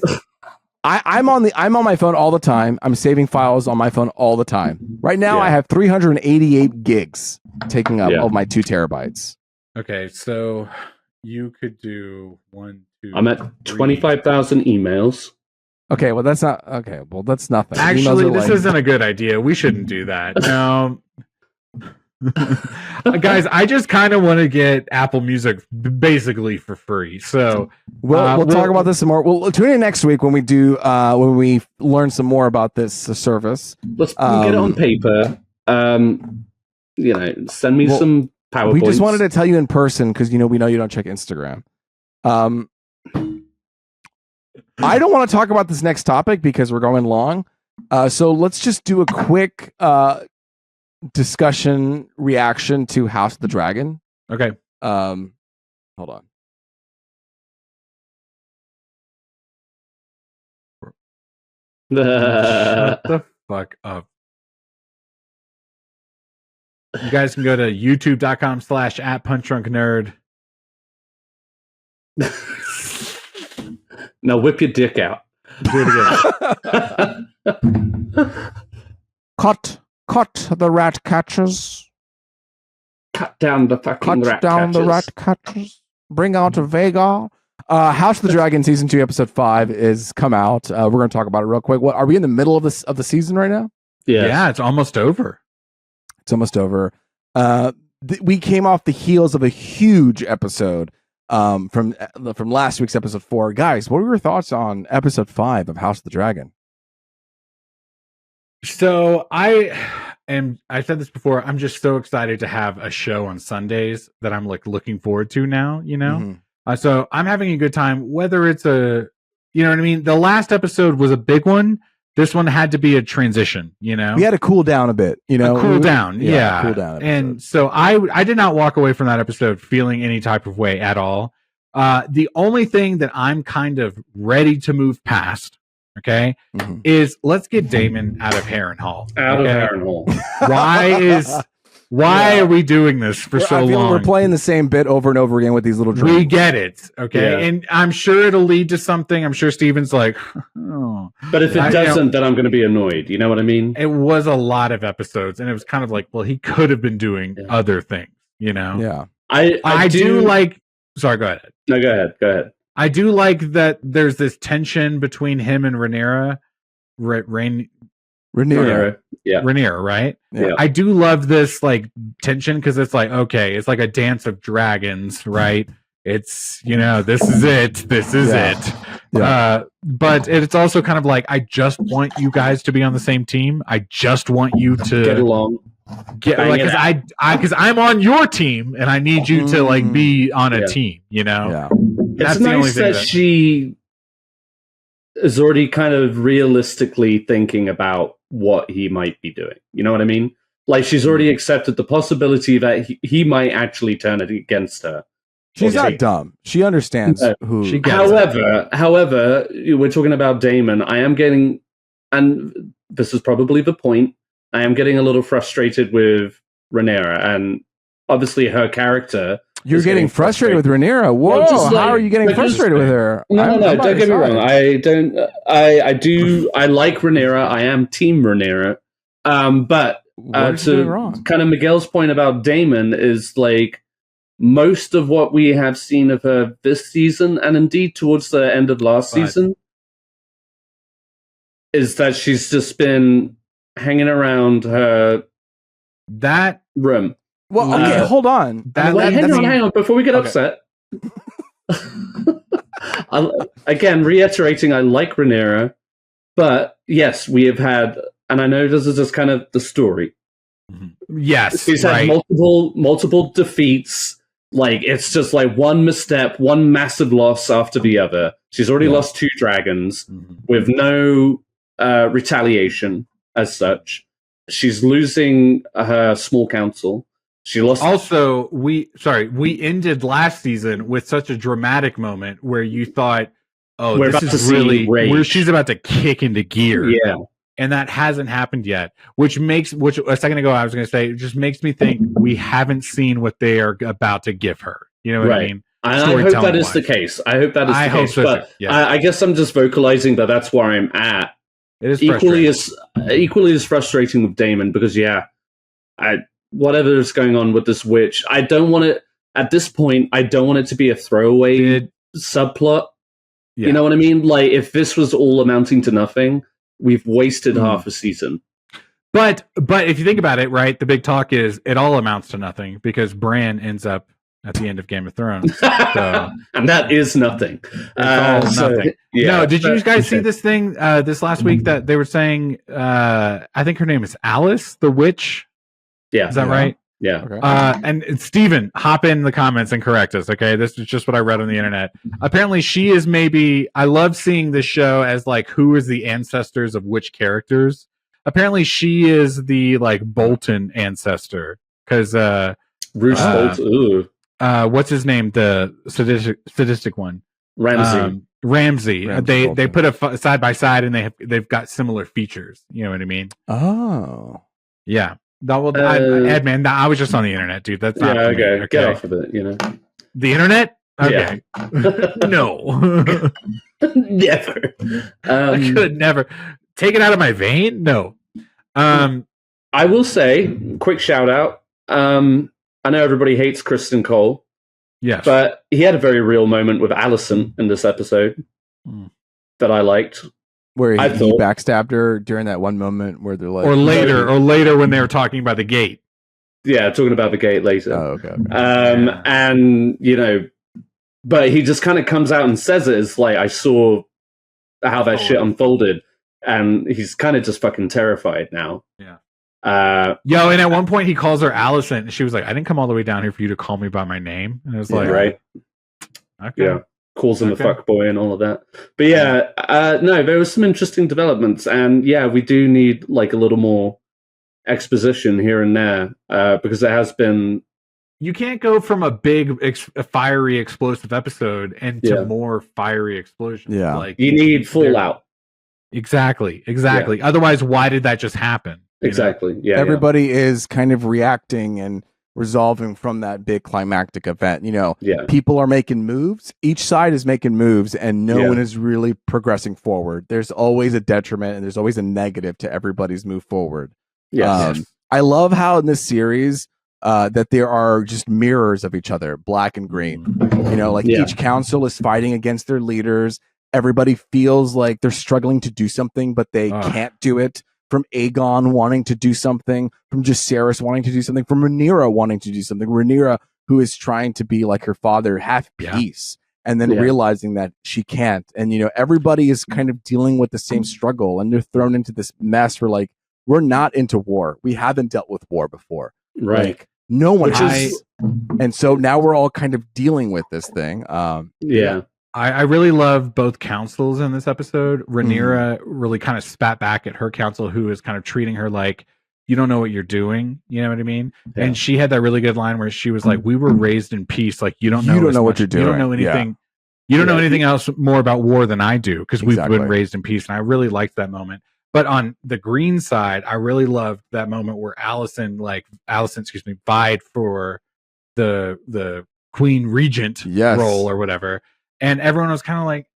A: I'm on my phone all the time. I'm saving files on my phone all the time. Right now, I have 388 gigs taking up of my 2 terabytes.
C: Okay, so you could do 1, 2.
B: I'm at 25,000 emails.
A: Okay, well that's not okay. Well, that's nothing.
C: Actually, this isn't a good idea. We shouldn't do that. No. Guys, I just kind of want to get Apple Music basically for free. So
A: we'll talk about this some more. We'll tune in next week when we do when we learn some more about this service.
B: Let's get it on paper. Send me some PowerPoints.
A: We just wanted to tell you in person because we know you don't check Instagram. I don't want to talk about this next topic because we're going long. So let's just do a quick discussion reaction to House of the Dragon.
C: Okay.
A: Hold on.
C: Shut the fuck up. You guys can go to youtube.com/@punchdrunknerd.
B: Now whip your dick out.
C: Do it again.
A: Cut the rat catchers.
B: Cut down the fucking rat catchers. Cut down the rat catchers.
A: Bring out Vhagar. House of the Dragon season 2 episode 5 is come out. We're going to talk about it real quick. What are we in the middle of the season right now?
C: Yeah, it's almost over.
A: It's almost over. We came off the heels of a huge episode from last week's episode 4. Guys, what were your thoughts on episode 5 of House of the Dragon?
C: So I said this before, I'm just so excited to have a show on Sundays that I'm looking forward to now, Mm-hmm. So I'm having a good time, whether it's you know what I mean? The last episode was a big one. This one had to be a transition, We
A: had to cool down a bit,
C: Cool down.
A: Cool down.
C: And so I did not walk away from that episode feeling any type of way at all. The only thing that I'm kind of ready to move past, okay, mm-hmm. is let's get Damon out of Harrenhal.
B: Out of Harrenhal.
C: Why are we doing this for so long?
A: We're playing the same bit over and over again with these little dreams.
C: We get it, okay? Yeah. And I'm sure it'll lead to something. I'm sure Steven's like, oh.
B: But if it doesn't, then I'm going to be annoyed. You know what I mean?
C: It was a lot of episodes, and it was kind of like, well, he could have been doing other things,
A: Yeah.
C: I do like... Sorry, go ahead.
B: No, go ahead.
C: I do like that there's this tension between him and Rhaenyra.
A: Rhaenyra.
B: Yeah.
C: Rhaenyra, right?
A: Yeah.
C: I do love this like tension because it's like, okay, it's like a dance of dragons, right? It's, this is it. This is it.
A: Yeah.
C: But it's also kind of like, I just want you guys to be on the same team. I just want you to
B: get along.
C: Because I'm on your team and I need you to like be on a team,
A: Yeah.
B: It's nice that she is already kind of realistically thinking about what he might be doing. You know what I mean? Like she's already accepted the possibility that he might actually turn it against her.
A: She's not dumb. She understands who
C: she gets.
B: However, we're talking about Daemon. I am getting, and this is probably the point, I am getting a little frustrated with Rhaenyra, and obviously her character.
A: You're getting frustrated with Rhaenyra. Whoa! How are you getting frustrated with her?
B: No. Don't get me wrong. I don't. I like Rhaenyra. I am Team Rhaenyra. But to kind of Miguel's point about Daemon is like most of what we have seen of her this season, and indeed towards the end of last season, is that she's just been hanging around her room.
A: Well, okay, hold on.
B: Hang on. Before we get upset, again, reiterating, I like Rhaenyra, but yes, we have had, and I know this is just kind of the story.
C: Yes,
B: she's had multiple defeats. Like it's just like one misstep, one massive loss after the other. She's already lost 2 dragons with no retaliation as such. She's losing her small council. She lost.
C: Also, we ended last season with such a dramatic moment where you thought, "Oh, this is really where she's about to kick into gear."
B: Yeah,
C: and that hasn't happened yet. Which a second ago I was going to say, it just makes me think we haven't seen what they are about to give her. You know what I mean?
B: And I hope that is the case. I hope that is the case. But I guess I'm just vocalizing that that's where I'm at.
C: It is
B: equally as frustrating with Daemon because whatever is going on with this witch, I don't want it at this point. I don't want it to be a throwaway subplot. You know what I mean? Like if this was all amounting to nothing, we've wasted half a season.
C: But if you think about it, right, the big talk is it all amounts to nothing because Bran ends up at the end of Game of Thrones. So,
B: and that is nothing.
C: Nothing. No, did you guys see this thing this last week that they were saying, I think her name is Alice, the witch?
B: Yeah.
C: Is that right?
B: Yeah.
C: Okay. And Steven, hop in the comments and correct us, okay? This is just what I read on the internet. Apparently she is I love seeing this show as like who is the ancestors of which characters. Apparently she is the like Bolton ancestor because
B: Roose Bolton.
C: What's his name? The sadistic one.
B: Ramsay.
C: They put a side by side and they've got similar features. You know what I mean?
A: Oh.
C: Yeah. Edman, I was just on the internet, dude. That's not
B: okay. Get off of it,
C: The internet? Okay. No.
B: Never.
C: I could never. Take it out of my vein? No.
B: I will say, quick shout out. I know everybody hates Kristen Cole.
C: Yes.
B: But he had a very real moment with Allison in this episode that I liked.
A: Where he backstabbed her during that one moment where they're like,
C: or later when they were talking about the gate.
B: Yeah, talking about the gate later.
A: Oh, okay.
B: And but he just kind of comes out and says it. It's like I saw how that shit unfolded, and he's kind of just fucking terrified now.
C: Yeah.
B: And
C: at one point he calls her Allison, and she was like, "I didn't come all the way down here for you to call me by my name." And it was like,
B: right,
C: okay.
B: Yeah. Calls him a fuckboy and all of that. But no, there was some interesting developments. And we do need like a little more exposition here and there because there has been...
C: You can't go from a big, fiery, explosive episode into more fiery explosions.
A: Yeah.
C: Like,
B: you need fallout.
C: Exactly. Yeah. Otherwise, why did that just happen?
B: Exactly. Yeah.
A: Everybody is kind of reacting and resolving from that big climactic event. People are making moves. Each side is making moves, and no one is really progressing forward. There's always a detriment, and there's always a negative to everybody's move forward.
B: Yes.
A: I love how in this series that there are just mirrors of each other, black and green. Each council is fighting against their leaders. Everybody feels like they're struggling to do something, but they can't do it. from Aegon wanting to do something, from Jacaerys wanting to do something, from Rhaenyra wanting to do something. Rhaenyra, who is trying to be like her father, have peace, and then realizing that she can't. And, you know, everybody is kind of dealing with the same struggle, and they're thrown into this mess where, like, we're not into war. We haven't dealt with war before.
B: Right.
A: Like, no one has. And so now we're all kind of dealing with this thing.
C: I really love both councils in this episode. Rhaenyra really kind of spat back at her council, who is kind of treating her like, you don't know what you're doing. You know what I mean? Yeah. And she had that really good line where she was like, we were raised in peace. Like, you don't know what you're doing. You don't know anything. Yeah. You don't know anything else more about war than I do, because we've been raised in peace. And I really liked that moment. But on the green side, I really loved that moment where Allison, vied for the Queen Regent role or whatever. And everyone was kind of like,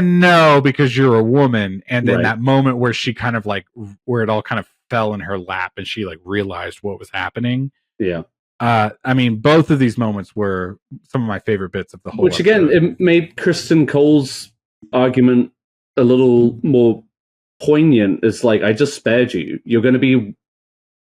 C: no, because you're a woman. And then that moment where she kind of like, where it all kind of fell in her lap and she like realized what was happening.
B: Yeah.
C: I mean, both of these moments were some of my favorite bits of the whole
B: Which
C: episode.
B: Again, it made Kristen Cole's argument a little more poignant. It's like, I just spared you. You're going to be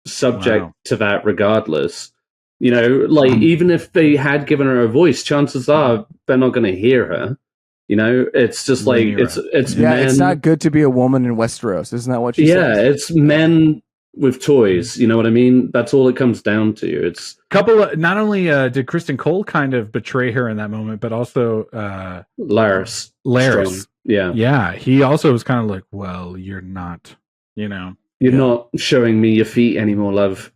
B: subject to that regardless. You know, like, even if they had given her a voice, chances are they're not going to hear her. You know, it's just like, it's men.
A: It's not good to be a woman in Westeros. Isn't that what she says?
B: Yeah, it's men with toys. You know what I mean? That's all it comes down to. It's
C: not only did Kristen Cole kind of betray her in that moment, but also
B: Larys.
C: Strong.
B: Yeah.
C: He also was kind of like, well, you're not, you know,
B: you're not showing me your feet anymore, love.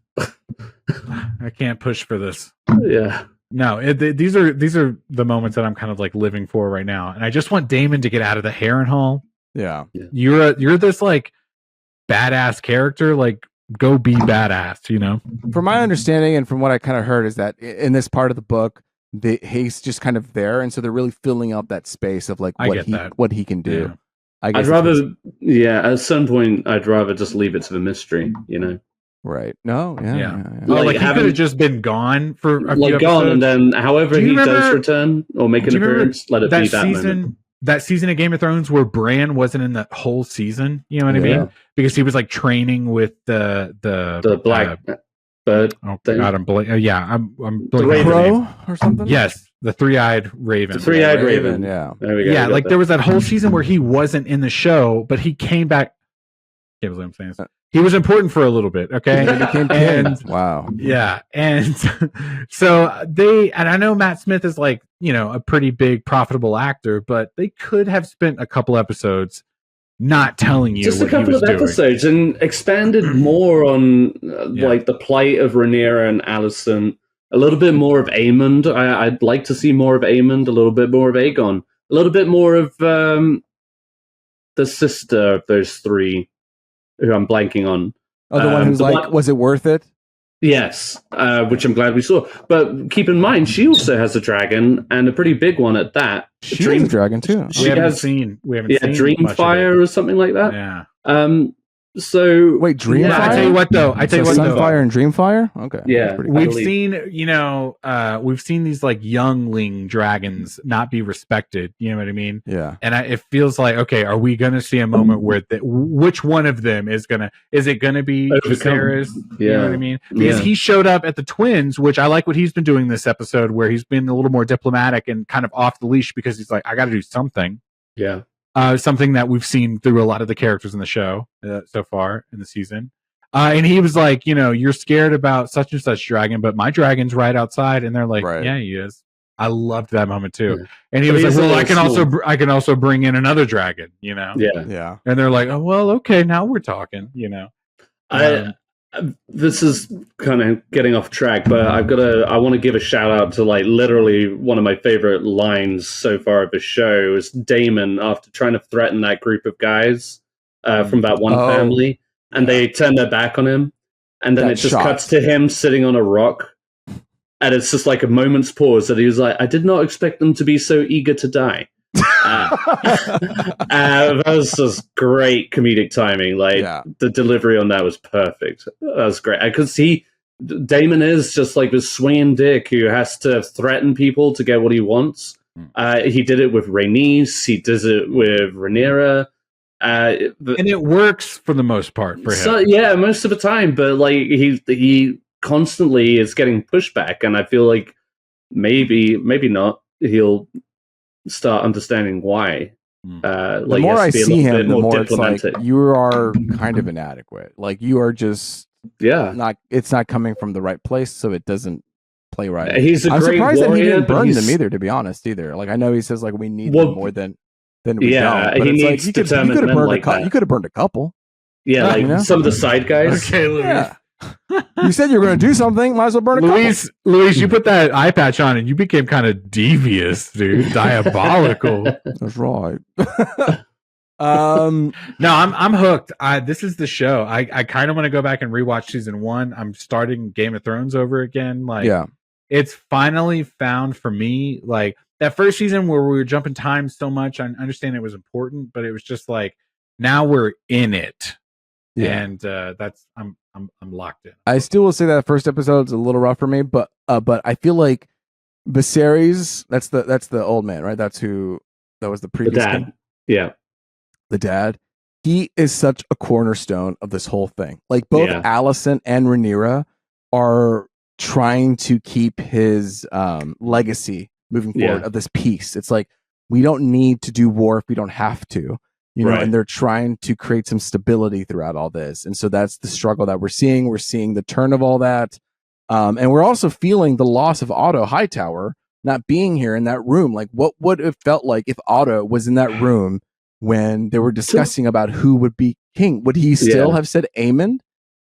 C: I can't push for this.
B: Yeah.
C: No, these are the moments that I'm kind of like living for right now, and I just want Daemon to get out of the Harrenhal.
A: Yeah.
C: You're this like badass character, like, go be badass, you know.
A: From my understanding and from what I kind of heard is that in this part of the book, he's just kind of there, and so they're really filling up that space of like what he can do.
B: Yeah. I'd rather, at some point, I'd rather just leave it to the mystery, you know.
A: Right. No. Yeah.
C: Like he could have just been gone for a few episodes.
B: Gone, and then however he does return or make an appearance, let it be that moment.
C: That season of Game of Thrones where Bran wasn't in the whole season, you know what I mean? Because he was like training with the
B: black bird.
C: Oh God, I'm blanking.
A: The Crow or something.
C: Yes, the three-eyed raven.
B: The three-eyed raven.
A: Yeah.
B: There we go.
C: Yeah, like there was that whole season where he wasn't in the show, but he came back. I can't believe I'm saying this. He was important for a little bit, okay?
A: Wow.
C: Yeah. And so and I know Matt Smith is like, you know, a pretty big profitable actor, but they could have spent a couple episodes not telling you
B: just
C: what
B: a couple of episodes and expanded more on like the plight of Rhaenyra and Alicent, a little bit more of Aemond. I'd like to see more of Aemond, a little bit more of Aegon, a little bit more of the sister of those three, who I'm blanking on.
A: Oh, the one who's was it worth it?
B: Yes, which I'm glad we saw. But keep in mind, she also has a dragon, and a pretty big one at that.
A: She has a dragon too.
C: We haven't seen
B: Dreamfire or something like that.
C: Yeah.
B: So
A: wait, Dreamfire?
C: I tell you what though.
A: Sunfire and Dreamfire? Okay.
B: Yeah.
C: We've seen, we've seen these like youngling dragons not be respected. You know what I mean?
A: Yeah.
C: And it feels like, okay, are we going to see a moment where which one of them is it going to be Viserys?
B: Yeah.
C: You know what I mean? Because he showed up at the twins, which I like what he's been doing this episode, where he's been a little more diplomatic and kind of off the leash, because he's like, I got to do something.
B: Yeah.
C: Something that we've seen through a lot of the characters in the show so far in the season. And he was like, you're scared about such and such dragon, but my dragon's right outside. And they're like, yeah, he is. I loved that moment too. Yeah. And he was like, well, I can also bring in another dragon,
B: Yeah.
A: Yeah.
C: And they're like, oh, well, okay, now we're talking,
B: This is kind of getting off track, but I want to give a shout out to like literally one of my favorite lines so far of the show is Daemon after trying to threaten that group of guys from that one family, and they turn their back on him, and then it just cuts to him sitting on a rock, and it's just like a moment's pause that he was like, I did not expect them to be so eager to die. That was just great comedic timing. Like the delivery on that was perfect. That was great. Because Daemon is just like this swinging dick who has to threaten people to get what he wants. He did it with Rhaenys. He does it with Rhaenyra.
C: And it works for the most part for him.
B: So, yeah, most of the time, but like he constantly is getting pushback, and I feel like maybe not. He'll start understanding why.
A: The more I see him, the more it's like you are kind of inadequate. Like you are just not. It's not coming from the right place, so it doesn't play right.
B: He's
A: I'm
B: great
A: surprised
B: warrior,
A: that he didn't burn them either. To be honest, either. Like I know he says like we need them more than we don't. But it's like you could have burned you could have burned a couple.
B: Yeah, like some of the side guys.
C: Okay, Louise.
A: Yeah. You said you were going to do something. Might as well burn a couple.
C: Louise, you put that eye patch on and you became kind of devious, dude. Diabolical.
A: That's right.
C: No, I'm hooked. This is the show. I kind of want to go back and rewatch season 1. I'm starting Game of Thrones over again. Like, it's finally found for me. Like that first season where we were jumping time so much. I understand it was important, but it was just like now we're in it, and that's I'm locked in.
A: I still will say that first episode is a little rough for me, but I feel like Viserys. That's the old man, right? That was the previous
B: dad.
A: king.
B: Yeah.
A: The dad, he is such a cornerstone of this whole thing. Like both Alicent and Rhaenyra are trying to keep his legacy moving forward of this peace. It's like we don't need to do war if we don't have to, you know. And they're trying to create some stability throughout all this, and so that's the struggle that we're seeing. We're seeing the turn of all that, and we're also feeling the loss of Otto Hightower not being here in that room. Like, what would it felt like if Otto was in that room when they were discussing about who would be king? Would he still have said Aemond?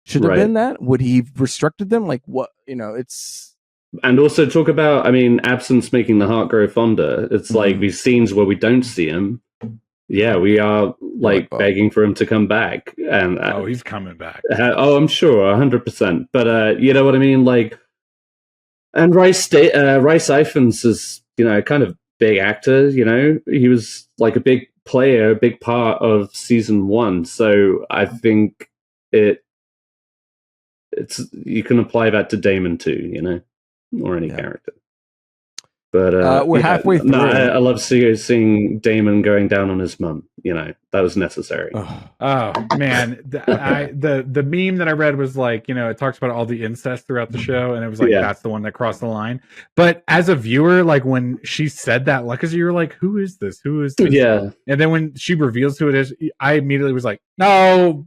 A: Should have been that? Would he have restricted them? Like what, you know, it's...
B: And also talk about, I mean, absence making the heart grow fonder. It's like these scenes where we don't see him. Yeah, we are like begging for him to come back. And
C: he's coming back.
B: I'm sure, 100%. But you know what I mean? Like, and Rhys Ifans is, you know, kind of big actor, you know? He was like a big player, a big part of season 1. So I think it's you can apply that to Daemon too, you know, or any character. But
A: we're halfway through.
B: No, I love seeing Daemon going down on his mum. You know, that was necessary.
C: Oh man, the meme that I read was like, you know, it talks about all the incest throughout the show, and it was like that's the one that crossed the line. But as a viewer, like when she said that, like, because you were like, who is this? Who is this?
B: Yeah.
C: And then when she reveals who it is, I immediately was like, no.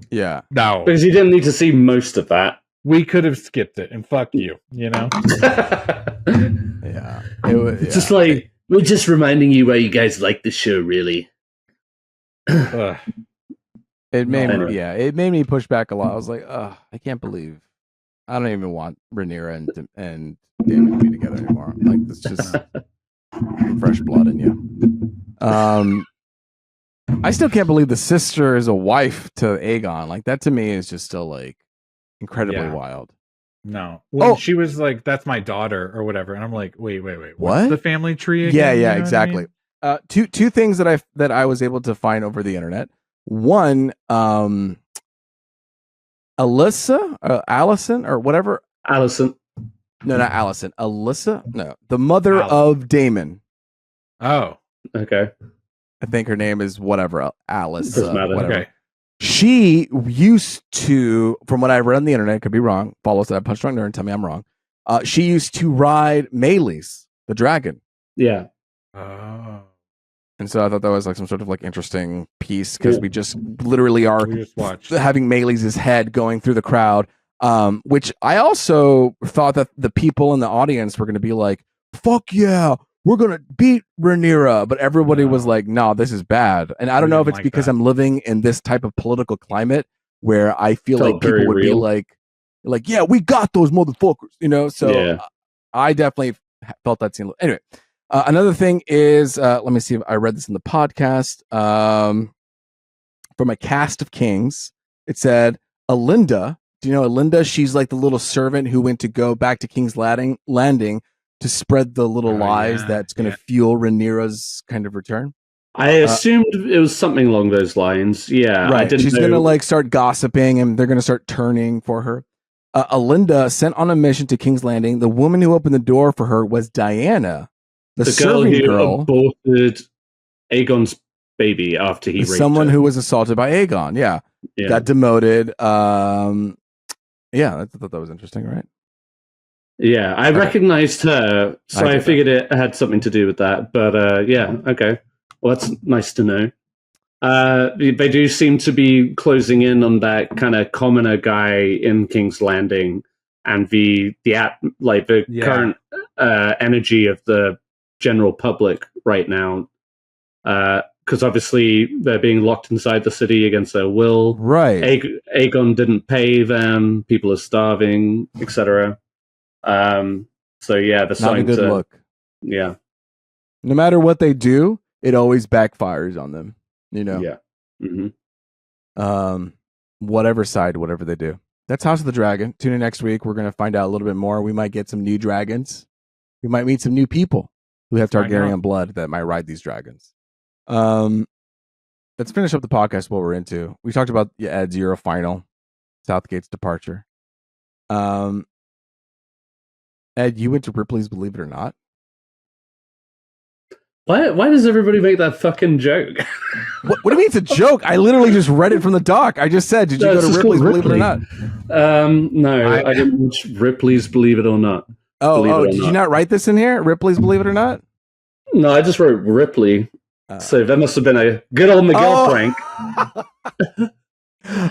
A: Yeah.
C: No.
B: Because you didn't need to see most of that.
C: We could have skipped it, and fuck you, you know?
B: It's just like, we're just reminding you why you guys like the show, really.
A: It made me push back a lot. I was like, I can't believe I don't even want Rhaenyra and Daemon to be together anymore. Like, it's just fresh blood in you. I still can't believe the sister is a wife to Aegon. Like, that to me is just still like incredibly wild.
C: No. When she was like, that's my daughter or whatever. And I'm like, wait. What's the family tree again?
A: Yeah, exactly. I mean? Two things that I was able to find over the internet. One, Allison or whatever.
B: Allison.
A: No, not Allison. Alyssa? No. The mother of Daemon.
C: Oh.
B: Okay.
A: I think her name is whatever. Alice. Whatever.
C: Okay.
A: She used to, from what I read on the internet, could be wrong. Follow that punch drunk nerd and tell me I'm wrong. She used to ride Meleys, the dragon.
B: Yeah.
A: And so I thought that was like some sort of like interesting piece because we just literally are having Meleys' head going through the crowd. Which I also thought that the people in the audience were going to be like, "Fuck yeah, we're going to beat Rhaenyra," but everybody was like, "No, this is bad." And I don't know if it's like because I'm living in this type of political climate where I feel like people would be like, "Yeah, we got those motherfuckers," you know. So I definitely felt that scene. Anyway, another thing is, let me see if I read this in the podcast from a cast of kings. It said, Alinda. Do you know Alinda? She's like the little servant who went to go back to King's Landing to spread the little lies that's going to fuel Rhaenyra's kind of return.
B: I assumed it was something along those lines. Yeah,
A: right. She's going to like start gossiping, and they're going to start turning for her. Alinda sent on a mission to King's Landing. The woman who opened the door for her was Diana, the serving girl
B: who aborted Aegon's baby after he raped
A: someone
B: her.
A: who was assaulted by Aegon. Yeah, got demoted. Yeah, I thought that was interesting, right?
B: Yeah, I recognized her, so I figured it had something to do with that. But yeah, okay. Well, that's nice to know. They do seem to be closing in on that kind of commoner guy in King's Landing, and the current energy of the general public right now. Because obviously they're being locked inside the city against their will.
A: Right.
B: Aegon didn't pay them. People are starving, etc. So yeah, they're
A: not a good look.
B: Yeah.
A: No matter what they do, it always backfires on them. You know.
B: Yeah. Mm-hmm.
A: Whatever side, whatever they do. That's House of the Dragon. Tune in next week. We're going to find out a little bit more. We might get some new dragons. We might meet some new people who have Targaryen blood that might ride these dragons. Let's finish up the podcast. What we're into. We talked about Ed's Euro final, Southgate's departure. Ed, you went to Ripley's Believe It or Not.
B: Why does everybody make that fucking joke?
A: What do you mean it's a joke? I literally just read it from the doc. I just said, did you go to Ripley's Believe It or Not?
B: No, I didn't watch Ripley's Believe It or Not.
A: Did you not write this in here? Ripley's Believe It or Not?
B: No, I just wrote Ripley. So that must have been a good old Miguel prank.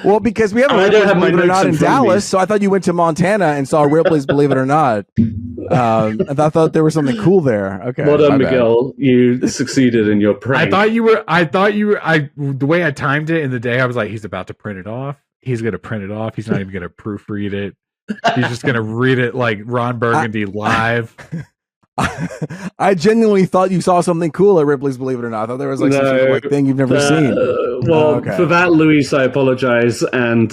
A: Well, because we have a Ripley's Believe It or Not in Dallas, so I thought you went to Montana and saw Ripley's Believe It or Not. And I thought there was something cool there. Okay.
B: Well done, Miguel. You succeeded in your prank.
C: I thought you were. The way I timed it in the day, I was like, he's about to print it off. He's going to print it off. He's not even going to proofread it. He's just going to read it like Ron Burgundy live.
A: I genuinely thought you saw something cool at Ripley's Believe It or Not. I thought there was like some sort of like thing you've never seen.
B: For that, Luis, I apologize. And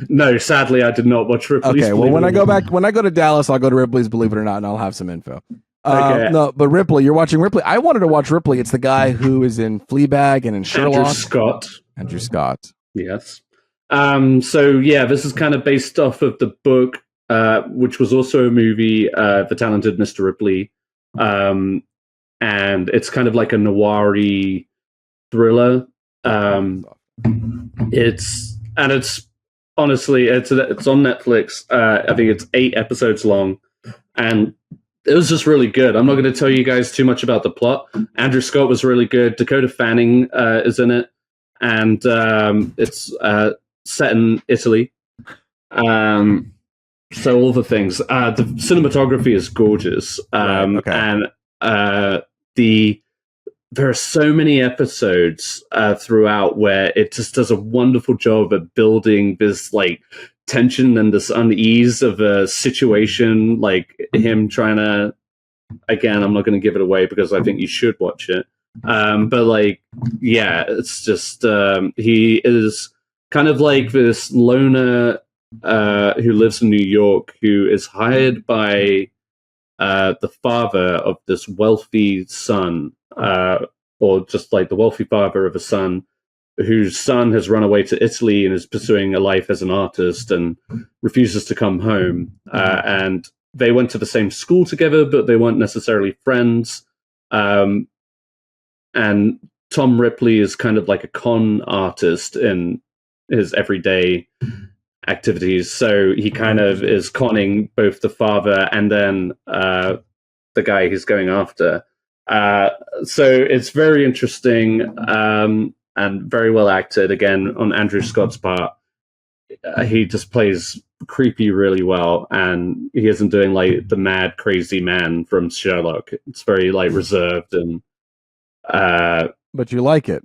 B: no, sadly, I did not watch Ripley's.
A: Okay, well, when I go to Dallas, I'll go to Ripley's Believe It or Not, and I'll have some info.
B: Okay.
A: No, but Ripley, you're watching Ripley. I wanted to watch Ripley. It's the guy who is in Fleabag and in Sherlock.
B: Andrew Scott. Yes. So yeah, this is kind of based off of the book, which was also a movie, The Talented Mr. Ripley. And it's kind of like a noir-y thriller. It's honestly it's on Netflix. I think it's 8 episodes long, and it was just really good. I'm not going to tell you guys too much about the plot. Andrew Scott was really good. Dakota Fanning is in it, and it's set in Italy. So all the things. The cinematography is gorgeous, and there are so many episodes throughout where it just does a wonderful job at building this like tension and this unease of a situation, like him trying to. Again, I'm not going to give it away because I think you should watch it. But like, yeah, it's just he is kind of like this loner who lives in New York, who is hired by the father of this wealthy son, or just like the wealthy father of a son whose son has run away to Italy and is pursuing a life as an artist and refuses to come home. And they went to the same school together, but they weren't necessarily friends. And Tom Ripley is kind of like a con artist in his everyday activities. So he kind of is conning both the father and then the guy he's going after. So it's very interesting and very well acted, again, on Andrew Scott's part. He just plays creepy really well, and he isn't doing like the mad, crazy man from Sherlock. It's very like reserved and...
A: but you like it?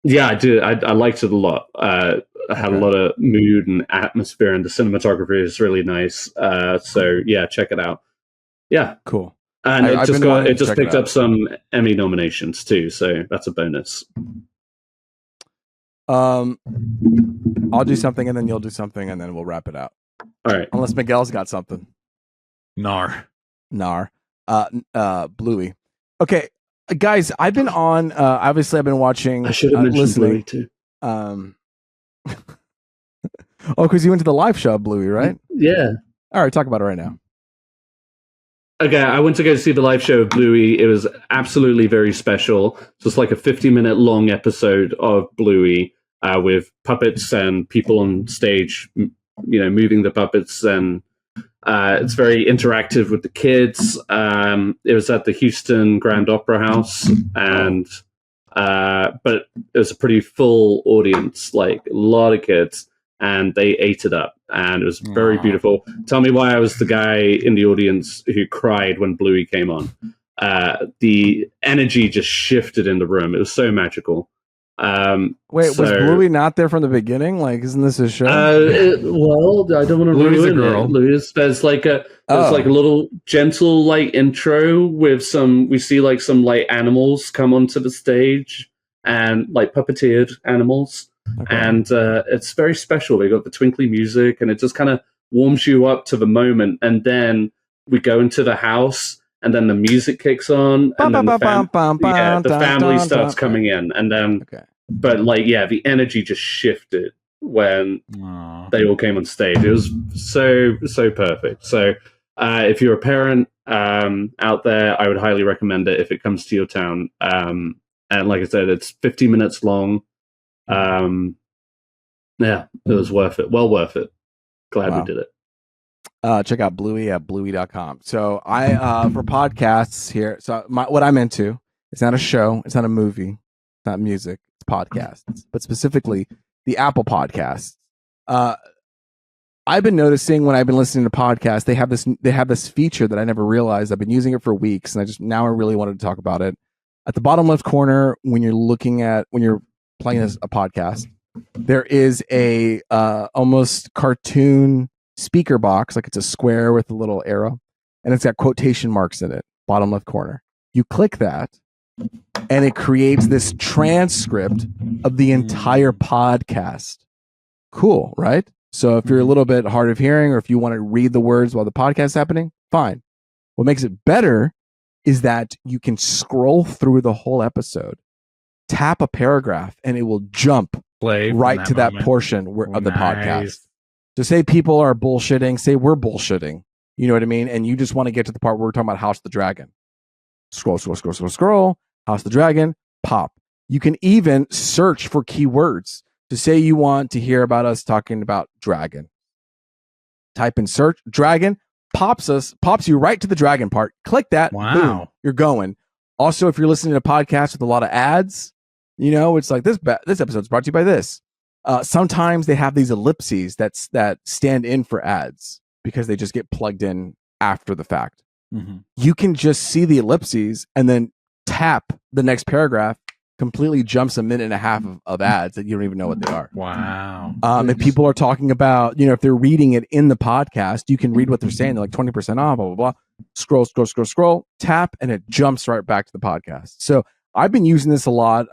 B: Yeah, I do. I liked it a lot. I had a lot of mood and atmosphere, and the cinematography is really nice. So yeah, check it out. Yeah,
A: cool.
B: And it just picked up some Emmy nominations too, so that's a bonus.
A: I'll do something, and then you'll do something, and then we'll wrap it out.
B: All right.
A: Unless Miguel's got something.
C: Nar.
A: Bluey. Okay, guys, I've been on. Obviously, I've been watching.
B: I should have mentioned Bluey too.
A: Oh, because you went to the live show, Bluey, right?
B: Yeah.
A: All right, talk about it right now.
B: Okay, I went to go see the live show of Bluey. It was absolutely very special. Just like a 50-minute long episode of Bluey with puppets and people on stage, moving the puppets, and it's very interactive with the kids. It was at the Houston Grand Opera House, and but it was a pretty full audience, like a lot of kids, and they ate it up, and it was very beautiful. Tell me why I was the guy in the audience who cried when Bluey came on. The energy just shifted in the room. It was so magical.
A: Was Bluey not there from the beginning? Like, isn't this his show?
B: Well, I don't want to ruin it. There's like a little gentle like intro with we see like some like animals come onto the stage, and like puppeteered animals. Okay. And it's very special. They got the twinkly music, and it just kind of warms you up to the moment. And then we go into the house, and then the music kicks on, and then the family starts coming in, and then. Okay. But like, the energy just shifted when they all came on stage. It was so perfect. So if you're a parent out there, I would highly recommend it if it comes to your town. And like I said, it's 50 minutes long. It was worth it. Well worth it. Glad we did it.
A: Check out Bluey at bluey.com. So I for podcasts here. So what I'm into, it's not a show, it's not a movie, it's not music, it's podcasts, but specifically the Apple Podcasts. I've been noticing when I've been listening to podcasts, they have this feature that I never realized. I've been using it for weeks, and I really wanted to talk about it. At the bottom left corner, when you're playing a podcast, there is a almost cartoon speaker box, like it's a square with a little arrow, and it's got quotation marks in it, bottom left corner. You click that, and it creates this transcript of the entire podcast. Cool, right? So if you're a little bit hard of hearing, or if you want to read the words while the podcast is happening, fine. What makes it better is that you can scroll through the whole episode, tap a paragraph, and it will jump right to that portion of the podcast. So say people are bullshitting, say we're bullshitting, you know what I mean? And you just want to get to the part where we're talking about House of the Dragon. Scroll, House of the Dragon, pop. You can even search for keywords. To say you want to hear about us talking about dragon. Type in search dragon, pops you right to the dragon part. Click that. Wow. Boom, you're going. Also, if you're listening to podcasts with a lot of ads, it's like this episode's brought to you by this. Sometimes they have these ellipses that stand in for ads because they just get plugged in after the fact. Mm-hmm. You can just see the ellipses and then tap the next paragraph. Completely jumps a minute and a half of ads that you don't even know what they are.
C: Wow.
A: And people are talking about, if they're reading it in the podcast, you can read what they're saying. They're like 20% off, blah, blah, blah. Scroll, tap, and it jumps right back to the podcast. So I've been using this a lot.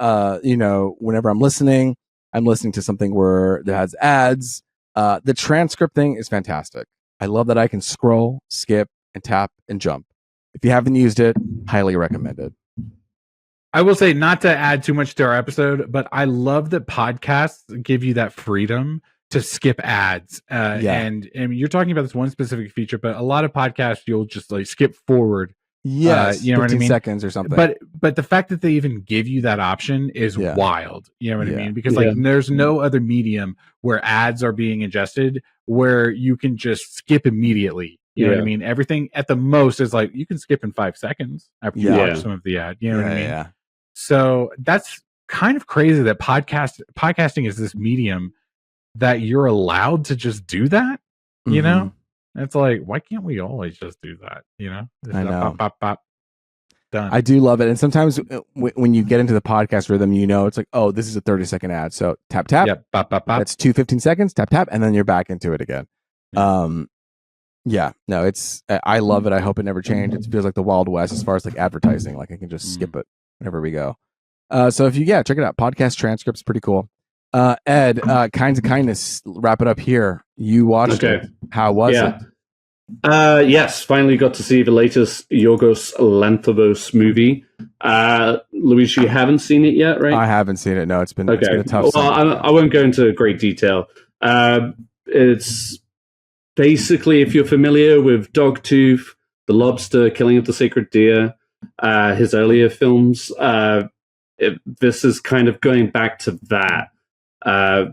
A: Whenever I'm listening to something where it has ads. The transcript thing is fantastic. I love that I can scroll, skip, and tap and jump. If you haven't used it, highly recommend it.
C: I will say, not to add too much to our episode, but I love that podcasts give you that freedom to skip ads. And you're talking about this one specific feature, but a lot of podcasts, you'll just like skip forward.
A: Yes,
C: you know 15
A: what I mean? Seconds or something.
C: But the fact that they even give you that option is wild. You know what I mean? Because there's no other medium where ads are being ingested where you can just skip immediately. You know what I mean? Everything at the most is like you can skip in 5 seconds after you watch some of the ad. You know what I mean? Yeah. So that's kind of crazy that podcasting is this medium that you're allowed to just do that. You know, it's like, why can't we always just do that?
A: I know.
C: Pop, pop, pop. Done.
A: I do love it. And sometimes when you get into the podcast rhythm, it's like, oh, this is a 30-second ad. So tap, tap.
C: Yep. Pop, pop, pop.
A: That's 2 15 seconds. Tap, tap. And then you're back into it again. I love it. I hope it never changes. It feels like the Wild West as far as like advertising. Like I can just skip it whenever we go. So if you check it out. Podcast transcripts, pretty cool. Ed, Kinds of Kindness, wrap it up here. You watched it. How was it?
B: Yes, finally got to see the latest Yorgos Lanthimos movie. Luigi, you haven't seen it yet, right?
A: I haven't seen it. No, it's been a tough.
B: Well, I won't go into great detail. It's basically, if you're familiar with Dogtooth, The Lobster, Killing of the Sacred Deer, his earlier films. This is kind of going back to that,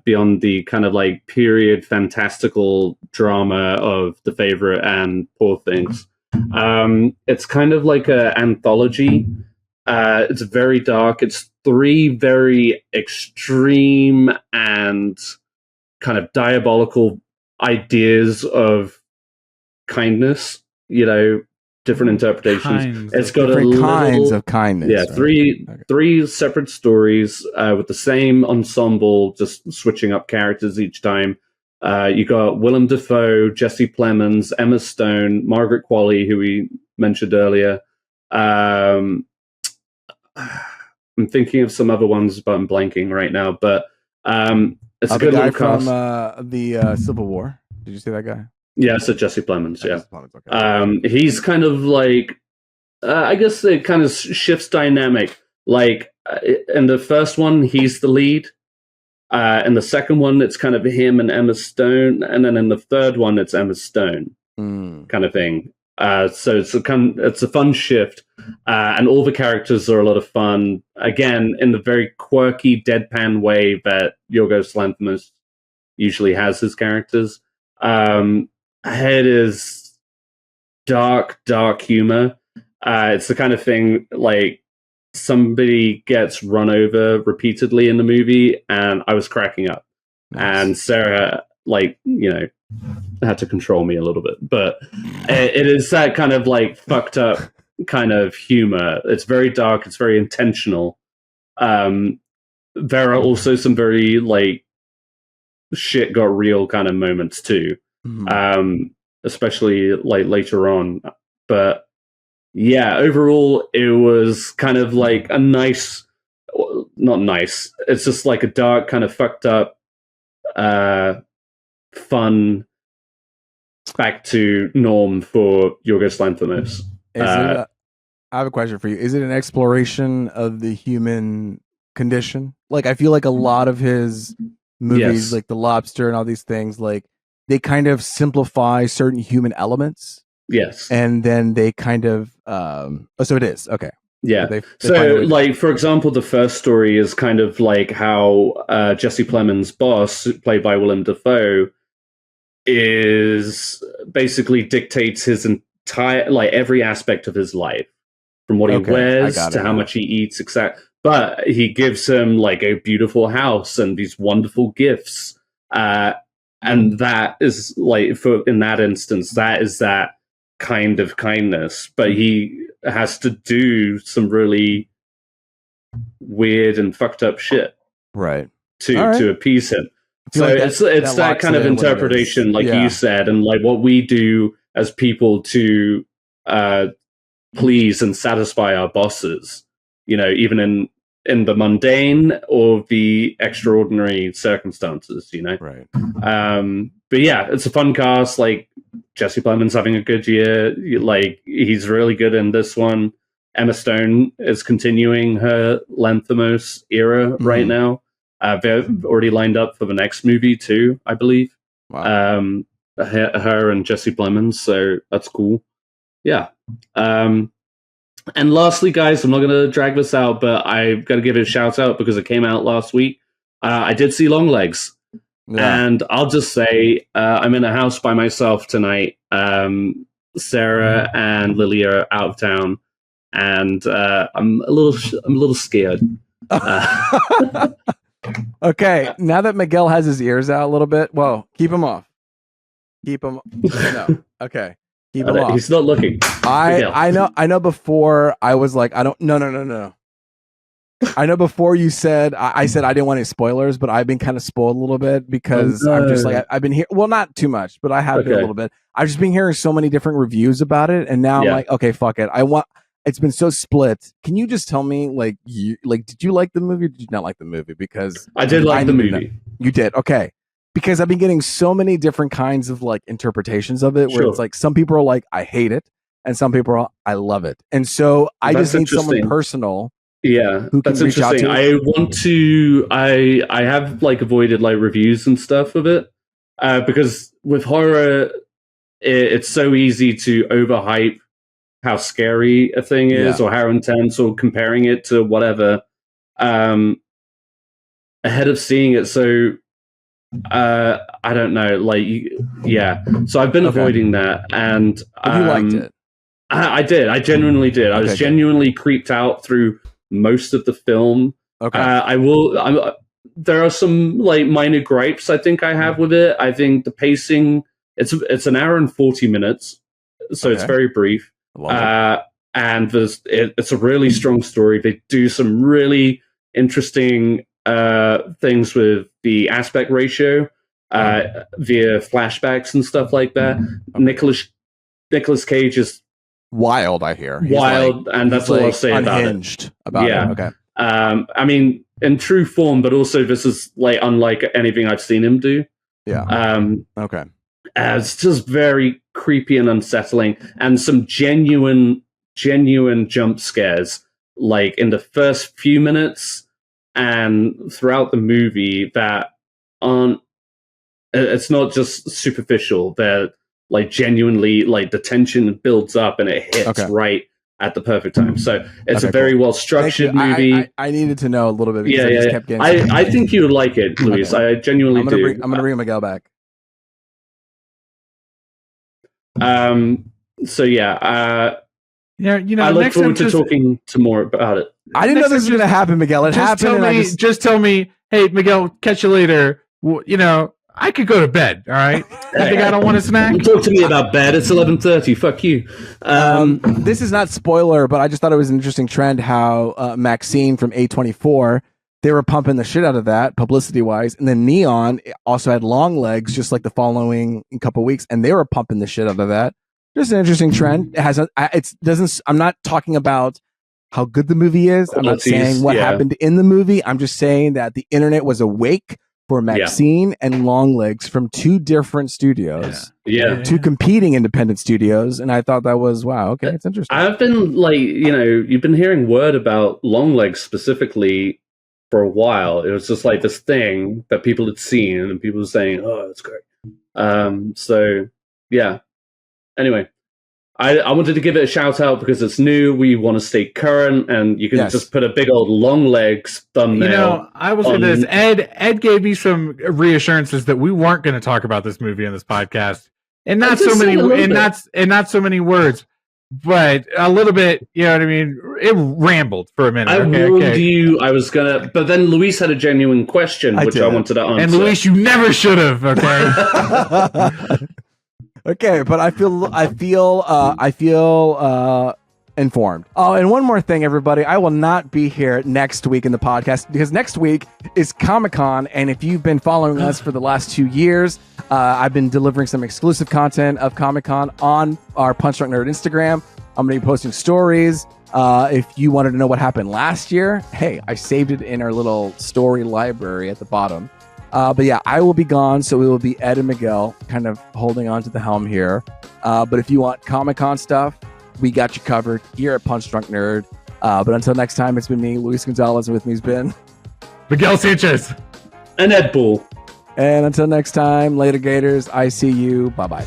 B: beyond the kind of like period fantastical drama of The Favorite and Poor Things. It's kind of like an anthology. It's very dark. It's 3 very extreme and kind of diabolical ideas of kindness, different interpretations. It's got
A: different kinds of kindness.
B: Yeah,
A: right?
B: three separate stories with the same ensemble, just switching up characters each time. You got Willem Dafoe, Jesse Plemons, Emma Stone, Margaret Qualley, who we mentioned earlier. I'm thinking of some other ones, but I'm blanking right now. But it's a good
A: guy
B: little cast.
A: From the Civil War. Did you see that guy?
B: Yeah, so Jesse Plemons. Yeah,
A: Jesse Plemons, okay.
B: He's kind of like, I guess it kind of shifts dynamic. Like in the first one, he's the lead. In the second one, it's kind of him and Emma Stone, and then in the third one, it's Emma Stone, kind of thing. So it's a fun shift, and all the characters are a lot of fun. Again, in the very quirky, deadpan way that Yorgos Lanthimos usually has his characters. It is dark humor. It's the kind of thing like somebody gets run over repeatedly in the movie, and I was cracking up. Nice. And Sarah, had to control me a little bit, but it is that kind of like fucked up kind of humor. It's very dark. It's very intentional. There are also some very like shit got real kind of moments too, especially like later on. But yeah, overall, it was kind of like a nice, not nice. It's just like a dark, kind of fucked up, fun, back to norm for Yorgos Lanthimos.
A: I have a question for you. Is it an exploration of the human condition? Like, I feel like a lot of his movies, like The Lobster and all these things, like they kind of simplify certain human elements.
B: Yes.
A: And then they kind of so it is. Okay.
B: Yeah. So like, for example, the first story is kind of like how Jesse Plemons' boss, played by Willem Dafoe, is basically dictates his entire, like every aspect of his life, from what he wears to how much he eats, etc. But he gives him like a beautiful house and these wonderful gifts. And that is like, in that instance, that is that kind of kindness, but he has to do some really weird and fucked up shit,
A: right,
B: to appease him. So like it's that kind of interpretation, like you said, and like what we do as people to please and satisfy our bosses, even in the mundane or the extraordinary circumstances,
A: right.
B: But yeah, it's a fun cast. Like Jesse Plemons having a good year. Like he's really good in this one. Emma Stone is continuing her Lanthimos era right now. They're already lined up for the next movie too, I believe.
A: Wow.
B: Her and Jesse Plemons, so that's cool. Yeah. And lastly, guys, I'm not going to drag this out, but I've got to give it a shout out because it came out last week. I did see Longlegs. Yeah. And I'll just say I'm in a house by myself tonight. Sarah and Lily are out of town, and I'm a little scared.
A: Okay, now that Miguel has his ears out a little bit, whoa, keep him off. Keep him. No. Okay, keep him off.
B: He's not looking.
A: I know. Before I was like, I don't. No. I know before you said I said I didn't want any spoilers, but I've been kind of spoiled a little bit because I'm just like I've been here. Well, not too much, but I have been a little bit. I've just been hearing so many different reviews about it, and now I'm like, okay, fuck it. It's been so split. Can you just tell me, did you like the movie or did you not like the movie? Because
B: I did like the movie.
A: You did, okay. Because I've been getting so many different kinds of like interpretations of it, where it's like some people are like, I hate it, and some people are, I love it, and so I just need someone personal.
B: Yeah, that's interesting. I have like avoided like reviews and stuff of it because with horror, it's so easy to overhype how scary a thing is or how intense, or comparing it to whatever ahead of seeing it. So I don't know, like, so I've been avoiding that, and
A: you liked it.
B: I did. I genuinely did. I was genuinely creeped out through most of the film. There are some like minor gripes I think I have with it. I think the pacing, it's an hour and 40 minutes, so it's very brief. And it's a really strong story. They do some really interesting things with the aspect ratio via flashbacks and stuff like that. Nicolas Cage is
A: wild, I hear.
B: Wild, and that's all I'll say
A: unhinged about it. Okay.
B: I mean, in true form, but also this is like unlike anything I've seen him do. It's just very creepy and unsettling, and some genuine jump scares, like in the first few minutes and throughout the movie, that aren't. It's not just superficial. They're like genuinely, like the tension builds up and it hits right at the perfect time. So it's a very well structured movie.
A: I needed to know a little bit because
B: I just kept getting. I think you would like it, Luis. I genuinely do.
A: I'm gonna bring Miguel back.
B: So yeah.
C: I
B: look forward to talking to more about it.
A: I didn't know this was going to happen, Miguel. It happened.
C: Just tell me, hey, Miguel, catch you later. I could go to bed. All right. I think I don't want a snack.
B: Talk to me about bed. It's 11:30. Fuck you.
A: This is not spoiler, but I just thought it was an interesting trend how Maxine from A24, they were pumping the shit out of that publicity wise, and then Neon also had Longlegs just like the following couple weeks, and they were pumping the shit out of that. Just an interesting trend. I'm not talking about how good the movie is. I'm not saying what happened in the movie. I'm just saying that the internet was awake for Maxine and Longlegs from two different studios. Two competing independent studios. And I thought that was, wow, okay, it's interesting.
B: I've been like, you've been hearing word about Longlegs specifically for a while. It was just like this thing that people had seen and people were saying, oh, that's great. So, yeah. Anyway, I wanted to give it a shout out because it's new. We want to stay current, and you can just put a big old Longlegs thumbnail.
C: I will say this: Ed gave me some reassurances that we weren't going to talk about this movie in this podcast, and not so many words, but a little bit. You know what I mean? It rambled for a minute.
B: I warned you I was gonna, but then Luis had a genuine question which I wanted to answer.
C: And Luis, you never should have. Okay.
A: Okay, but I feel informed. Oh, and one more thing, everybody. I will not be here next week in the podcast because next week is Comic-Con, and if you've been following us for the last 2 years, I've been delivering some exclusive content of Comic-Con on our Punch Drunk Nerd Instagram. I'm going to be posting stories. If you wanted to know what happened last year, hey, I saved it in our little story library at the bottom. But yeah, I will be gone, so it will be Ed and Miguel kind of holding on to the helm here. But if you want Comic-Con stuff, we got you covered here at Punch Drunk Nerd. But until next time, it's been me, Luis Gonzalez, and with me has been
C: Miguel Sanchez
B: and Ed Bull.
A: And until next time, later Gators, I see you. Bye-bye.